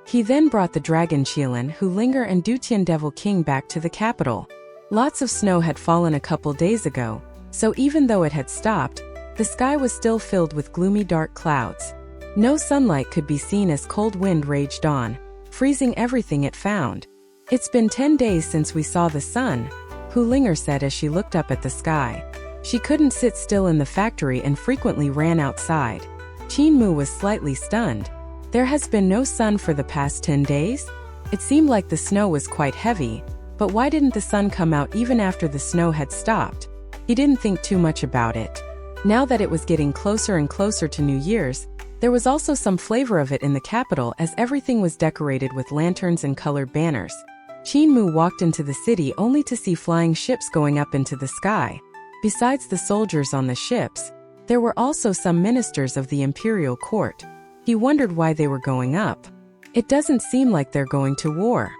He then brought the dragon Qilin, Hu Linger and Dutian Devil King back to the capital. Lots of snow had fallen a couple days ago, so even though it had stopped, the sky was still filled with gloomy dark clouds. No sunlight could be seen as cold wind raged on, freezing everything it found. "It's been 10 days since we saw the sun," Hu Linger said as she looked up at the sky. She couldn't sit still in the factory and frequently ran outside. Qin Mu was slightly stunned. There has been no sun for the past 10 days? It seemed like the snow was quite heavy, but why didn't the sun come out even after the snow had stopped? He didn't think too much about it. Now that it was getting closer and closer to New Year's, there was also some flavor of it in the capital as everything was decorated with lanterns and colored banners. Qin Mu walked into the city only to see flying ships going up into the sky. Besides the soldiers on the ships, there were also some ministers of the imperial court. He wondered why they were going up. It doesn't seem like they're going to war.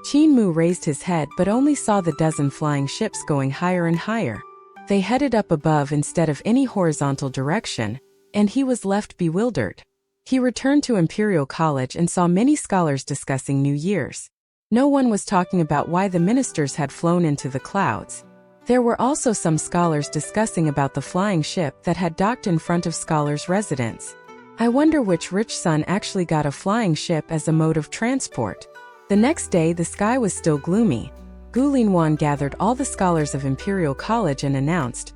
Qin Mu raised his head but only saw the dozen flying ships going higher and higher. They headed up above instead of any horizontal direction, and he was left bewildered. He returned to Imperial College and saw many scholars discussing New Year's. No one was talking about why the ministers had flown into the clouds. There were also some scholars discussing about the flying ship that had docked in front of scholars' residence. I wonder which rich son actually got a flying ship as a mode of transport. The next day the sky was still gloomy. Gu Linwan gathered all the scholars of Imperial College and announced,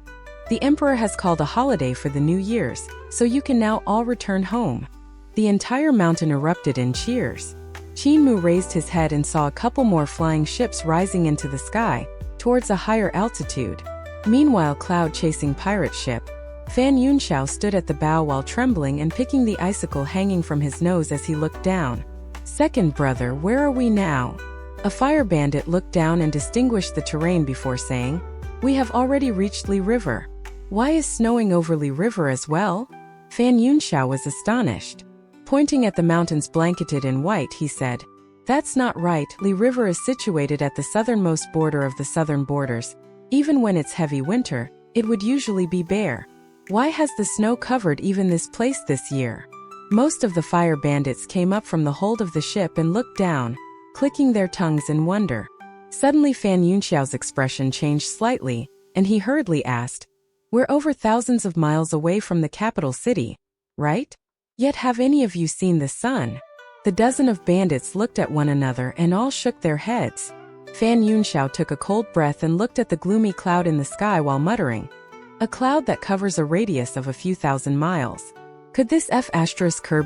"The Emperor has called a holiday for the New Year's, so you can now all return home." The entire mountain erupted in cheers. Qin Mu raised his head and saw a couple more flying ships rising into the sky, towards a higher altitude. Meanwhile, cloud-chasing pirate ship Fan Yunxiao stood at the bow while trembling and picking the icicle hanging from his nose as he looked down. "Second brother, where are we now?" A fire bandit looked down and distinguished the terrain before saying, "We have already reached Li River." "Why is snowing over Li River as well?" Fan Yunxiao was astonished. Pointing at the mountains blanketed in white, he said, "That's not right. Li River is situated at the southernmost border of the southern borders. Even when it's heavy winter, it would usually be bare. Why has the snow covered even this place this year?" Most of the fire bandits came up from the hold of the ship and looked down, clicking their tongues in wonder. Suddenly Fan Yunxiao's expression changed slightly, and he hurriedly asked, "We're over thousands of miles away from the capital city, right? Yet have any of you seen the sun?" The dozen of bandits looked at one another and all shook their heads. Fan Yunxiao took a cold breath and looked at the gloomy cloud in the sky while muttering, "A cloud that covers a radius of a few thousand miles. Could this F***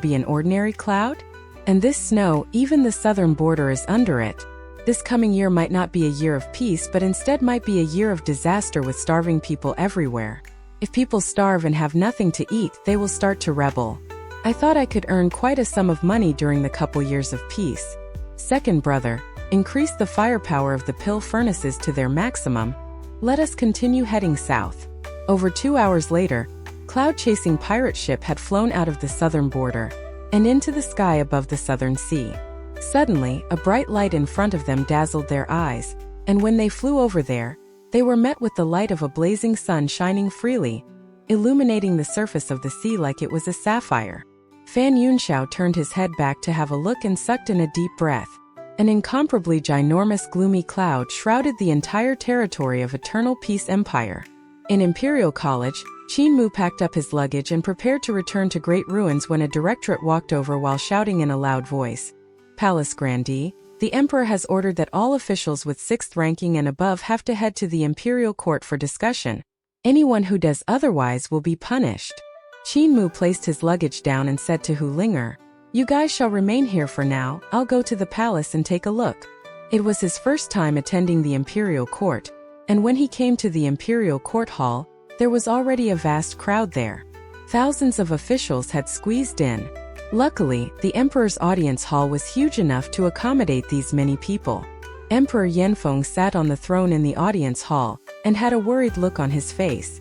be an ordinary cloud? And this snow, even the southern border is under it. This coming year might not be a year of peace but instead might be a year of disaster with starving people everywhere." If people starve and have nothing to eat, they will start to rebel. I thought I could earn quite a sum of money during the couple years of peace. Second brother, increase the firepower of the pill furnaces to their maximum. Let us continue heading south. Over 2 hours later, cloud-chasing pirate ship had flown out of the southern border and into the sky above the southern sea. Suddenly, a bright light in front of them dazzled their eyes, and when they flew over there, they were met with the light of a blazing sun shining freely, illuminating the surface of the sea like it was a sapphire. Fan Yunxiao turned his head back to have a look and sucked in a deep breath. An incomparably ginormous gloomy cloud shrouded the entire territory of Eternal Peace Empire. In Imperial College, Qin Mu packed up his luggage and prepared to return to Great Ruins when a directorate walked over while shouting in a loud voice. Palace Grandee, the Emperor has ordered that all officials with 6th ranking and above have to head to the Imperial Court for discussion. Anyone who does otherwise will be punished. Qin Mu placed his luggage down and said to Hu Linger, "You guys shall remain here for now, I'll go to the palace and take a look." It was his first time attending the Imperial Court, and when he came to the Imperial Court Hall, there was already a vast crowd there. Thousands of officials had squeezed in. Luckily, the Emperor's audience hall was huge enough to accommodate these many people. Emperor Yanfeng sat on the throne in the audience hall and had a worried look on his face.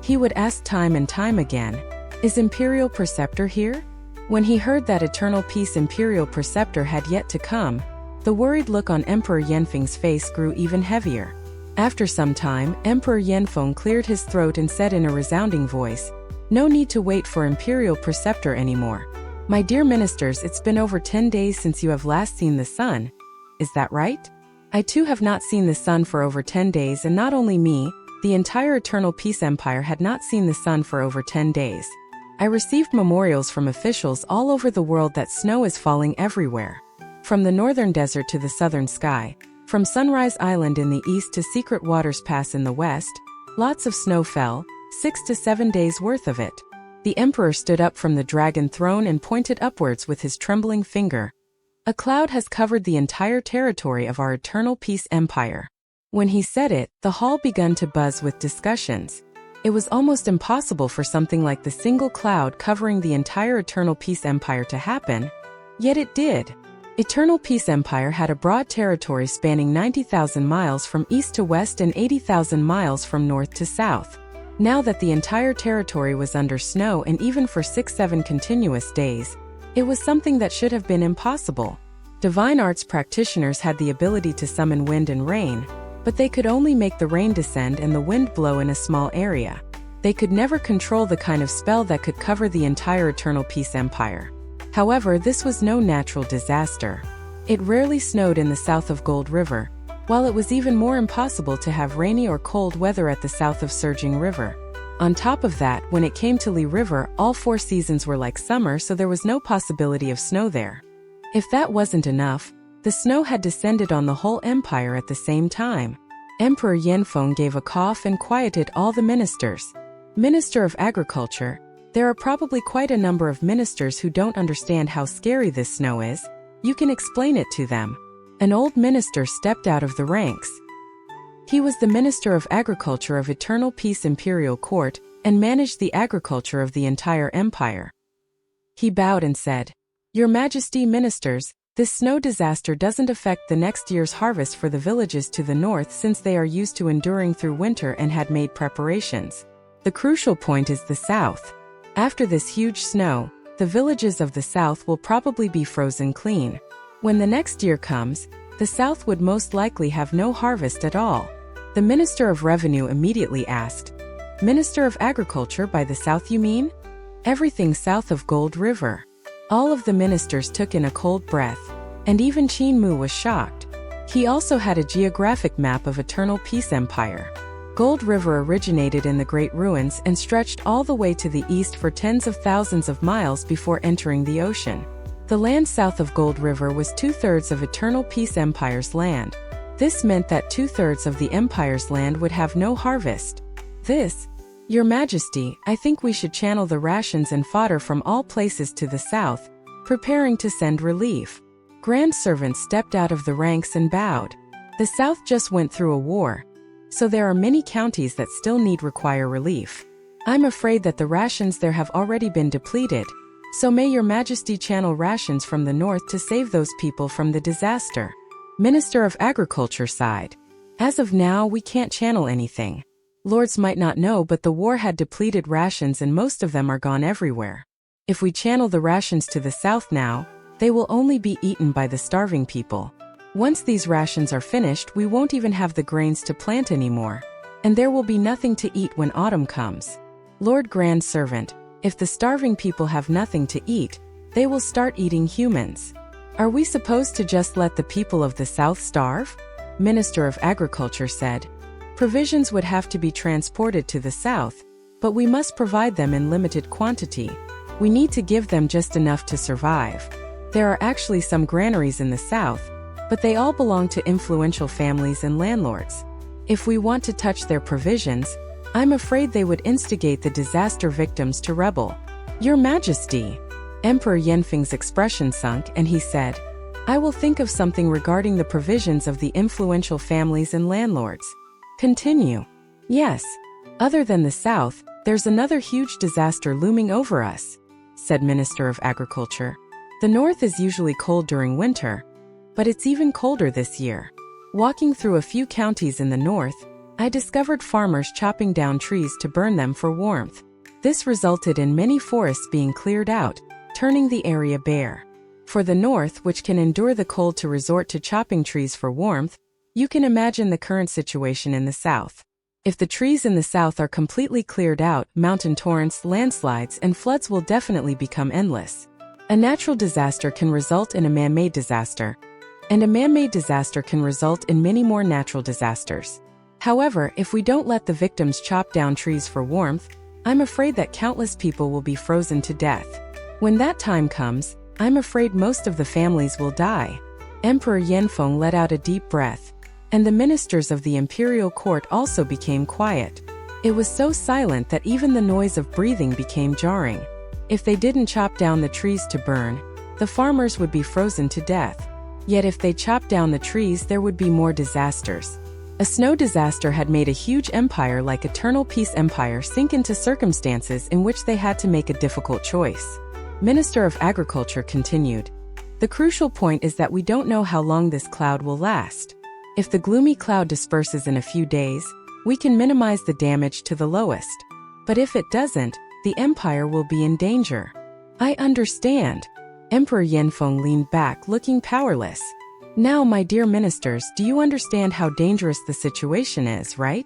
He would ask time and time again, "Is Imperial Preceptor here?" When he heard that Eternal Peace Imperial Preceptor had yet to come, the worried look on Emperor Yanfeng's face grew even heavier. After some time, Emperor Yanfeng cleared his throat and said in a resounding voice, "No need to wait for Imperial Preceptor anymore. My dear ministers, it's been over 10 days since you have last seen the sun. Is that right? I too have not seen the sun for over 10 days, and not only me, the entire Eternal Peace Empire had not seen the sun for over 10 days. I received memorials from officials all over the world that snow is falling everywhere. From the northern desert to the southern sky, from Sunrise Island in the east to Secret Waters Pass in the west, lots of snow fell, 6 to 7 days worth of it." The Emperor stood up from the dragon throne and pointed upwards with his trembling finger. "A cloud has covered the entire territory of our Eternal Peace Empire." When he said it, the hall began to buzz with discussions. It was almost impossible for something like the single cloud covering the entire Eternal Peace Empire to happen, yet it did. Eternal Peace Empire had a broad territory spanning 90,000 miles from east to west and 80,000 miles from north to south. Now that the entire territory was under snow, and even for 6-7 continuous days, it was something that should have been impossible. Divine arts practitioners had the ability to summon wind and rain, but they could only make the rain descend and the wind blow in a small area. They could never control the kind of spell that could cover the entire Eternal Peace Empire. However, this was no natural disaster. It rarely snowed in the south of Gold River, while it was even more impossible to have rainy or cold weather at the south of Surging River. On top of that, when it came to Li River, all 4 seasons were like summer, so there was no possibility of snow there. If that wasn't enough, the snow had descended on the whole empire at the same time. Emperor Yanfeng gave a cough and quieted all the ministers. Minister of Agriculture, there are probably quite a number of ministers who don't understand how scary this snow is. You can explain it to them. An old minister stepped out of the ranks. He was the Minister of Agriculture of Eternal Peace Imperial Court and managed the agriculture of the entire empire. He bowed and said, "Your Majesty, ministers, this snow disaster doesn't affect the next year's harvest for the villages to the north, since they are used to enduring through winter and had made preparations. The crucial point is the south. After this huge snow, the villages of the south will probably be frozen clean. When the next year comes, the south would most likely have no harvest at all." The Minister of Revenue immediately asked, "Minister of Agriculture, by the south you mean?" "Everything south of Gold River." All of the ministers took in a cold breath, and even Qin Mu was shocked. He also had a geographic map of Eternal Peace Empire. Gold River originated in the Great Ruins and stretched all the way to the east for tens of thousands of miles before entering the ocean. The land south of Gold River was 2/3 of Eternal Peace Empire's land. This meant that 2/3 of the Empire's land would have no harvest. This, Your Majesty, I think we should channel the rations and fodder from all places to the south, preparing to send relief. Grand servants stepped out of the ranks and bowed. The south just went through a war, so there are many counties that still require relief. I'm afraid that the rations there have already been depleted, so may your majesty channel rations from the north to save those people from the disaster. Minister of Agriculture sighed. As of now, we can't channel anything. Lords might not know, but the war had depleted rations and most of them are gone everywhere. If we channel the rations to the south now, they will only be eaten by the starving people. Once these rations are finished, we won't even have the grains to plant anymore, and there will be nothing to eat when autumn comes. Lord Grand Servant, if the starving people have nothing to eat, they will start eating humans. Are we supposed to just let the people of the south starve? Minister of Agriculture said. Provisions would have to be transported to the south, but we must provide them in limited quantity. We need to give them just enough to survive. There are actually some granaries in the south, but they all belong to influential families and landlords. If we want to touch their provisions, I'm afraid they would instigate the disaster victims to rebel. Your Majesty. Emperor Yanfeng's expression sunk and he said, I will think of something regarding the provisions of the influential families and landlords. Continue. Yes. Other than the south, there's another huge disaster looming over us, said Minister of Agriculture. The north is usually cold during winter, but it's even colder this year. Walking through a few counties in the north, I discovered farmers chopping down trees to burn them for warmth. This resulted in many forests being cleared out, turning the area bare. For the north, which can endure the cold to resort to chopping trees for warmth, you can imagine the current situation in the south. If the trees in the south are completely cleared out, mountain torrents, landslides, and floods will definitely become endless. A natural disaster can result in a man-made disaster, and a man-made disaster can result in many more natural disasters. However, if we don't let the victims chop down trees for warmth, I'm afraid that countless people will be frozen to death. When that time comes, I'm afraid most of the families will die. Emperor Yanfeng let out a deep breath, and the ministers of the imperial court also became quiet. It was so silent that even the noise of breathing became jarring. If they didn't chop down the trees to burn, the farmers would be frozen to death. Yet if they chopped down the trees, there would be more disasters. A snow disaster had made a huge empire like Eternal Peace Empire sink into circumstances in which they had to make a difficult choice. Minister of Agriculture continued. The crucial point is that we don't know how long this cloud will last. If the gloomy cloud disperses in a few days, we can minimize the damage to the lowest. But if it doesn't, the empire will be in danger. I understand. Emperor Yanfeng leaned back, looking powerless. Now, my dear ministers, do you understand how dangerous the situation is, right?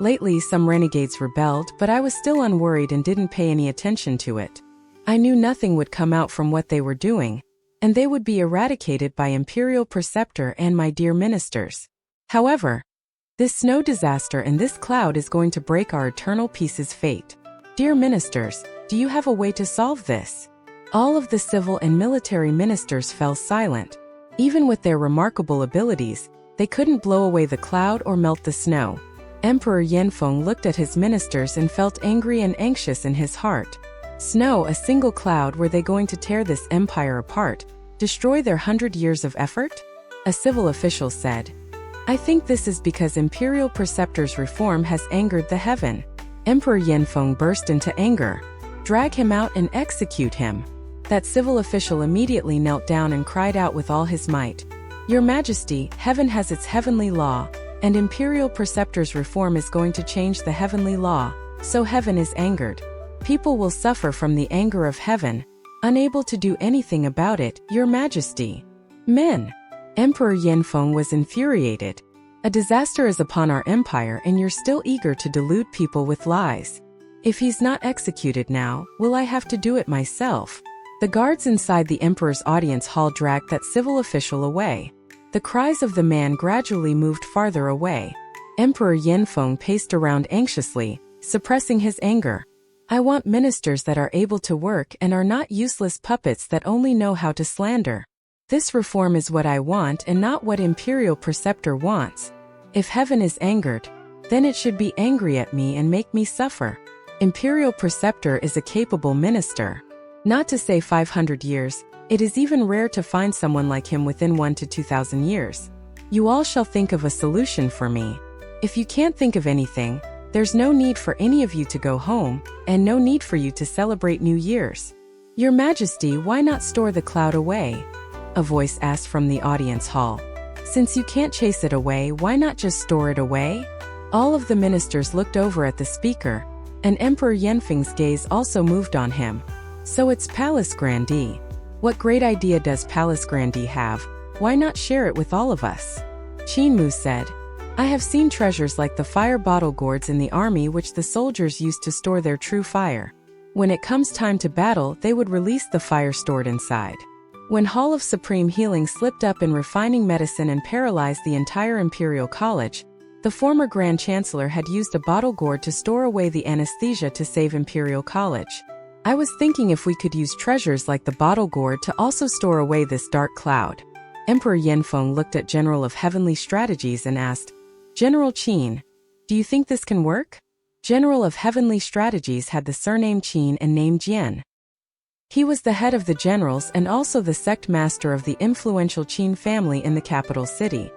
Lately, some renegades rebelled, but I was still unworried and didn't pay any attention to it. I knew nothing would come out from what they were doing, and they would be eradicated by Imperial Preceptor and my dear ministers. However, this snow disaster and this cloud is going to break our Eternal Peace's fate. Dear ministers, do you have a way to solve this? All of the civil and military ministers fell silent. Even with their remarkable abilities, they couldn't blow away the cloud or melt the snow. Emperor Yanfeng looked at his ministers and felt angry and anxious in his heart. Snow, a single cloud, were they going to tear this empire apart, destroy their 100 years of effort? A civil official said. I think this is because Imperial Preceptor's reform has angered the heaven. Emperor Yanfeng burst into anger. Drag him out and execute him. That civil official immediately knelt down and cried out with all his might. Your Majesty, heaven has its heavenly law, and Imperial Preceptor's reform is going to change the heavenly law, so heaven is angered. People will suffer from the anger of heaven, unable to do anything about it, Your Majesty. Men. Emperor Yanfeng was infuriated. A disaster is upon our empire and you're still eager to delude people with lies. If he's not executed now, will I have to do it myself? The guards inside the emperor's audience hall dragged that civil official away. The cries of the man gradually moved farther away. Emperor Yanfeng paced around anxiously, suppressing his anger. I want ministers that are able to work and are not useless puppets that only know how to slander. This reform is what I want and not what Imperial Preceptor wants. If heaven is angered, then it should be angry at me and make me suffer. Imperial Preceptor is a capable minister. Not to say 500 years, it is even rare to find someone like him within 1 to 2,000 years. You all shall think of a solution for me. If you can't think of anything, There's no need for any of you to go home, and no need for you to celebrate New Year's. Your Majesty, why not store the cloud away? A voice asked from the audience hall. Since you can't chase it away, why not just store it away? All of the ministers looked over at the speaker, and Emperor Yanfeng's gaze also moved on him. So it's Palace Grandee. What great idea does Palace Grandee have? Why not share it with all of us? Qinmu said, I have seen treasures like the fire bottle gourds in the army which the soldiers used to store their true fire. When it comes time to battle, they would release the fire stored inside. When Hall of Supreme Healing slipped up in refining medicine and paralyzed the entire Imperial College, the former Grand Chancellor had used a bottle gourd to store away the anesthesia to save Imperial College. I was thinking if we could use treasures like the bottle gourd to also store away this dark cloud. Emperor Yanfeng looked at General of Heavenly Strategies and asked, General Qin, do you think this can work? General of Heavenly Strategies had the surname Qin and name Jian. He was the head of the generals and also the sect master of the influential Qin family in the capital city.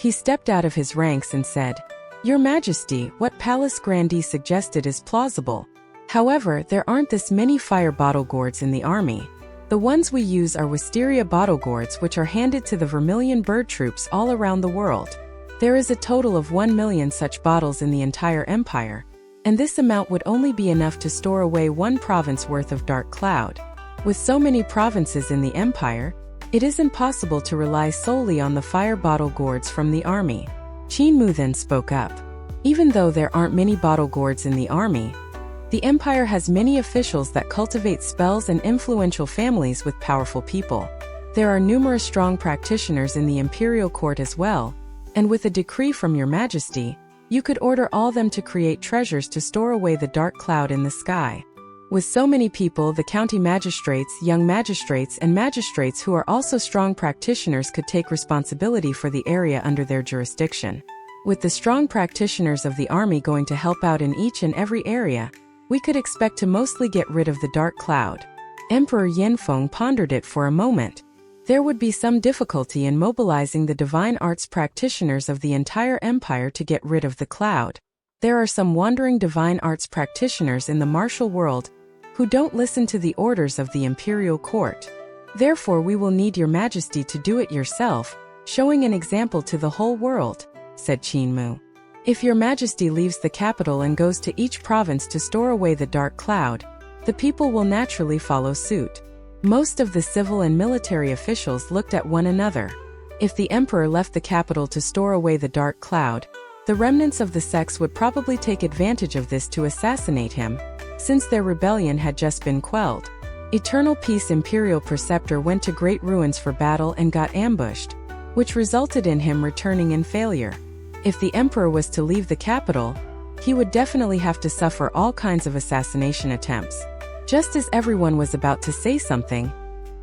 He stepped out of his ranks and said, Your Majesty, what Palace Grandee suggested is plausible. However, there aren't this many fire bottle gourds in the army. The ones we use are wisteria bottle gourds which are handed to the Vermilion bird troops all around the world. There is a total of 1 million such bottles in the entire empire, and this amount would only be enough to store away one province worth of dark cloud. With so many provinces in the empire, it isn't possible to rely solely on the fire bottle gourds from the army. Qinmu then spoke up. Even though there aren't many bottle gourds in the army, the empire has many officials that cultivate spells and influential families with powerful people. There are numerous strong practitioners in the imperial court as well, and with a decree from your Majesty, you could order all them to create treasures to store away the dark cloud in the sky. With so many people, the county magistrates, young magistrates, and magistrates who are also strong practitioners could take responsibility for the area under their jurisdiction. With the strong practitioners of the army going to help out in each and every area, we could expect to mostly get rid of the dark cloud. Emperor Yanfeng pondered it for a moment. There would be some difficulty in mobilizing the divine arts practitioners of the entire empire to get rid of the cloud. There are some wandering divine arts practitioners in the martial world who don't listen to the orders of the imperial court. Therefore, we will need your Majesty to do it yourself, showing an example to the whole world, said Qinmu. If your Majesty leaves the capital and goes to each province to store away the dark cloud, the people will naturally follow suit. Most of the civil and military officials looked at one another. If the emperor left the capital to store away the dark cloud, the remnants of the sects would probably take advantage of this to assassinate him, since their rebellion had just been quelled. Eternal Peace Imperial Preceptor went to great ruins for battle and got ambushed, which resulted in him returning in failure. If the emperor was to leave the capital, he would definitely have to suffer all kinds of assassination attempts. Just as everyone was about to say something,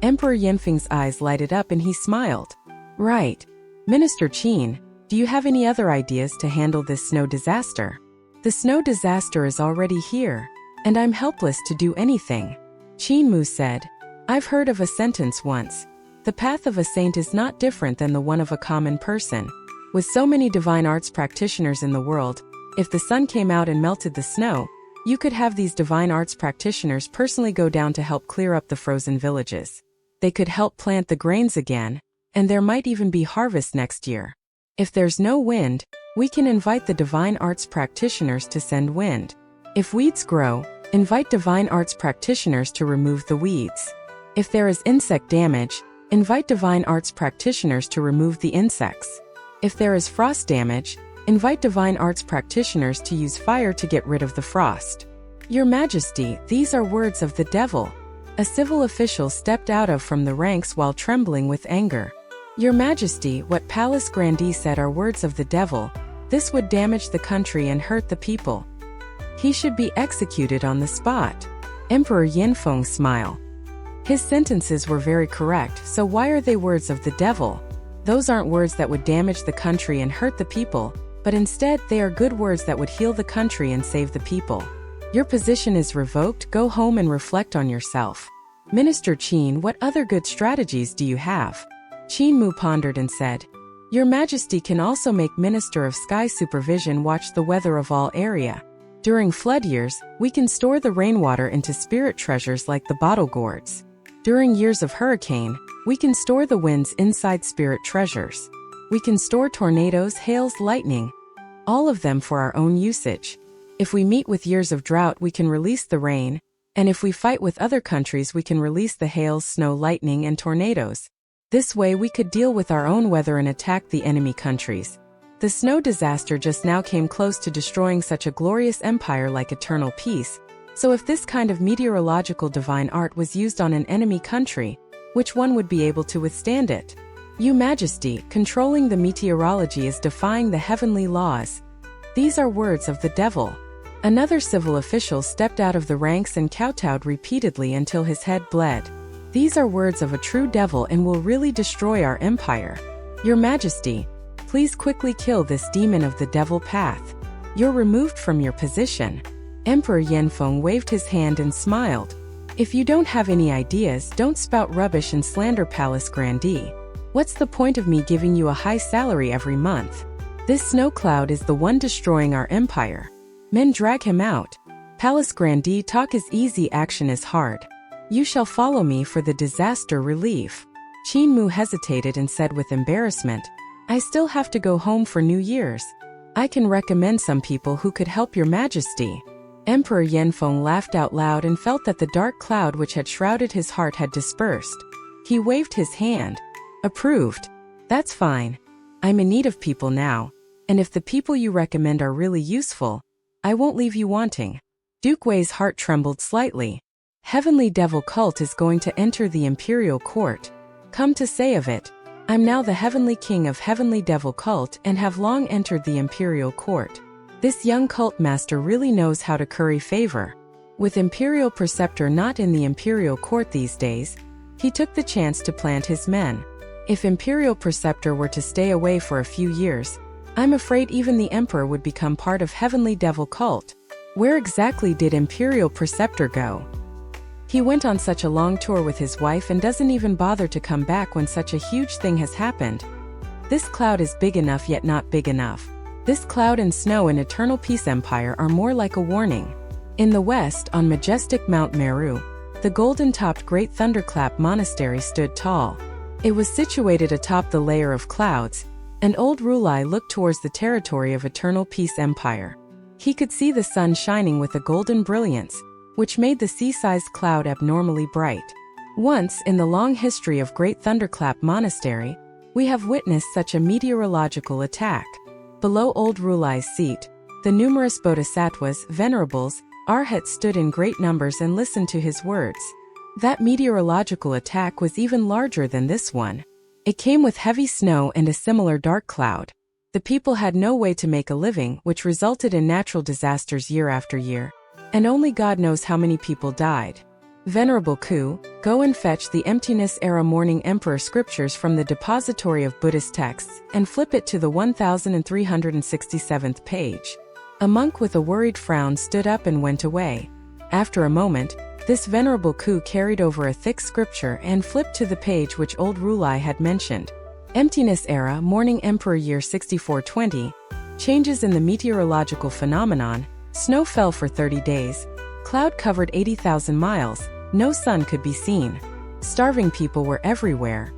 Emperor Yanfeng's eyes lighted up and he smiled. Right. Minister Qin, do you have any other ideas to handle this snow disaster? The snow disaster is already here, and I'm helpless to do anything. Qinmu said, I've heard of a sentence once. The path of a saint is not different than the one of a common person. With so many divine arts practitioners in the world, if the sun came out and melted the snow, you could have these divine arts practitioners personally go down to help clear up the frozen villages. They could help plant the grains again, and there might even be harvest next year. If there's no wind, we can invite the divine arts practitioners to send wind. If weeds grow, invite divine arts practitioners to remove the weeds. If there is insect damage, invite divine arts practitioners to remove the insects. If there is frost damage, invite divine arts practitioners to use fire to get rid of the frost. Your Majesty, these are words of the devil. A civil official stepped out from the ranks while trembling with anger. Your Majesty, what Palace Grandee said are words of the devil. This would damage the country and hurt the people. He should be executed on the spot. Emperor Yanfeng smiled. His sentences were very correct, so why are they words of the devil? Those aren't words that would damage the country and hurt the people, but instead they are good words that would heal the country and save the people. Your position is revoked. Go home and reflect on yourself. Minister Qin, what other good strategies do you have? Qinmu pondered and said, Your Majesty can also make Minister of Sky Supervision watch the weather of all area. During flood years, we can store the rainwater into spirit treasures like the bottle gourds. During years of hurricane, we can store the winds inside spirit treasures. We can store tornadoes, hails, lightning, all of them for our own usage. If we meet with years of drought, we can release the rain, and if we fight with other countries, we can release the hails, snow, lightning, and tornadoes. This way we could deal with our own weather and attack the enemy countries. The snow disaster just now came close to destroying such a glorious empire like eternal peace, so if this kind of meteorological divine art was used on an enemy country, which one would be able to withstand it? Your Majesty, controlling the meteorology is defying the heavenly laws. These are words of the devil. Another civil official stepped out of the ranks and kowtowed repeatedly until his head bled. These are words of a true devil and will really destroy our empire. Your Majesty, please quickly kill this demon of the devil path. You're removed from your position. Emperor Yanfeng waved his hand and smiled. If you don't have any ideas, don't spout rubbish and slander Palace Grandee. What's the point of me giving you a high salary every month? This snow cloud is the one destroying our empire. Men drag him out. Palace Grandee, talk is easy, action is hard. You shall follow me for the disaster relief. Qin Mu hesitated and said with embarrassment, I still have to go home for New Year's. I can recommend some people who could help your Majesty. Emperor Yanfeng laughed out loud and felt that the dark cloud which had shrouded his heart had dispersed. He waved his hand. Approved. That's fine. I'm in need of people now, and if the people you recommend are really useful, I won't leave you wanting. Duke Wei's heart trembled slightly. Heavenly Devil Cult is going to enter the Imperial Court. Come to say of it, I'm now the Heavenly King of Heavenly Devil Cult and have long entered the Imperial Court. This young cult master really knows how to curry favor. With Imperial Preceptor not in the Imperial Court these days, he took the chance to plant his men. If Imperial Preceptor were to stay away for a few years, I'm afraid even the Emperor would become part of Heavenly Devil Cult. Where exactly did Imperial Preceptor go? He went on such a long tour with his wife and doesn't even bother to come back when such a huge thing has happened. This cloud is big enough yet not big enough. This cloud and snow in Eternal Peace Empire are more like a warning. In the west, on majestic Mount Meru, the golden-topped Great Thunderclap Monastery stood tall. It was situated atop the layer of clouds, and old Rulai looked towards the territory of Eternal Peace Empire. He could see the sun shining with a golden brilliance, which made the sea-sized cloud abnormally bright. Once, in the long history of Great Thunderclap Monastery, we have witnessed such a meteorological attack. Below old Rulai's seat, the numerous bodhisattvas, venerables, arhats stood in great numbers and listened to his words. That meteorological attack was even larger than this one. It came with heavy snow and a similar dark cloud. The people had no way to make a living, which resulted in natural disasters year after year, and only God knows how many people died. Venerable Ku, go and fetch the Emptiness Era Morning Emperor scriptures from the depository of Buddhist texts and flip it to the 1367th page. A monk with a worried frown stood up and went away. After a moment, this Venerable Ku carried over a thick scripture and flipped to the page which old Rulai had mentioned. Emptiness Era, Morning Emperor Year 6420. Changes in the meteorological phenomenon. Snow fell for 30 days. Cloud covered 80,000 miles. No sun could be seen. Starving people were everywhere.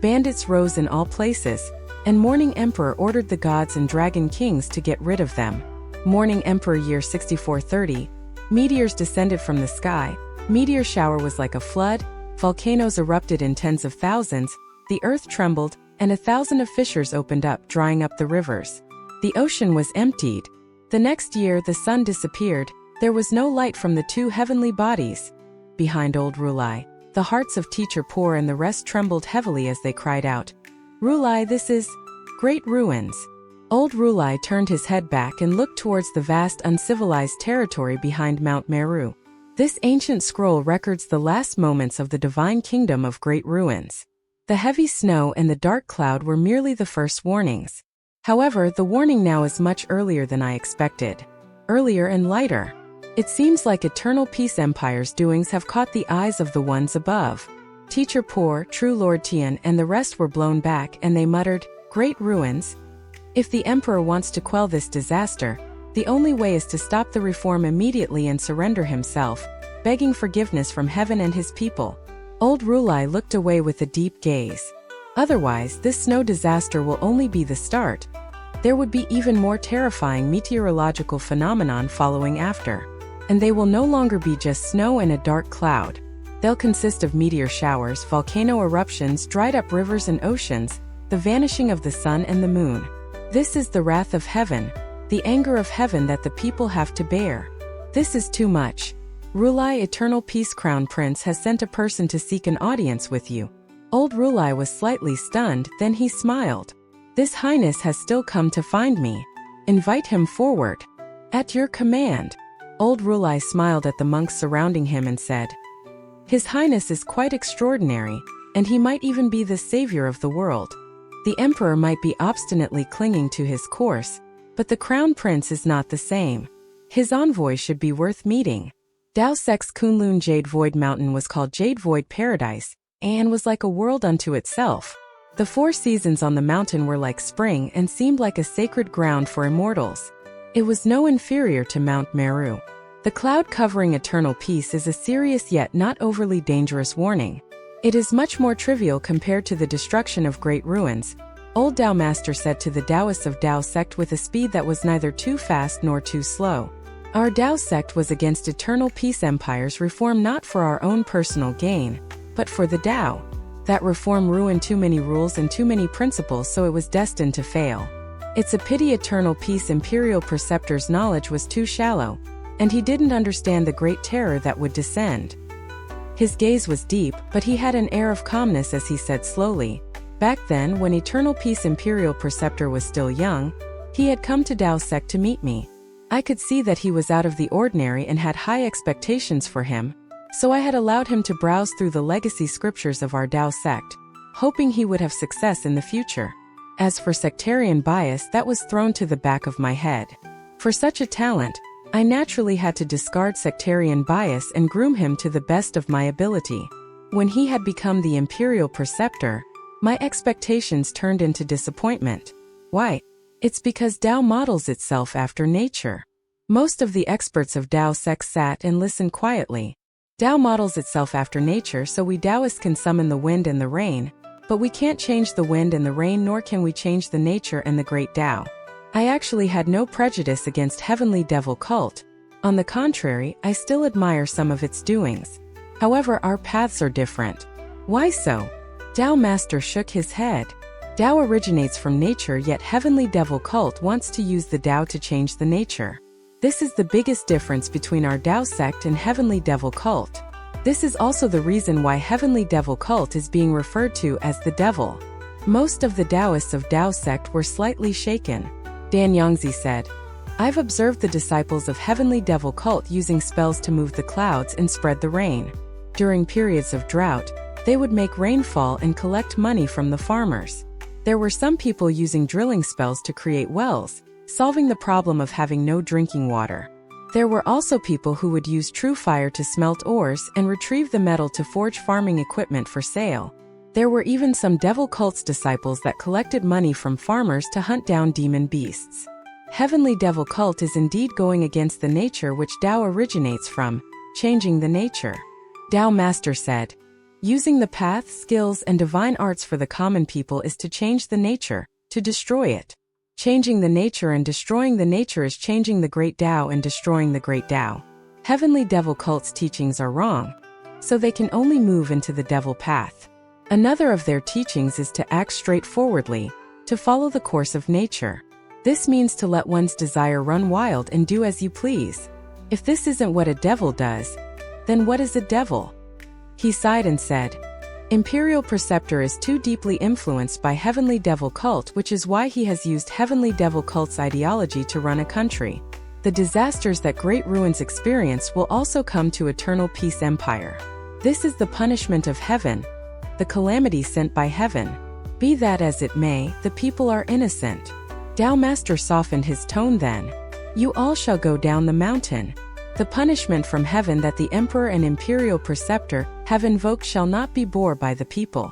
Bandits rose in all places, and Morning Emperor ordered the gods and dragon kings to get rid of them. Morning Emperor Year 6430. Meteors descended from the sky. Meteor shower was like a flood. Volcanoes erupted in tens of thousands. The earth trembled, and 1,000 of fissures opened up, drying up the rivers. The ocean was emptied. The next year the sun disappeared. There was no light from the two heavenly bodies. Behind old Rulai, the hearts of Teacher Poor and the rest trembled heavily as they cried out, Rulai, this is great ruins. Old Rulai turned his head back and looked towards the vast uncivilized territory behind Mount Meru. This ancient scroll records the last moments of the divine kingdom of great ruins. The heavy snow and the dark cloud were merely the first warnings. However, the warning now is much earlier than I expected. Earlier and lighter. It seems like Eternal Peace Empire's doings have caught the eyes of the ones above. Teacher Poor, True Lord Tian, and the rest were blown back, and they muttered, Great ruins. If the emperor wants to quell this disaster, the only way is to stop the reform immediately and surrender himself, begging forgiveness from heaven and his people. Old Rulai looked away with a deep gaze. Otherwise, this snow disaster will only be the start. There would be even more terrifying meteorological phenomenon following after. And they will no longer be just snow and a dark cloud. They'll consist of meteor showers, volcano eruptions, dried up rivers and oceans, the vanishing of the sun and the moon. This is the wrath of heaven, the anger of heaven that the people have to bear. This is too much. Rulai, Eternal Peace Crown Prince, has sent a person to seek an audience with you. Old Rulai was slightly stunned, then he smiled. This Highness has still come to find me. Invite him forward. At your command. Old Rulai smiled at the monks surrounding him and said, His Highness is quite extraordinary, and he might even be the savior of the world. The emperor might be obstinately clinging to his course, but the crown prince is not the same. His envoy should be worth meeting. Dao Sec's Kunlun Jade Void Mountain was called Jade Void Paradise, and was like a world unto itself. The 4 seasons on the mountain were like spring and seemed like a sacred ground for immortals. It was no inferior to Mount Meru. The cloud covering eternal peace is a serious yet not overly dangerous warning. It is much more trivial compared to the destruction of great ruins, Old Dao Master said to the Taoists of Dao sect with a speed that was neither too fast nor too slow. Our Dao sect was against eternal peace empire's reform, not for our own personal gain, but for the Dao. That reform ruined too many rules and too many principles, so it was destined to fail. It's a pity eternal peace imperial preceptor's knowledge was too shallow, and he didn't understand the great terror that would descend. His gaze was deep, but he had an air of calmness as he said slowly, back then when eternal peace imperial preceptor was still young, he had come to Dao sect to meet me. I could see that he was out of the ordinary and had high expectations for him, so I had allowed him to browse through the legacy scriptures of our Dao sect, hoping he would have success in the future. As for sectarian bias, that was thrown to the back of my head. For such a talent, I naturally had to discard sectarian bias and groom him to the best of my ability. When he had become the imperial preceptor, my expectations turned into disappointment. Why? It's because Dao models itself after nature. Most of the experts of Dao sect sat and listened quietly. Dao models itself after nature, so we Daoists can summon the wind and the rain, but we can't change the wind and the rain, nor can we change the nature and the great Dao. I actually had no prejudice against Heavenly Devil cult. On the contrary, I still admire some of its doings. However, our paths are different. Why so? Dao Master shook his head. Dao originates from nature, yet Heavenly Devil cult wants to use the Dao to change the nature. This is the biggest difference between our Dao sect and Heavenly Devil cult. This is also the reason why Heavenly Devil cult is being referred to as the devil. Most of the Taoists of Dao sect were slightly shaken. Dan Yongzi said, I've observed the disciples of Heavenly Devil cult using spells to move the clouds and spread the rain. During periods of drought, they would make rainfall and collect money from the farmers. There were some people using drilling spells to create wells, solving the problem of having no drinking water. There were also people who would use true fire to smelt ores and retrieve the metal to forge farming equipment for sale. There were even some devil cult's disciples that collected money from farmers to hunt down demon beasts. Heavenly Devil cult is indeed going against the nature which Dao originates from, changing the nature. Dao Master said, using the path, skills, and divine arts for the common people is to change the nature, to destroy it. Changing the nature and destroying the nature is changing the great Dao and destroying the great Dao. Heavenly Devil cult's teachings are wrong, so they can only move into the devil path. Another of their teachings is to act straightforwardly, to follow the course of nature. This means to let one's desire run wild and do as you please. If this isn't what a devil does, then what is a devil? He sighed and said, Imperial Preceptor is too deeply influenced by Heavenly Devil cult, which is why he has used Heavenly Devil cult's ideology to run a country. The disasters that great ruins experience will also come to Eternal Peace Empire. This is the punishment of heaven, the calamity sent by heaven. Be that as it may, the people are innocent. Dao Master softened his tone then. You all shall go down the mountain. The punishment from heaven that the Emperor and Imperial Preceptor have invoked shall not be bore by the people.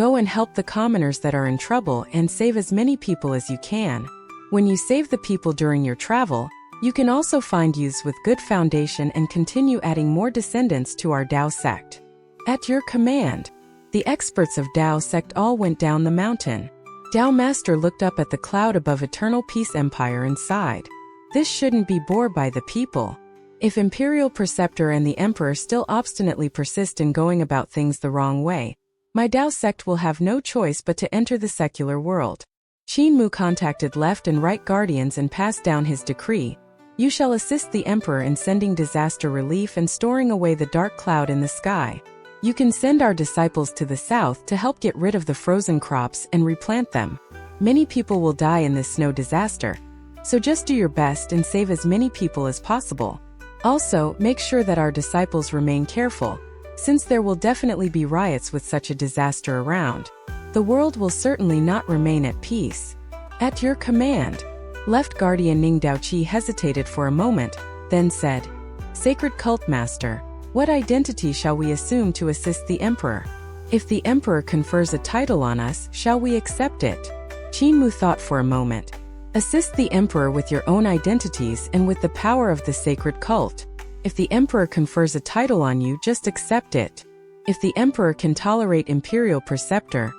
Go and help the commoners that are in trouble and save as many people as you can. When you save the people during your travel, you can also find youths with good foundation and continue adding more descendants to our Dao sect. At your command. The experts of Dao sect all went down the mountain. Dao Master looked up at the cloud above Eternal Peace Empire and sighed. This shouldn't be borne by the people. If Imperial Preceptor and the Emperor still obstinately persist in going about things the wrong way, my Dao sect will have no choice but to enter the secular world. Qin Mu contacted left and right guardians and passed down his decree. You shall assist the Emperor in sending disaster relief and storing away the dark cloud in the sky. You can send our disciples to the south to help get rid of the frozen crops and replant them. Many people will die in this snow disaster, so just do your best and save as many people as possible. Also, make sure that our disciples remain careful, since there will definitely be riots with such a disaster around. The world will certainly not remain at peace. At your command. Left Guardian Ning Daoqi hesitated for a moment, then said, Sacred Cult Master, what identity shall we assume to assist the Emperor? If the Emperor confers a title on us, shall we accept it? Qin Mu thought for a moment. Assist the Emperor with your own identities and with the power of the sacred cult. If the Emperor confers a title on you, just accept it. If the Emperor can tolerate Imperial Preceptor,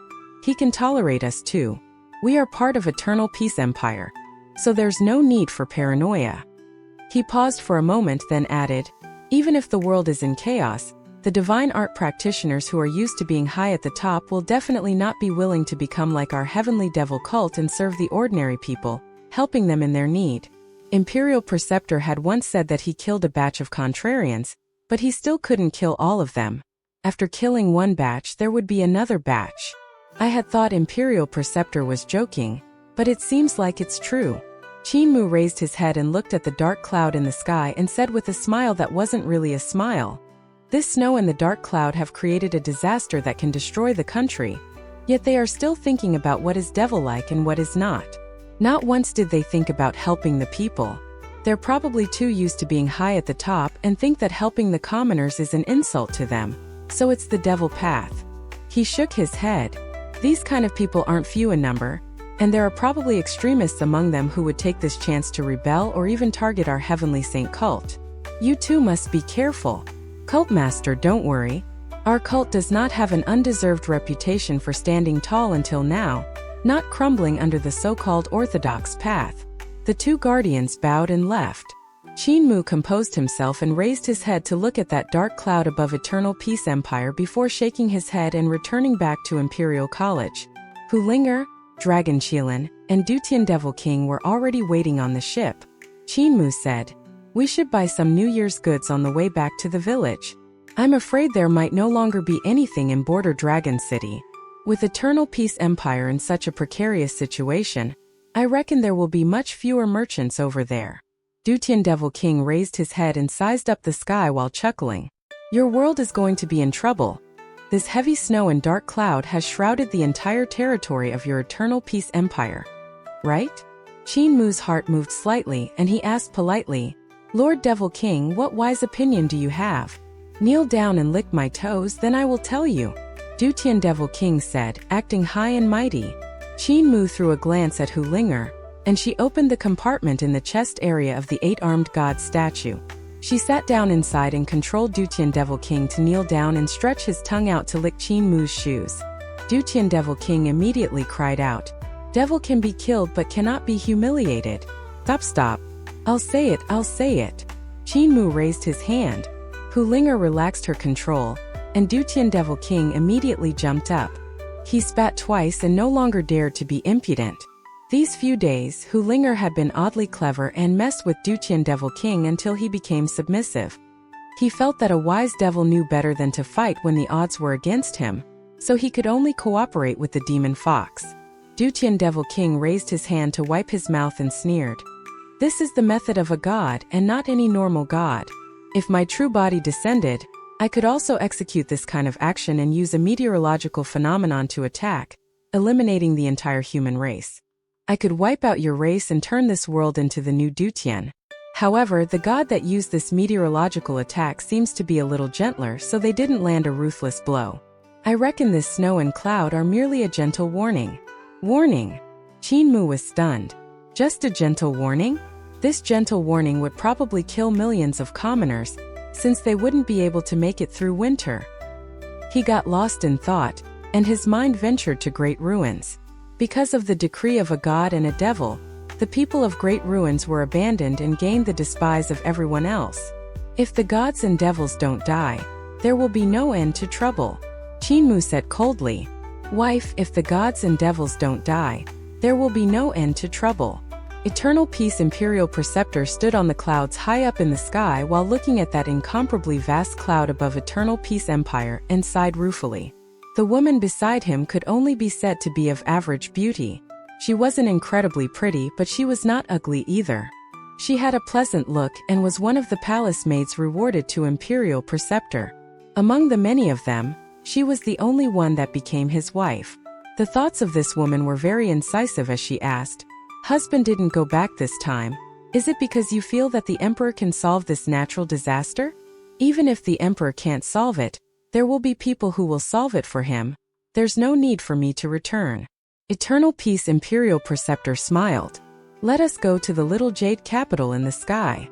he can tolerate us too. We are part of Eternal Peace Empire, so there's no need for paranoia. He paused for a moment, then added, even if the world is in chaos, the divine art practitioners who are used to being high at the top will definitely not be willing to become like our heavenly devil cult and serve the ordinary people, helping them in their need. Imperial Preceptor had once said that he killed a batch of contrarians, but he still couldn't kill all of them. After killing one batch, there would be another batch. I had thought Imperial Preceptor was joking, but it seems like it's true. Qin Mu raised his head and looked at the dark cloud in the sky and said with a smile that wasn't really a smile, this snow and the dark cloud have created a disaster that can destroy the country. Yet they are still thinking about what is devil-like and what is not. Not once did they think about helping the people. They're probably too used to being high at the top and think that helping the commoners is an insult to them. So it's the devil path. He shook his head. These kind of people aren't few in number, and there are probably extremists among them who would take this chance to rebel or even target our heavenly saint cult. You too must be careful. Cult Master, don't worry. Our cult does not have an undeserved reputation for standing tall until now, not crumbling under the so-called orthodox path. The two guardians bowed and left. Qin Mu composed himself and raised his head to look at that dark cloud above Eternal Peace Empire before shaking his head and returning back to Imperial College. Hu Linger, Dragon Qilin, and Dutian Devil King were already waiting on the ship. Qin Mu said, we should buy some New Year's goods on the way back to the village. I'm afraid there might no longer be anything in Border Dragon City. With Eternal Peace Empire in such a precarious situation, I reckon there will be much fewer merchants over there. Dutian Devil King raised his head and sized up the sky while chuckling. Your world is going to be in trouble. This heavy snow and dark cloud has shrouded the entire territory of your Eternal Peace Empire. Right? Qin Mu's heart moved slightly and he asked politely, Lord Devil King, what wise opinion do you have? Kneel down and lick my toes, then I will tell you. Dutian Devil King said, acting high and mighty. Qin Mu threw a glance at Hu Linger, and she opened the compartment in the chest area of the eight-armed god statue. She sat down inside and controlled Dutian Devil King to kneel down and stretch his tongue out to lick Qin Mu's shoes. Dutian Devil King immediately cried out, Devil can be killed but cannot be humiliated. Stop. I'll say it. Qin Mu raised his hand. Hu Linger relaxed her control, and Dutian Devil King immediately jumped up. He spat twice and no longer dared to be impudent. These few days, Hu Linger had been oddly clever and messed with Dutian Devil King until he became submissive. He felt that a wise devil knew better than to fight when the odds were against him, so he could only cooperate with the demon fox. Dutian Devil King raised his hand to wipe his mouth and sneered. This is the method of a god and not any normal god. If my true body descended, I could also execute this kind of action and use a meteorological phenomenon to attack, eliminating the entire human race. I could wipe out your race and turn this world into the new Dutian. However, the god that used this meteorological attack seems to be a little gentler, so they didn't land a ruthless blow. I reckon this snow and cloud are merely a gentle warning. Warning. Qinmu was stunned. Just a gentle warning? This gentle warning would probably kill millions of commoners, since they wouldn't be able to make it through winter. He got lost in thought, and his mind ventured to great ruins. Because of the decree of a god and a devil, the people of great ruins were abandoned and gained the despise of everyone else. If the gods and devils don't die, there will be no end to trouble. Qinmu said coldly, "Wife, if the gods and devils don't die, there will be no end to trouble." Eternal Peace Imperial Preceptor stood on the clouds high up in the sky while looking at that incomparably vast cloud above Eternal Peace Empire and sighed ruefully. The woman beside him could only be said to be of average beauty. She wasn't incredibly pretty, but she was not ugly either. She had a pleasant look and was one of the palace maids rewarded to Imperial Preceptor. Among the many of them, she was the only one that became his wife. The thoughts of this woman were very incisive as she asked, "Husband didn't go back this time. Is it because you feel that the emperor can solve this natural disaster? Even if the emperor can't solve it, there will be people who will solve it for him. There's no need for me to return." Eternal Peace Imperial Preceptor smiled. "Let us go to the little jade capital in the sky."